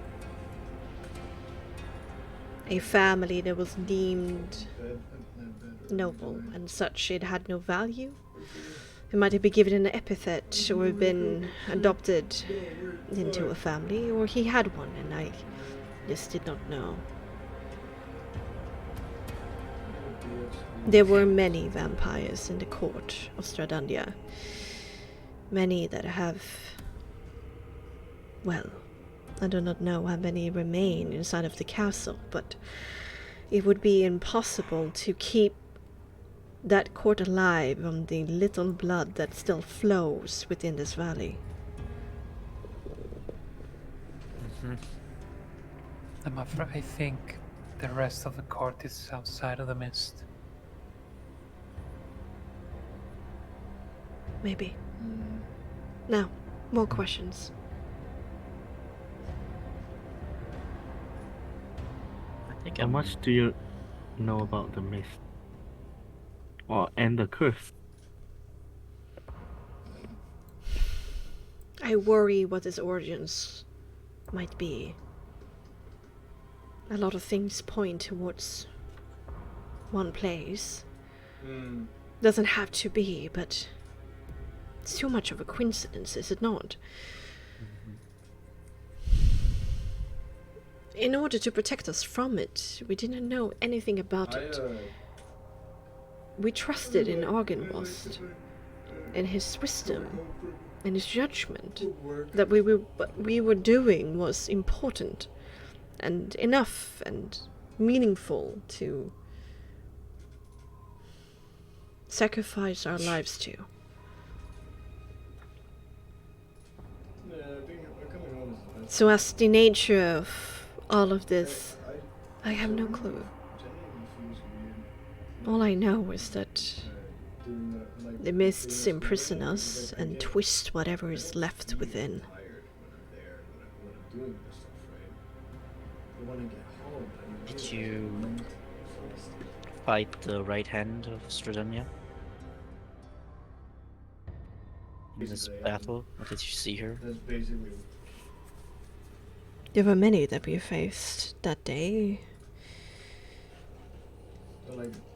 a family that was deemed noble, and such it had no value. He might have been given an epithet, or been adopted into a family, or he had one, and I just did not know. There were many vampires in the court of Stradandia. Many that have... Well, I do not know how many remain inside of the castle, but it would be impossible to keep that court alive on the little blood that still flows within this valley. I'm afraid I think the rest of the court is outside of the mist. Maybe. Now, more questions. I think How much do you know about the mist? And the curse? I worry what its origins might be. A lot of things point towards one place. Doesn't have to be, but it's too much of a coincidence, is it not? In order to protect us from it, we didn't know anything about it. we trusted in Argenvost, in his wisdom, in his judgment, that what we were doing was important and enough and meaningful to sacrifice our lives to. So as the nature of all of this, I have no clue. All I know is that the mists imprison us and twist whatever is left within. Did you fight the right hand of Stradonia in this battle? Or did you see her? There were many that we faced that day.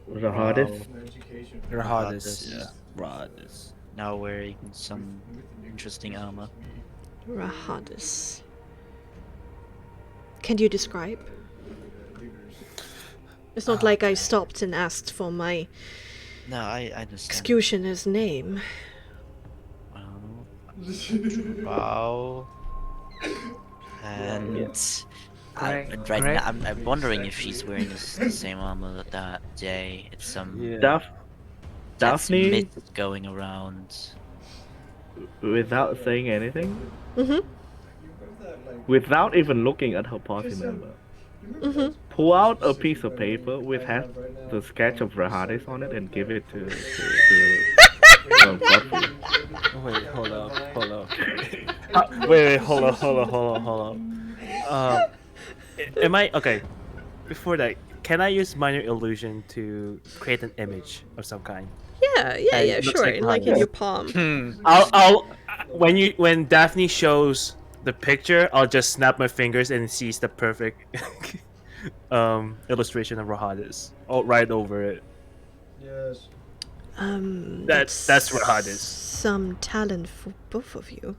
The hardest. Rahadis, yeah. Rahadis. Now wearing some interesting armor. Rahadis. Can you describe? It's not like I stopped and asked for my No, I understand. executioner's name. Wow. And I'm wondering if she's wearing the same armor that day. It's some that's Daphne, myth going around. without saying anything, Mm-hmm. without even looking at her party member, pull out a piece of paper with the sketch of Rahadis on it and give it to Godfrey. Wait, hold up. Wait, hold up. Am I okay? Before that, can I use minor illusion to create an image of some kind? Yeah, Looks sure. like Like in mine. your palm. I'll when Daphne shows the picture, I'll just snap my fingers and sees the perfect illustration of Rahadis. Oh, right over it. Yes. That's Rahadis. Some talent for both of you.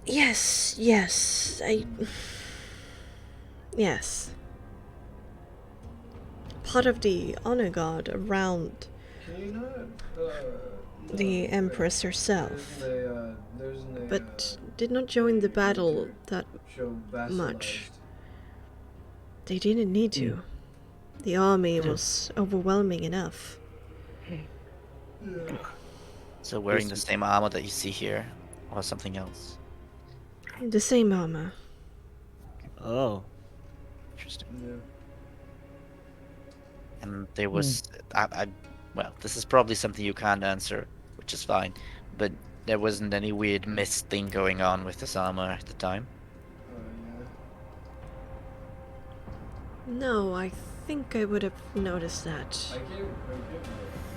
Yes. Yes. Part of the honor guard around Can you not? the Empress herself, but did not join the battle that much. They didn't need to. The army was overwhelming enough. So wearing the same armor that you see here, or something else? The same armor. Oh. Interesting. Yeah. And there was, well, this is probably something you can't answer, which is fine. But there wasn't any weird mist thing going on with this armor at the time. No, I think I would have noticed that. I gave a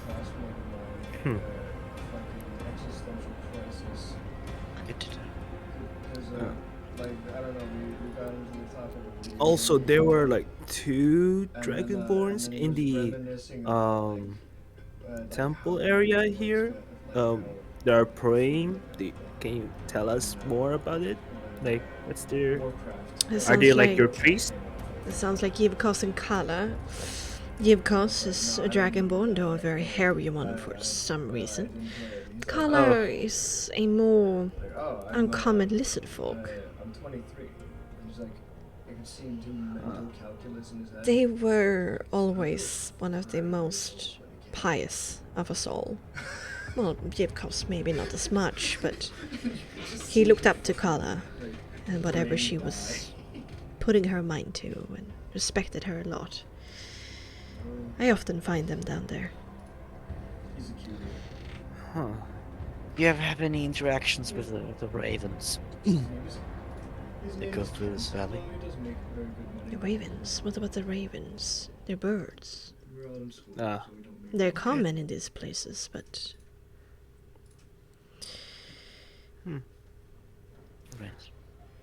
classmate of mine fucking existential crisis. Good to know. Because, like, I don't know, we got into the topic of Also, there were like two and dragonborns then in he was the reminiscing of, like, temple how area he here. was, They are praying. Can you tell us more about it? Like, what's their? Warcraft. It Are sounds they like your priest? It sounds like Yivkos and Kala. Yivkos is a dragonborn, though a very hairy one for some reason. Kala is a more uncommon lizard folk. I'm 23. He's like, I can see him doing mental calculus in his head. They were always one of the most pious of us all. Well, Yivkos maybe not as much, but he looked up to Kala and whatever she was putting her mind to, and respected her a lot. I often find them down there. He's a cutie. Huh. Do you ever have any interactions with the ravens that go through this valley? He does make very good money. The ravens? What about the ravens? They're birds. We're all in school, Ah. so we don't make They're common in these places, but Right.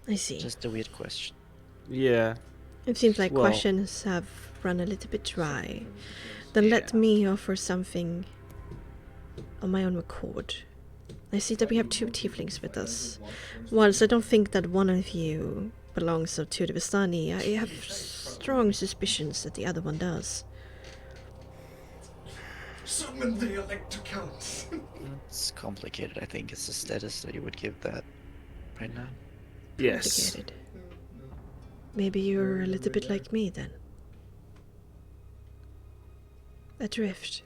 I see. Just a weird question. Yeah. It seems like Well- questions have run a little bit dry. Then let me offer something on my own accord. I see that we have two tieflings with us. Whilst I don't think that one of you belongs to the Vistani, I have strong suspicions that the other one does. Summon the Electrocounts! It's complicated, I think. It's the status that you would give that right now. Yes. Complicated. Maybe you're a little bit like me then. Adrift.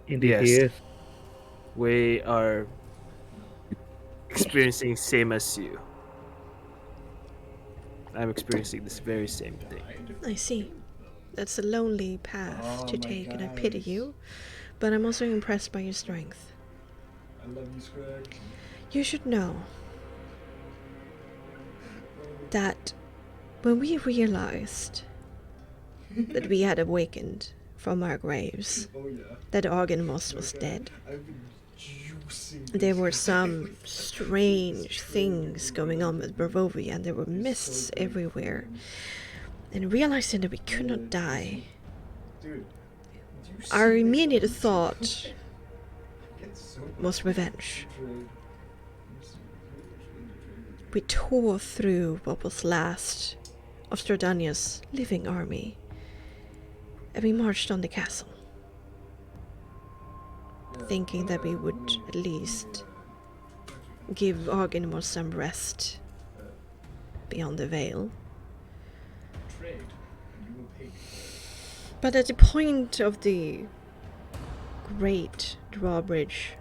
Indeed, Yes. he is. We are experiencing same as you. I'm experiencing this very same thing. I see. That's a lonely path to my take, and I guys. pity you. But I'm also impressed by your strength. I love you, Scrag. You should know that when we realized that we had awakened from our graves, Oh yeah. that Argonmos was dead, I've been juicing there this. were some strange things going on with Barovia, and there were mists everywhere. And realizing that we could not die, Dude, you our see immediate this? thought It's so was revenge. trade. We tore through what was last of Stradania's living army, and we marched on the castle, thinking that we would at least give Argonmos some rest beyond the veil. Trade, and you will pay. But at the point of the great drawbridge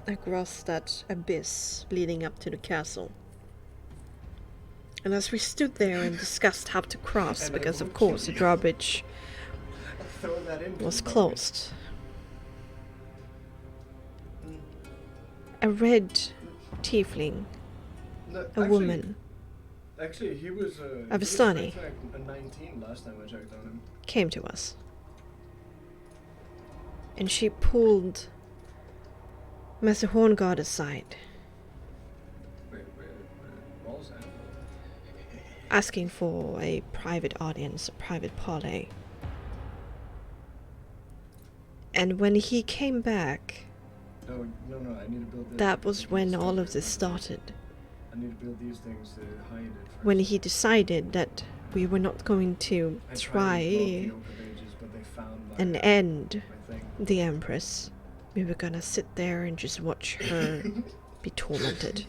across that abyss leading up to the castle, and as we stood there and discussed how to cross, because of course the drawbridge Throw that in. was closed, a red tiefling, No, a woman, Actually, he was Avistani. a 19 last time I checked on him. came to us. And she pulled Master Horngard aside, Where was that? asking for a private audience, a private parley. And when he came back, No, I need to build this. that was when all of this started. I need to build these things to hide it. First. When he decided that we were not going to I tried to try block the Oka pages, but they found and my end thing. the Empress. We were gonna sit there and just watch her be tormented.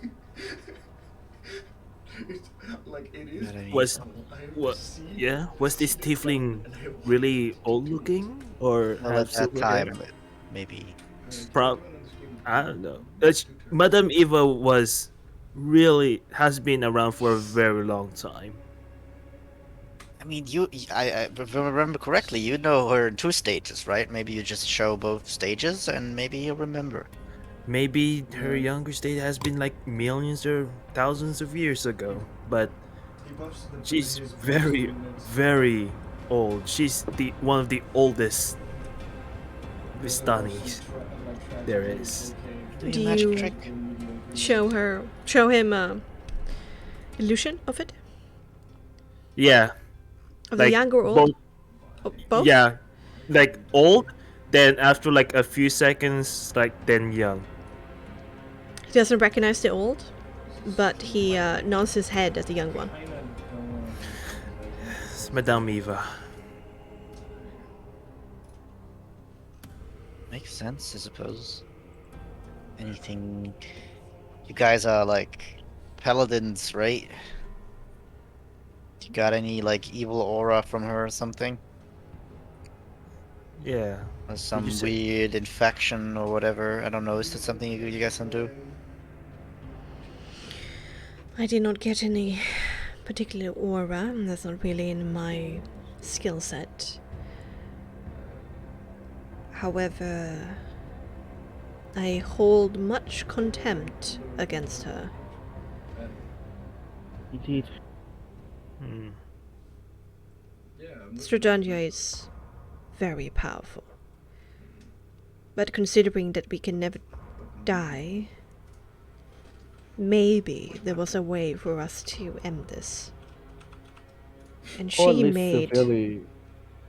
Like it is. That I mean, Was I have what? seen Yeah. Was this tiefling and I have really old looking, or well, have at that silver time, hair? maybe. Prob- I don't know. Madame Eva has been around for a very long time. I mean, if I remember correctly, you know her in 2 stages, right? Maybe you just show both stages, and maybe you remember. Maybe her younger state has been like millions or thousands of years ago, but He buffs the she's pages very, units. very old. She's one of the oldest They have Vistanis also like, there tried to is. Do Do you magic you- trick? Show him illusion of it? Yeah, Of like the young or old? both. Oh, both? Yeah, like old. Then after like a few seconds, like then young. He doesn't recognize the old, but he nods his head at the young one. Kinda don't want to It's Madame Eva. Makes sense, I suppose. Anything. You guys are like paladins, right? You got any like evil aura from her or something? Yeah. Or some you say? weird infection or whatever? I don't know. Is that something you guys can do? I did not get any particular aura. That's not really in my skill set. However, I hold much contempt against her. Indeed. Hmm. Yeah, Stradangia is very powerful. But considering that we can never die, maybe there was a way for us to end this. And Or at she least made severely.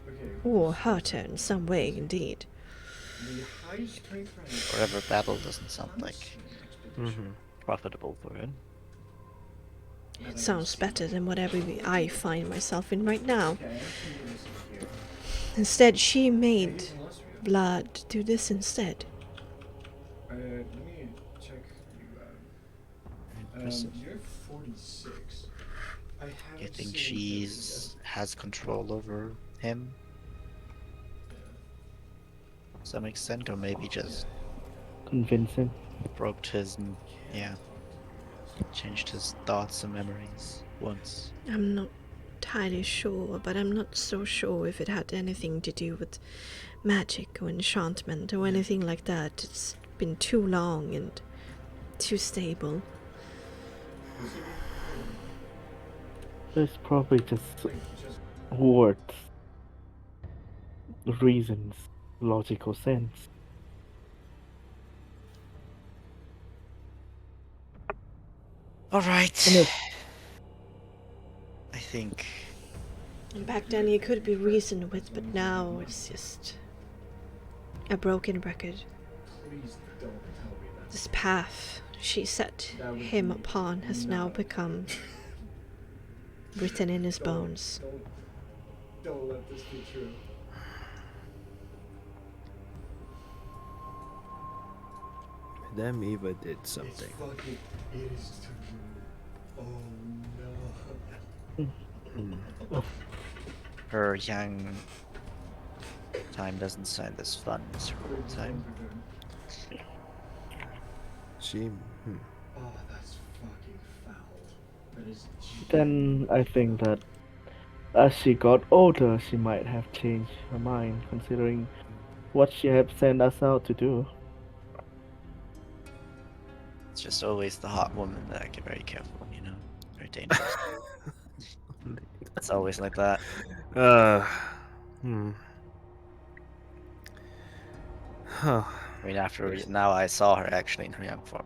okay. or hurt her in some way indeed. The high strength round. Forever battle doesn't sound like Mm-hmm. profitable for him. It sounds better than whatever I find myself in right now. Instead, she made blood do this instead. Let me check you out. Impressive. You're 46. I You haven't think seen she's has control over him to some extent, or maybe just Convincing. broke his, yeah, changed his thoughts and memories once. I'm not entirely sure, but I'm not so sure if it had anything to do with magic or enchantment or anything like that. It's been too long and too stable. There's probably just words, reasons, logical sense. All right. And if- I think And back then he could be reasoned with, but now it's just a broken record. Please don't tell me that. This path she set him upon has now become written in his bones. Don't let this be true. Madame Eva did something. It is true. Oh no. her young time doesn't sound as fun as her old time. She. Oh, that's fucking foul. That is. Then I think that as she got older, she might have changed her mind, considering what she had sent us out to do. It's just always the hot woman that I get very careful, you know? Very dangerous. It's always like that. Hmm. Huh. I mean, now I saw her actually in her young form.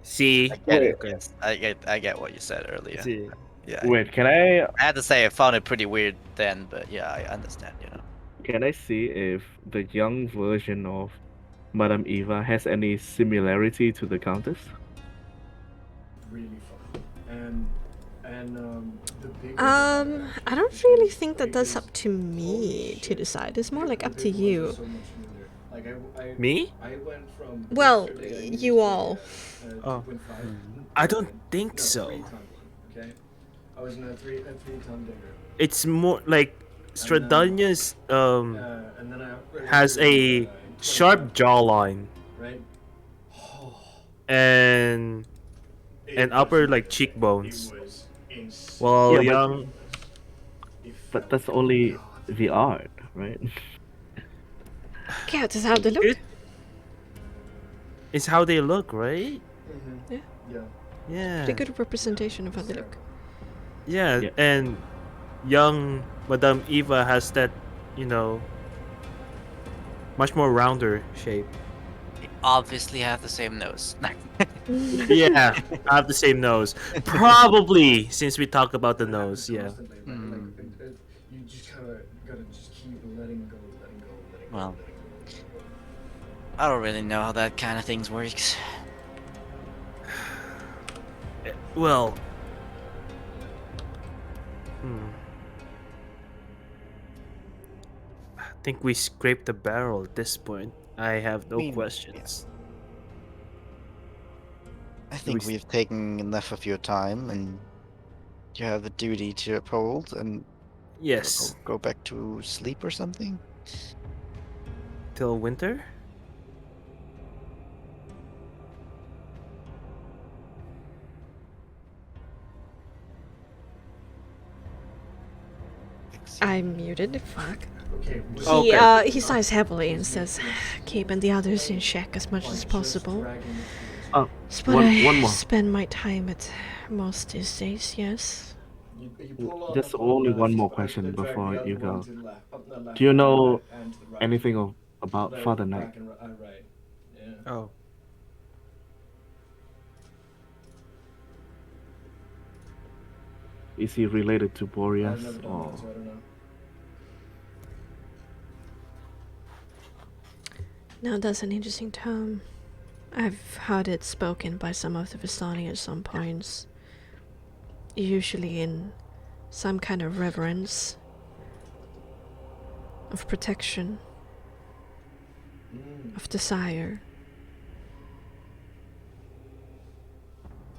See. I get it. Wait. Yes, I get what you said earlier. See. Yeah. Wait, can I I had to say I found it pretty weird then, but yeah, I understand, you know. see if the young version of Madame Eva has any similarity to the Countess? Really fun. And the big I don't really think that that's up to me to decide. It's more like up to you. Like Me? I went from Well, yesterday I you used all. 2.5. I don't think No, so. 3 ton one, okay? I was in a 3-ton digger. It's more like Stradonius And then I upgraded has to, a 25, sharp jawline right? and upper like It cheekbones. was insane. While Yeah, but- young But that's only the art, right? Yeah, that's how they look. It- it's how they look, right? Mm-hmm. Yeah. Yeah. Yeah. Pretty good representation of how they look. Yeah, Yeah. and young Madame Eva has that, much more rounder shape. They obviously have the same nose. Yeah, I have the same nose. Probably, since we talked about the nose, yeah. Constantly, right? You just kind of gotta just keep letting go. Well, I don't really know how that kind of things works. Well, I think we scraped the barrel at this point. I have no questions. I think we've taken enough of your time, and you have a duty to uphold, and Yes, go back to sleep or something. till winter? I'm muted. Fuck. Okay. He sighs heavily and says, keeping the others in check as much as possible. Oh, It's what one I more. spend my time at most these days, yes. Just only one more question before you go. Do you know anything about Father Knight? Right. Yeah. Oh. Is he related to I've Boreas never done or? that, so I don't know. Now that's an interesting term. I've heard it spoken by some of the Vistani at some points. usually in some kind of reverence, of protection, of desire.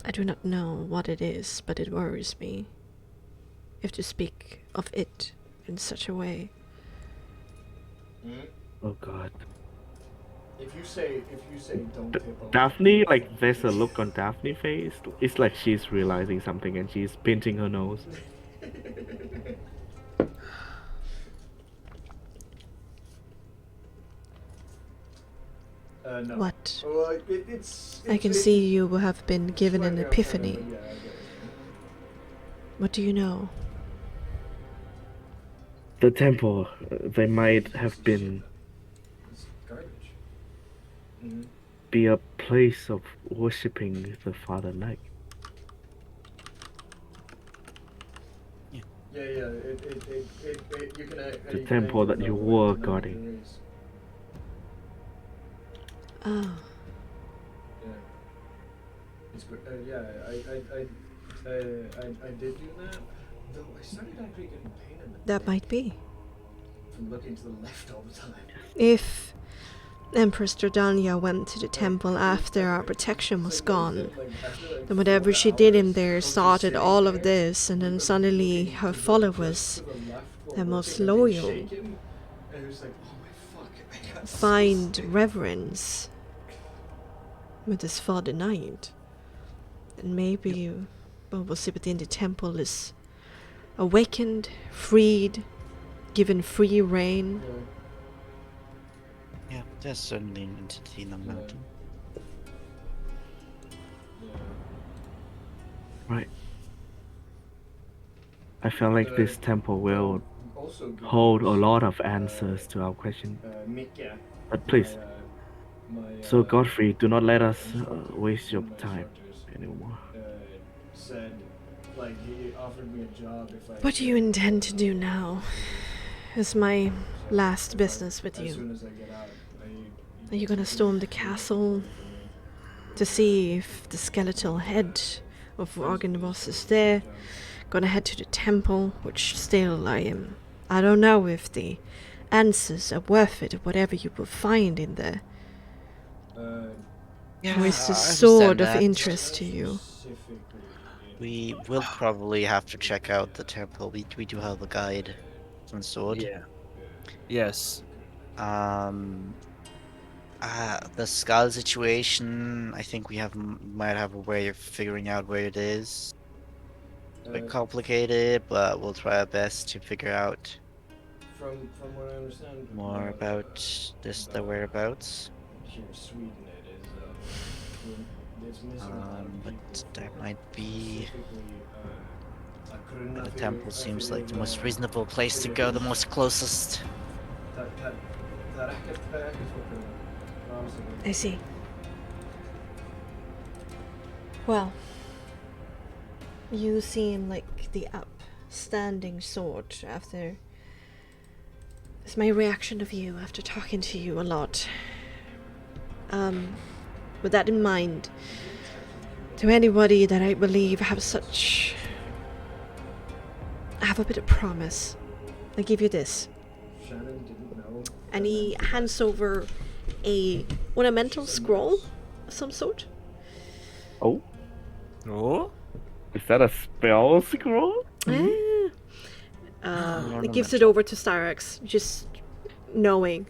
I do not know what it is, but it worries me if to speak of it in such a way. Oh God. If you say don't tip over. Daphne, like, there's a look on Daphne's face. It's like she's realizing something and she's pinching her nose. No. What? Well, it's I can see you have been given an epiphany. Yeah, I get it. What do you know? The temple, they might have been It's garbage. be a place of worshipping the Father Night. Yeah. You can. The temple that you were guarding. Oh, Yeah. It's good. I did do that. Though I started actually getting pain in the that neck might be. from looking to the left all the time. If Empress Jordania went to the temple after our protection was gone, then whatever she did in there started all of this, and then suddenly her followers, the most loyal, find reverence with this Father Night. And maybe what was within the temple is awakened, freed, given free reign. Yeah, there's certainly an entity in the mountain. Right. I feel like this temple will Also good hold a news, lot of answers to our question. Mika, But please, so Godfrey, do not let us waste your time anymore. said, like, he offered me a job if I. What do you intend to do now? Is my last business with As you. soon as I get out, Are you gonna storm the castle to see if the skeletal head of Argonvos is there? Gonna head to the temple, which still I don't know if the answers are worth it, whatever you will find in there. Yeah, Or is I the sword of understand that. interest to you? We will probably have to check out the temple. We do have a guide on sword. Yeah. Yes. The skull situation, I think we might have a way of figuring out where it is. A bit complicated, but we'll try our best to figure out From what I understand, more about the whereabouts. Here in Sweden, it is. It's missing a lot of But people there for might be. specifically, The temple seems like the most reasonable place to go, the most closest. I see. Well, you seem like the upstanding sort after. It's my reaction of you after talking to you a lot. With that in mind, to anybody that I believe have a bit of promise, I give you this. Shannon didn't know. And he hands over a ornamental scroll of some sort. Oh, Oh? is that a spell scroll? He gives it over to Styrax, just knowing.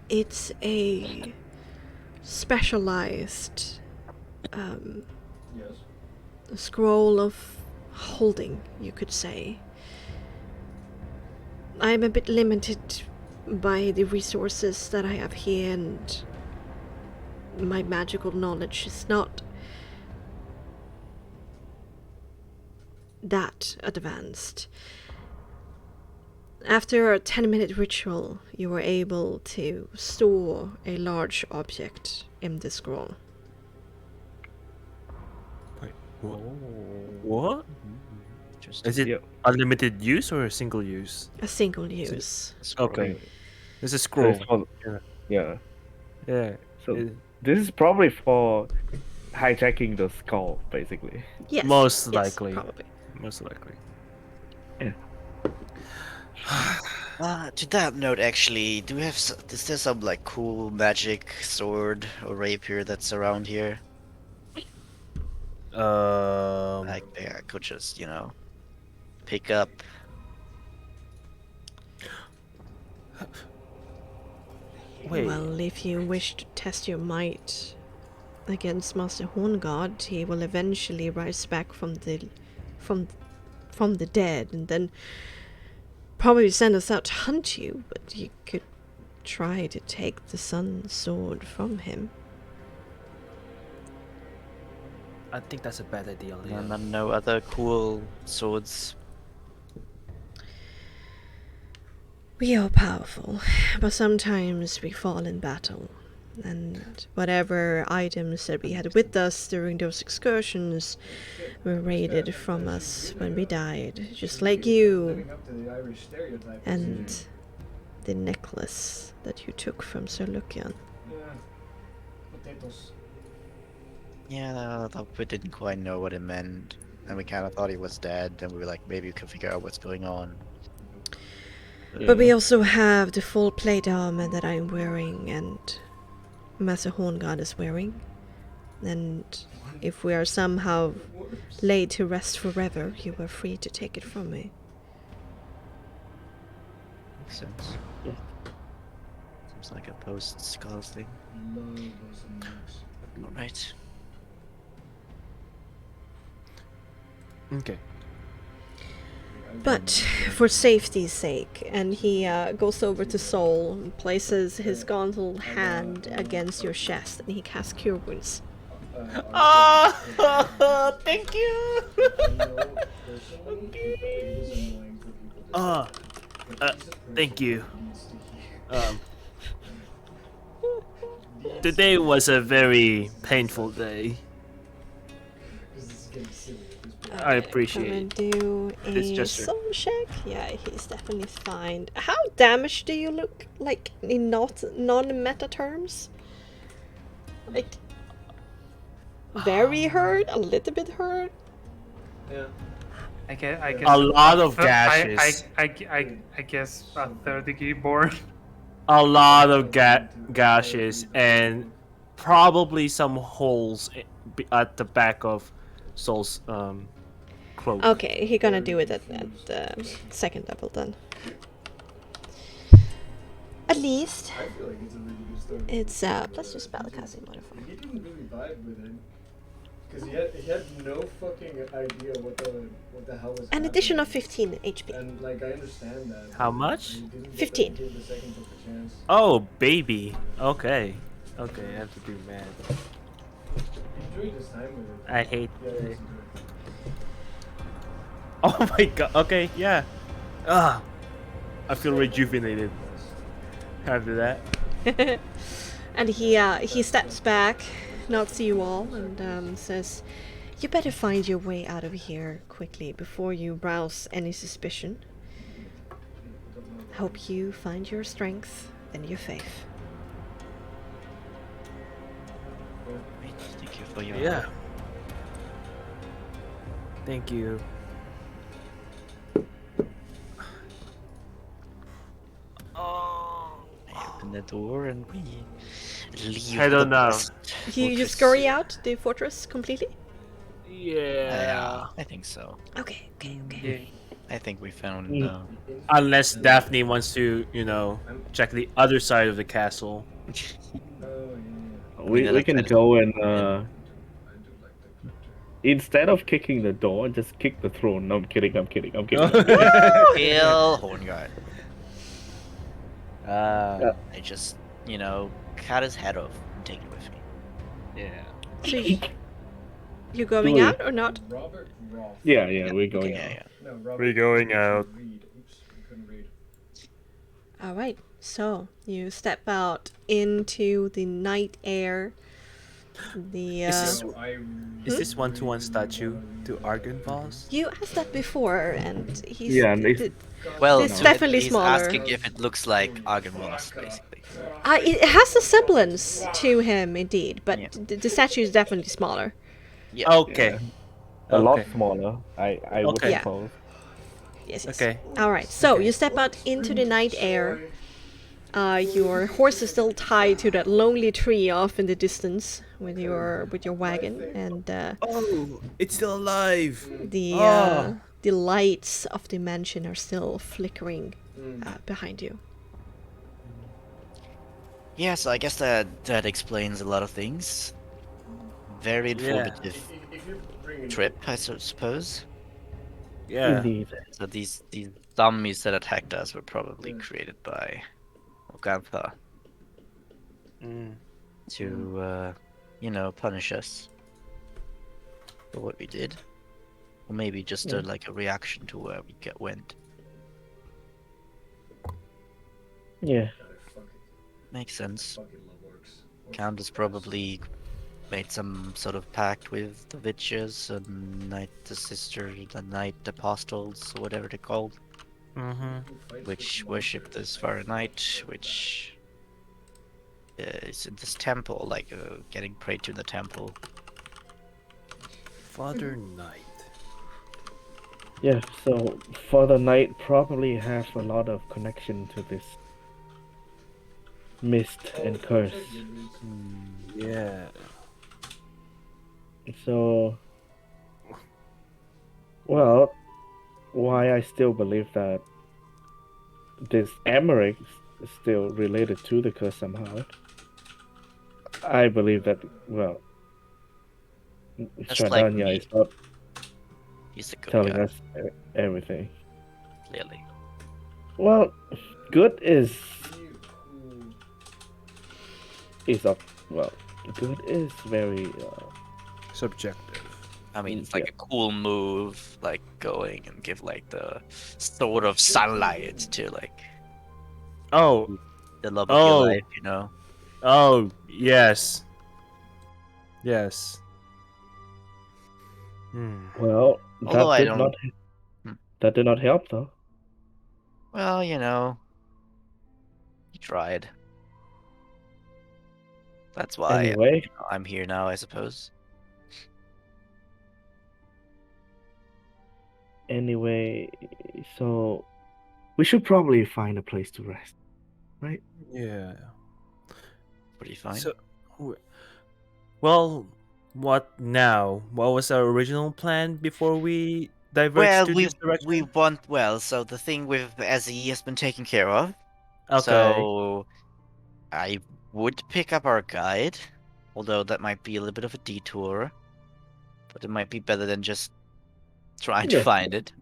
It's a specialized Yes. scroll of holding, you could say. I'm a bit limited by the resources that I have here, and my magical knowledge is not that advanced. After a 10-minute ritual, you were able to store a large object in the scroll. Wait, what? Just Is it Yeah. unlimited use or a single use? A single use. Okay. It's a So scroll. it's for- yeah. Yeah. So It- this is probably for hijacking the skull, basically. Yes. Most yes, likely. Probably. Most likely. To that note, actually, do we have? Is there some like cool magic sword or rapier that's around here? Like I could just, pick up. Wait. Well, if you wish to test your might against Master Horngod, he will eventually rise back from the dead, and then probably send us out to hunt you. But you could try to take the sun's sword from him. I think that's a bad idea, Leo. And no other cool swords. We are powerful, but sometimes we fall in battle. And whatever items that we had with us during those excursions were raided from us when we died, just like you. Living up to the Irish stereotype. And the necklace that you took from Sir Lucian. Yeah. Potatoes. Yeah, we didn't quite know what it meant, and we kind of thought he was dead, and we were like, maybe we can figure out what's going on. But we also have the full plate armor that I'm wearing and Master Horngod is wearing. And if we are somehow laid to rest forever, you are free to take it from me. Makes sense. Seems like a post-skull thing. Love us and Marks. Alright. Okay. But for safety's sake, and he goes over to Sol and places his gauntlet hand against your chest, and he casts Cure Wounds. Thank you. Thank you. Today was a very painful day. I appreciate I'm gonna do this a gesture. soul check. Yeah, he's definitely fine. How damaged do you look like in non-meta terms? Like very hurt, a little bit hurt. Yeah. I guess A lot of gashes. I guess a third degree burn. A lot of gashes and probably some holes at the back of Soul's cloak. Okay, he's gonna do it at second level then. At least I feel like it's a really good story. it's plus your spellcasting modifier. He didn't really vibe with it. Because he had no fucking idea what the hell was An addition of 15 HP. And like I understand that. How much? He didn't get 15. Give the second of a chance. Oh, baby. Okay. Okay, I have to do math. Enjoy this time with it. I hate Yeah, it. yes, Oh my god. Okay, yeah. I feel rejuvenated after that. And he steps back, nods to you all, and says, "You better find your way out of here quickly before you rouse any suspicion. Hope you find your strength and your faith." Thank you for your Yeah. Thank you. Open the door and we leave. I don't the know. blessed You fortress. scurry out the fortress completely? Yeah. I think so. Okay. I think we found. Unless Daphne wants to, check the other side of the castle. Oh yeah. We can go and instead of kicking the door, just kick the throne. No, I'm kidding. I'm kidding. Kill Horngard. I just, cut his head off and take it with me. Yeah. So you going out or not? Robert Roth. Yeah, we're going. Yeah. No, Robert We're going out. Reed. Oops, I couldn't read. All right. So you step out into the night air. The Is No, I Is this one-to-one statue to Argon Boss? you asked that before, and he's Yeah, and it- Well, It's so definitely he's smaller. asking if it looks like Argon Moss, basically. exactly. It has a semblance to him, indeed, but Yeah. the statue is definitely smaller. Yeah. Okay. A lot Okay. smaller, I would Okay. Yeah. suppose. Yes, yes. Okay. All right. So Okay. you step out into the night air. Your horse is still tied to that lonely tree off in the distance with your wagon, and Oh, it's still alive. the lights of the mansion are still flickering behind you. Yeah, so I guess that explains a lot of things. Very informative trip, I suppose. Yeah. Indeed. So these zombies that attacked us were probably created by Ogantha Mm. to, punish us for what we did, or maybe just like a reaction to where we went. Yeah. Makes sense. Countess probably made some sort of pact with the witches and the night apostles, or whatever they're called, which worship this Fahrenheit, which is in this temple, like getting prayed to in the temple. Father Knight. Yeah, so Father Knight probably has a lot of connection to this mist and curse. Yeah. So, well, why I still believe that this Emmerich is still related to the curse somehow. I believe that, well, Just like Stradania me. is not He's a good telling guy, us everything. clearly. Well, good is good is very Subjective. I mean, it's like a cool move, like going and give like the sword of sunlight to like Oh. the love of your Oh. life, you know? Oh, yes. Yes. well. Although I don't. That did not help though. Well, he tried. That's why Anyway, I'm here now, I suppose. So we should probably find a place to rest, right? Yeah. Pretty fine. So, well, what now? What was our original plan before we diverge to this direction? So the thing with Ezzy has been taken care of. Okay. So I would pick up our guide, although that might be a little bit of a detour. But it might be better than just trying to Yes. find it.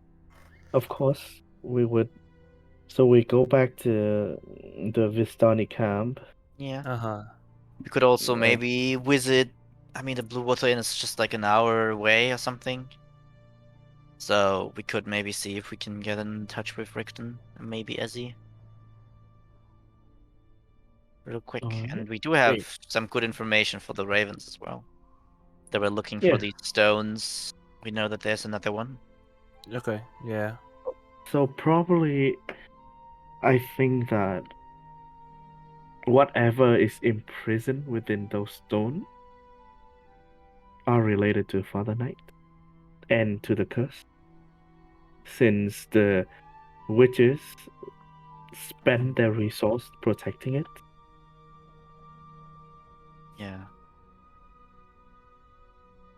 Of course, we would. So we go back to the Vistani camp. Yeah. Uh-huh. We could also Yeah. maybe visit. I mean, the Blue Water Inn is just like an hour away or something. So we could maybe see if we can get in touch with Rickton and maybe Ezzy. Real quick. Alright. And we do have Wait. some good information for the Ravens as well. They were looking Yeah. for these stones. We know that there's another one. Okay, yeah. So probably, I think that whatever is imprisoned within those stones are related to Father Knight and to the curse, since the witches spend their resource protecting it. Yeah.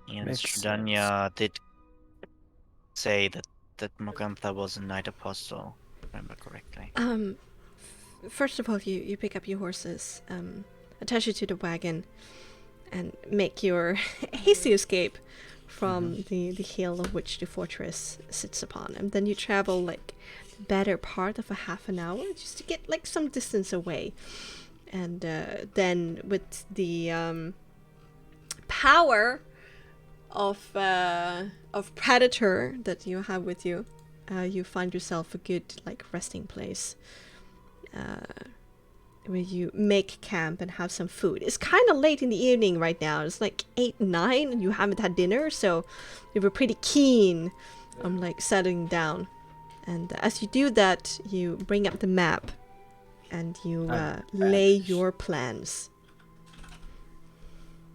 And Makes Stradania did say that Morgantha was a knight apostle, if I remember correctly. First of all, you pick up your horses, attach it to the wagon, and make your hasty escape from the hill of which the fortress sits upon. And then you travel like the better part of a half an hour just to get like some distance away. And then with the power of Predator that you have with you, you find yourself a good like resting place where you make camp and have some food. It's kind of late in the evening right now. It's like 8, 9, and you haven't had dinner, so you were pretty keen on like settling down. And as you do that, you bring up the map and you lay your plans.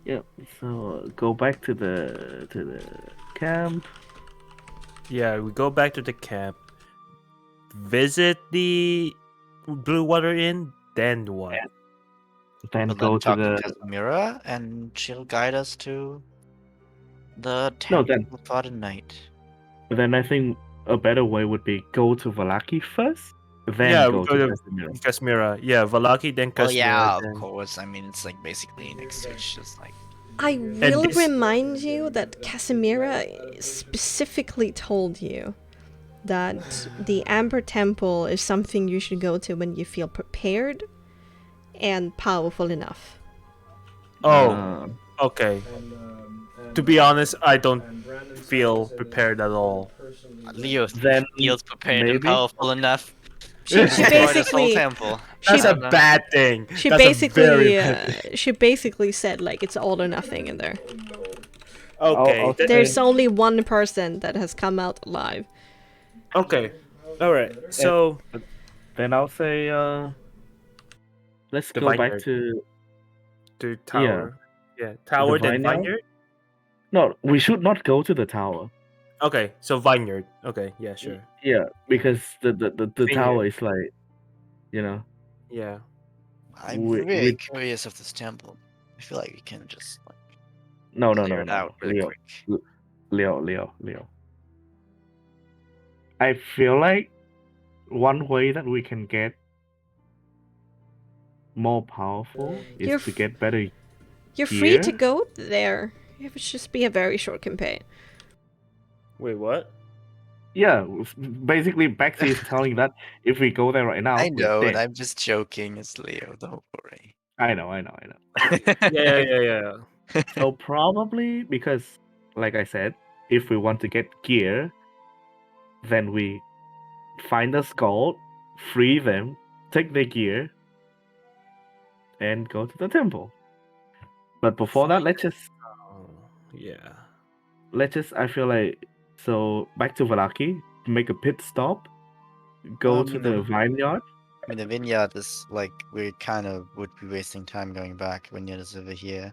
Yeah. So go back to the camp. Yeah, we go back to the camp, visit the Blue Water Inn, then what? Then We'll go then to talk the to Casimira, and she'll guide us to the No, temple then- of Father Night. Then I think a better way would be go to Valaki first, then Yeah, go we go to to Casimiro. Casimira. Yeah, Valaki, then Well, Casimira. yeah, of then... course. I mean, it's like basically next to it's just like I will this- remind you that Casimira specifically told you that the Amber Temple is something you should go to when you feel prepared and powerful enough. Oh, Uh, okay. And, To be honest, I don't and Brandon feel said prepared at all. Leo Then feels prepared and maybe- powerful enough. She to destroy this whole basically temple. That's she- a bad thing. She That's a very basically bad thing. she basically said like it's all or nothing in there. Okay. I'll th- There's only one person that has come out alive. okay. All right. So Then I'll say, let's The go back vineyard. to to tower. Yeah, tower then vineyard? vineyard. No, we should not go to the tower. Okay, so vineyard. Okay, yeah, sure. Yeah, because the Vineyard. tower is like, you know, Yeah. I'm We- very we- curious of this temple. I feel like we can just like no, clear it out really Leo, quick. Leo. I feel like one way that we can get more powerful is You're to f- get better. You're free to Here? go there. It would just be a very short campaign. Wait, what? Yeah, basically, Bexxy is telling that if we go there right now, I we're know, and dead. I'm just joking. It's Leo. Don't worry. I know. Yeah. So probably because, like I said, if we want to get gear, then we find a skull, free them, take their gear, and go to the temple. But before that, let's just Yeah. I feel like, so back to Valaki, make a pit stop, go to the vineyard. I mean, the vineyard is like we kind of would be wasting time going back. Vineyard is over here.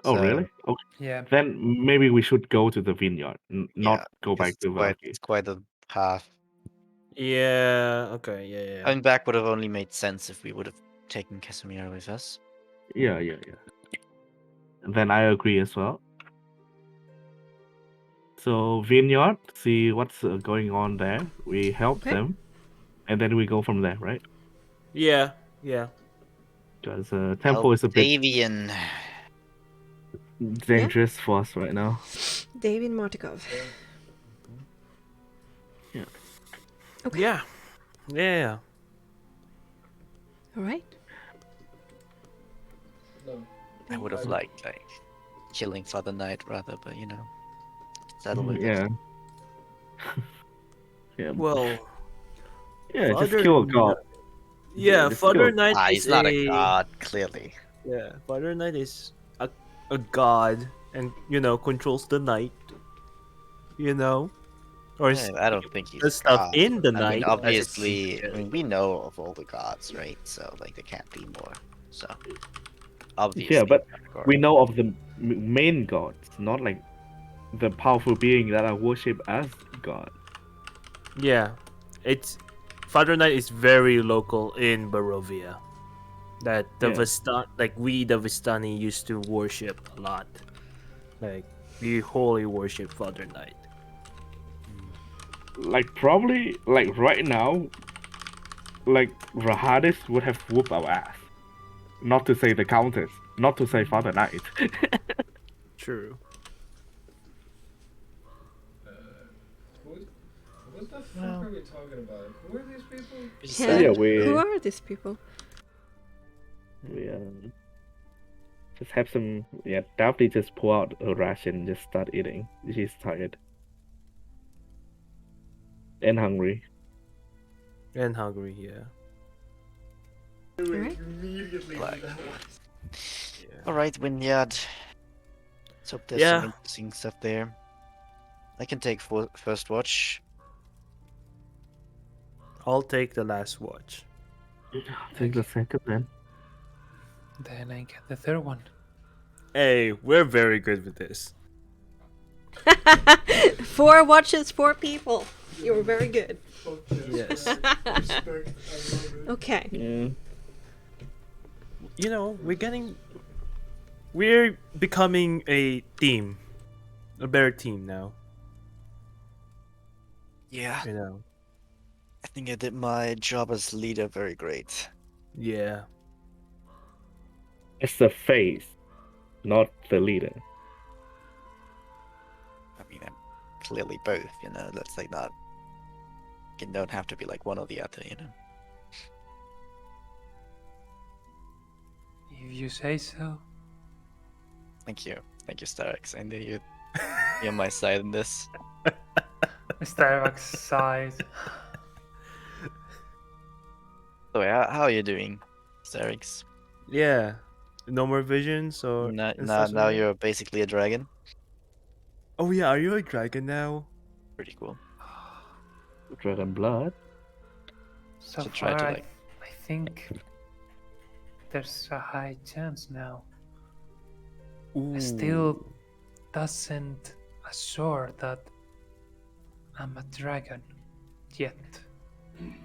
Oh, So, really? Okay. Yeah. Then maybe we should go to the vineyard, not yeah, go because back to Valaki. it's quite a path. Yeah. Okay. Yeah. Going back would have only made sense if we would have taken Casimiro with us. Yeah. Then I agree as well. So vineyard, see what's going on there. We help Okay. them, and then we go from there, right? Yeah. Because temple is a bit Davian. dangerous for us right now. David Martikov. Yeah. Okay. Yeah. All right. No. I would have liked like killing Father Knight rather, but you know, settle with it. Yeah. Yeah. Well. Yeah. Just Father kill a god. Yeah. just Father kill- Knight He's is not a god, clearly. Yeah. Father Knight is a god, and controls the night. Or Yeah, I don't think he's the a stuff god. in the I night. mean, as it obviously, seems. I mean, we know of all the gods, right? So like, there can't be more. So obviously, but of course. We know of the main gods, not like the powerful being that are worshipped as god. Yeah, it's Father Knight is very local in Barovia. That the Yeah. the Vistani used to worship a lot. Like we wholly worship Father Knight. Like probably like right now, like Rahadis would have whooped our ass. Not to say the Countess, not to say Father Knight. True. What the fuck are we talking about? Who are these people? Just Yeah. saying. Who are these people? We just have some Daphne just pull out a ration and just start eating. She's tired. And hungry. And hungry, yeah. All right. Like, all right, Vineyard. Let's hope there's Yeah. some interesting stuff there. I can take first watch. I'll take the last watch. Take the second then. Then I get the third one. Hey, we're very good with this. 4 watches, 4 people. You were very good. Yes. Respect, I love it. Okay. Yeah. You know, we're becoming a team, a better team now. Yeah, You know. I think I did my job as leader very great. Yeah. It's the face, not the leader. I mean, I'm clearly both, you know, that's like not. You don't have to be like one or the other, you know. If you say so. Thank you. Thank you, Starix. I knew you'd be on my side in this. Starbucks sighs. So, how are you doing, Starix? Yeah. No more visions or Now you're basically a dragon. Oh yeah, are you a dragon now? Pretty cool. Dragon blood. So Should try far, to, I like- think there's a high chance now. Ooh. Still doesn't assure that I'm a dragon yet.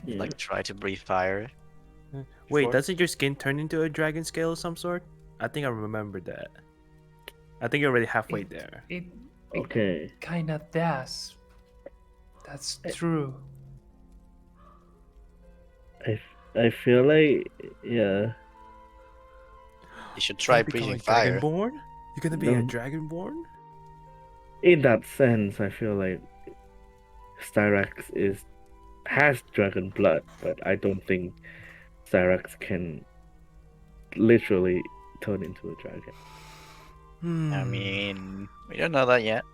Yeah. Like try to breathe fire. Wait, before. doesn't your skin turn into a dragon scale of some sort? I think I remember that. I think you're already halfway there. It Okay. kinda does. That's true. I feel like, yeah. You should try You're gonna become breathing a fire. Dragonborn? You're gonna be a No. dragonborn? In that sense, I feel like Styrax has dragon blood, but I don't think Styrax can literally turn into a dragon. I mean, we don't know that yet.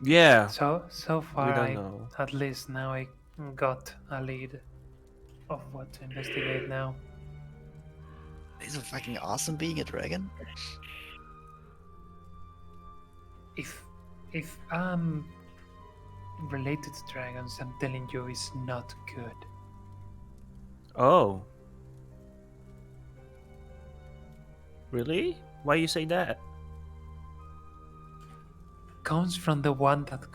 Yeah. So We far, don't know. at least now I got a lead of what to investigate now. Isn't fucking awesome being a dragon? If I'm related to dragons, I'm telling you, it's not good. Oh. Really? Why you say that? Comes from the one that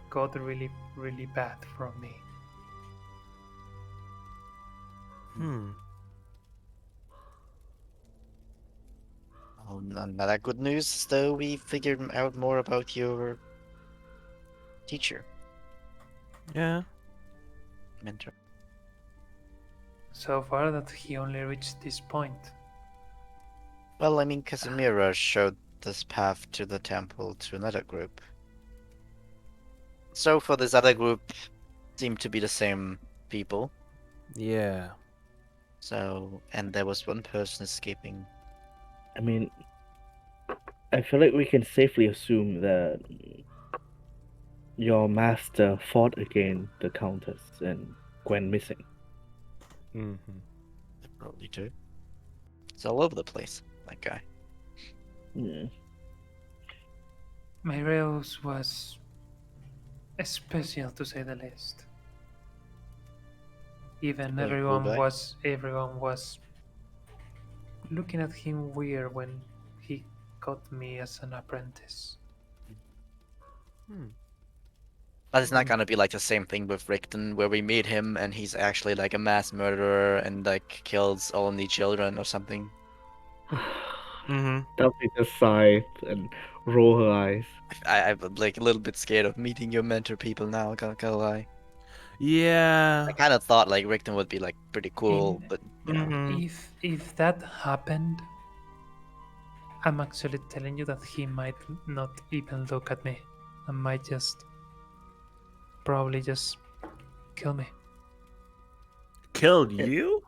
got really really bad from me. Hmm. Oh, not that good news, though. We figured out more about your teacher, Yeah. mentor. So far that he only reached this point. Well, I mean, Casimira showed this path to the temple to another group. So for this other group, seemed to be the same people. Yeah. So, and there was one person escaping. I mean, I feel like we can safely assume that your master fought against the Countess and went missing. Mm-hmm. Probably too. It's all over the place, that guy. Yeah. Myreus was special to say the least. Even Very cool everyone guy. was looking at him weird when he got me as an apprentice. Hmm. But it's not gonna be like the same thing with Richten, where we meet him and he's actually like a mass murderer and like kills only children or something. Mm-hmm. Delphi just sighed and roll her eyes. I'm like a little bit scared of meeting your mentor people now, gotta lie. Yeah. I kind of thought like Richten would be like pretty cool, In- but you know, Mhm. If that happened, I'm actually telling you that he might not even look at me. I might probably just kill me. Killed you?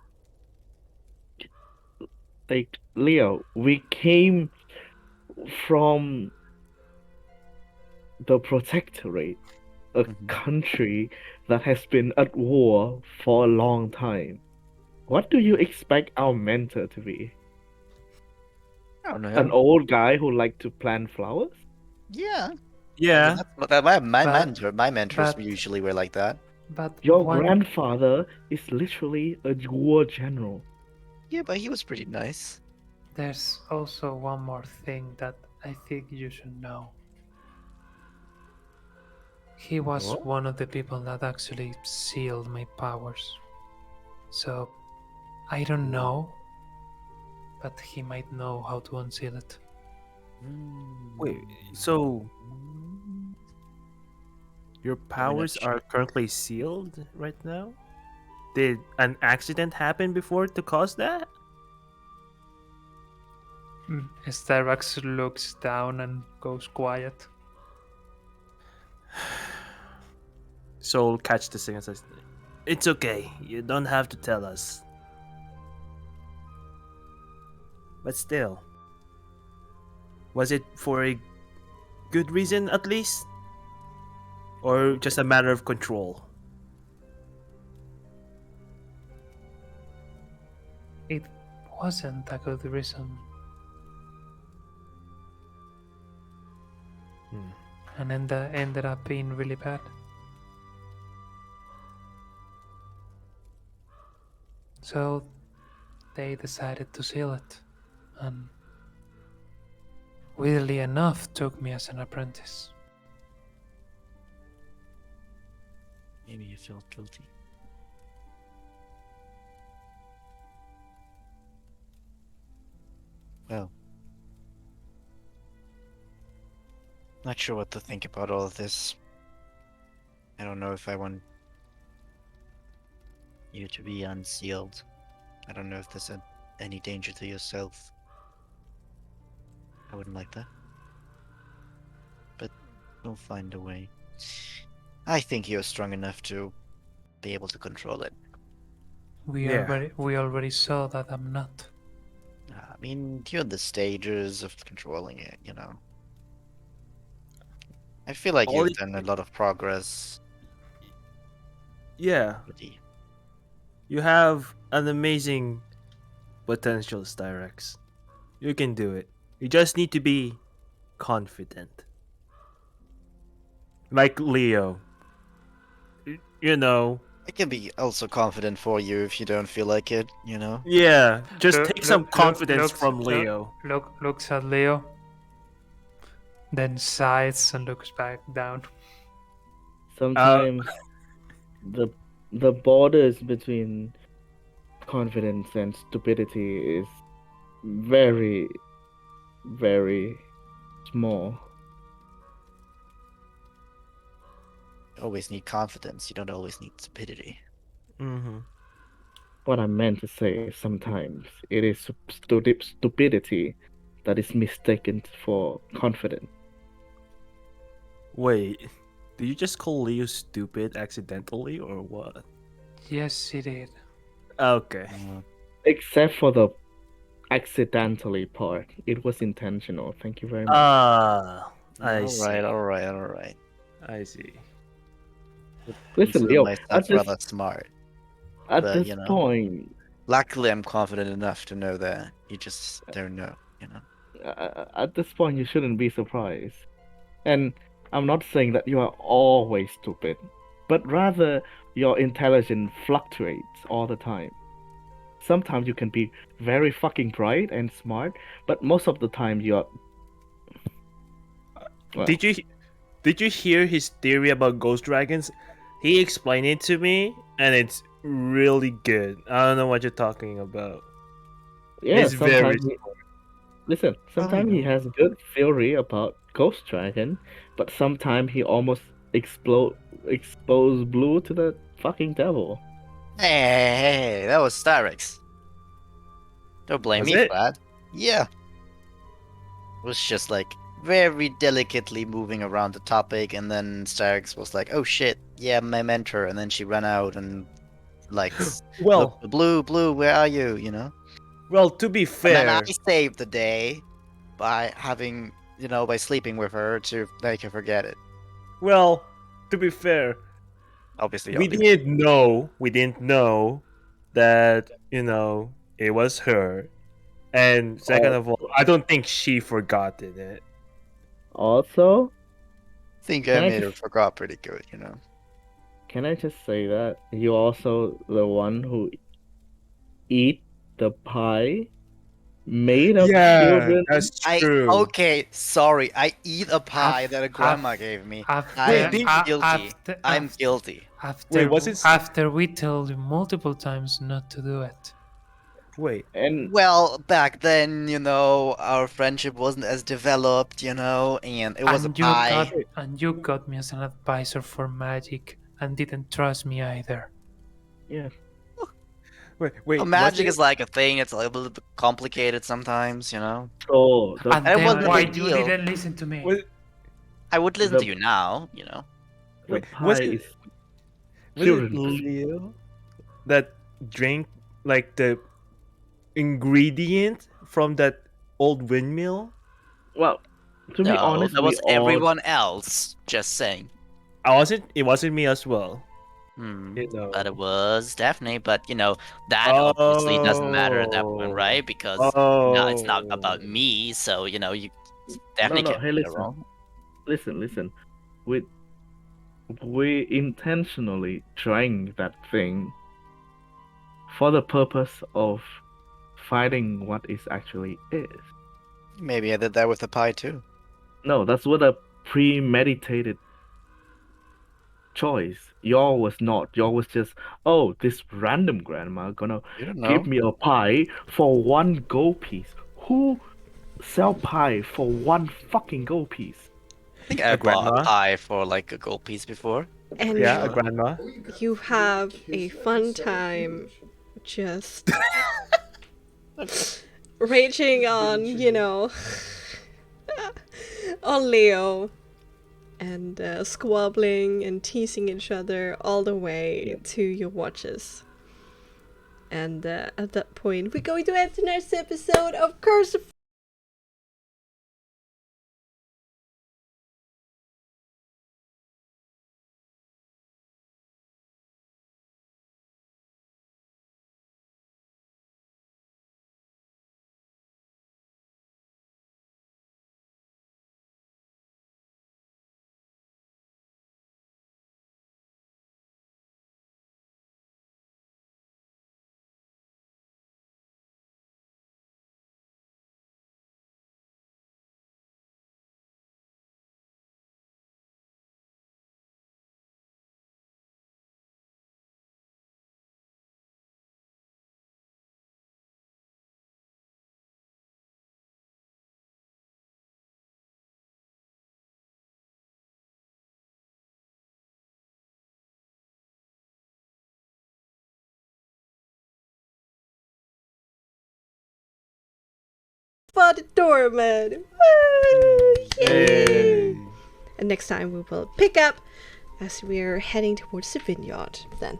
Like, Leo, we came from the Protectorate, a Mhm. country that has been at war for a long time. What do you expect our mentor to be? I don't know. An old guy who liked to plant flowers? Yeah. Yeah. But my But- mentors but- usually were like that. But Your one, grandfather is literally a war general. Yeah, but he was pretty nice. there's also one more thing that I think you should know. He was What? one of the people that actually sealed my powers. So I don't know, but he might know how to unseal it. Wait, so your powers are currently sealed right now? Did an accident happen before to cause that? Styrax looks down and goes quiet. Soul catch the thing and says, "It's okay. You don't have to tell us." But still, was it for a good reason at least? Or just a matter of control? It wasn't a good reason. And ended up being really bad. So they decided to seal it, and weirdly enough took me as an apprentice. Maybe you felt guilty. Well, not sure what to think about all of this. I don't know if I want you to be unsealed. I don't know if there's any danger to yourself. I wouldn't like that. But we'll find a way. I think you're strong enough to be able to control it. We already saw that I'm not. I mean, you're in the stages of controlling it, you know. I feel like All you've it- done a lot of progress. Yeah, Already. you have an amazing potential, Styrex. You can do it. You just need to be confident. Like Leo. You know. I can be also confident for you if you don't feel like it, you know? Yeah, just Look- take some look- confidence looks- from look- Leo. Looks at Leo, then sighs and looks back down. Sometimes the borders between confidence and stupidity is very, very small. You always need confidence, you don't always need stupidity. Mm-hmm. What I meant to say is sometimes it is stupidity that is mistaken for confidence. Wait, did you just call Leo stupid accidentally or what? Yes, he did. Okay. Except for the accidentally part. It was intentional. Thank you very much. I see. Alright. I see. Listen, Consider Leo, myself rather smart. at but, this you know. point, Luckily, I'm confident enough to know that. You just don't know, you know? at this point, you shouldn't be surprised. And I'm not saying that you are always stupid, but rather your intelligence fluctuates all the time. Sometimes you can be very fucking bright and smart, but most of the time you're. Well, Did you hear his theory about ghost dragons? He explained it to me, and it's really good. I don't know what you're talking about. yeah, It's very. listen, sometimes he has good theory about Ghost Dragon, but sometimes he almost expose Blue to the fucking devil. Hey, that was Styrex. Don't blame Was me it? for that. Yeah. It was just like very delicately moving around the topic, and then Styrex was like, oh shit, yeah, my mentor, and then she ran out and like, Well, look, Blue, where are you, you know? well, to be And then I fair, saved the day by having, you know, by sleeping with her to make her forget it. Obviously, we didn't know that it was her, and second of all, I don't think she forgot it. I Also, think Can I I made her just- forgot pretty good, you know. Can I just say that you're also the one who eat the pie made of children? that's I true. okay, sorry. I eat a pie that a grandma Af- gave me. after- I am didn't- guilty. I'm guilty. After, was it- after we told you multiple times not to do it. Wait, And Well, back then, our friendship wasn't as developed, and it was a pie. And you got me as an advisor for magic and didn't trust me either. yes, wait, Well, was magic it- is like a thing. It's a little bit complicated sometimes. so the And I then wasn't a why big you deal. didn't listen to me? was, I would listen The- to you now. the wait, pie was it- is was it children's. Leo that drank like the ingredient from that old windmill? Well, to be No, honest, that we was all everyone else. Just saying. It wasn't me as well. Hmm. You know. But it was Daphne. But that obviously doesn't matter at that point, right? Because now it's not about me. So Daphne No, can't hey, get it listen. wrong. listen. We intentionally trying that thing for the purpose of finding what it actually is. Maybe I did that with the pie too. No, that's what a premeditated choice. Y'all was not. Y'all was just, oh, this random grandma gonna You don't know. give me a pie for 1 gold piece. Who sell pie for 1 fucking gold piece? I think I bought grandma? a pie for like a gold piece before. And Yeah, a grandma. you have a fun time just raging on, on Leo and squabbling and teasing each other all the way to your watches. And at that point, we're going to end tonight's episode of Curse of for the Torment. Woo! Yay! And next time we will pick up as we're heading towards the vineyard then.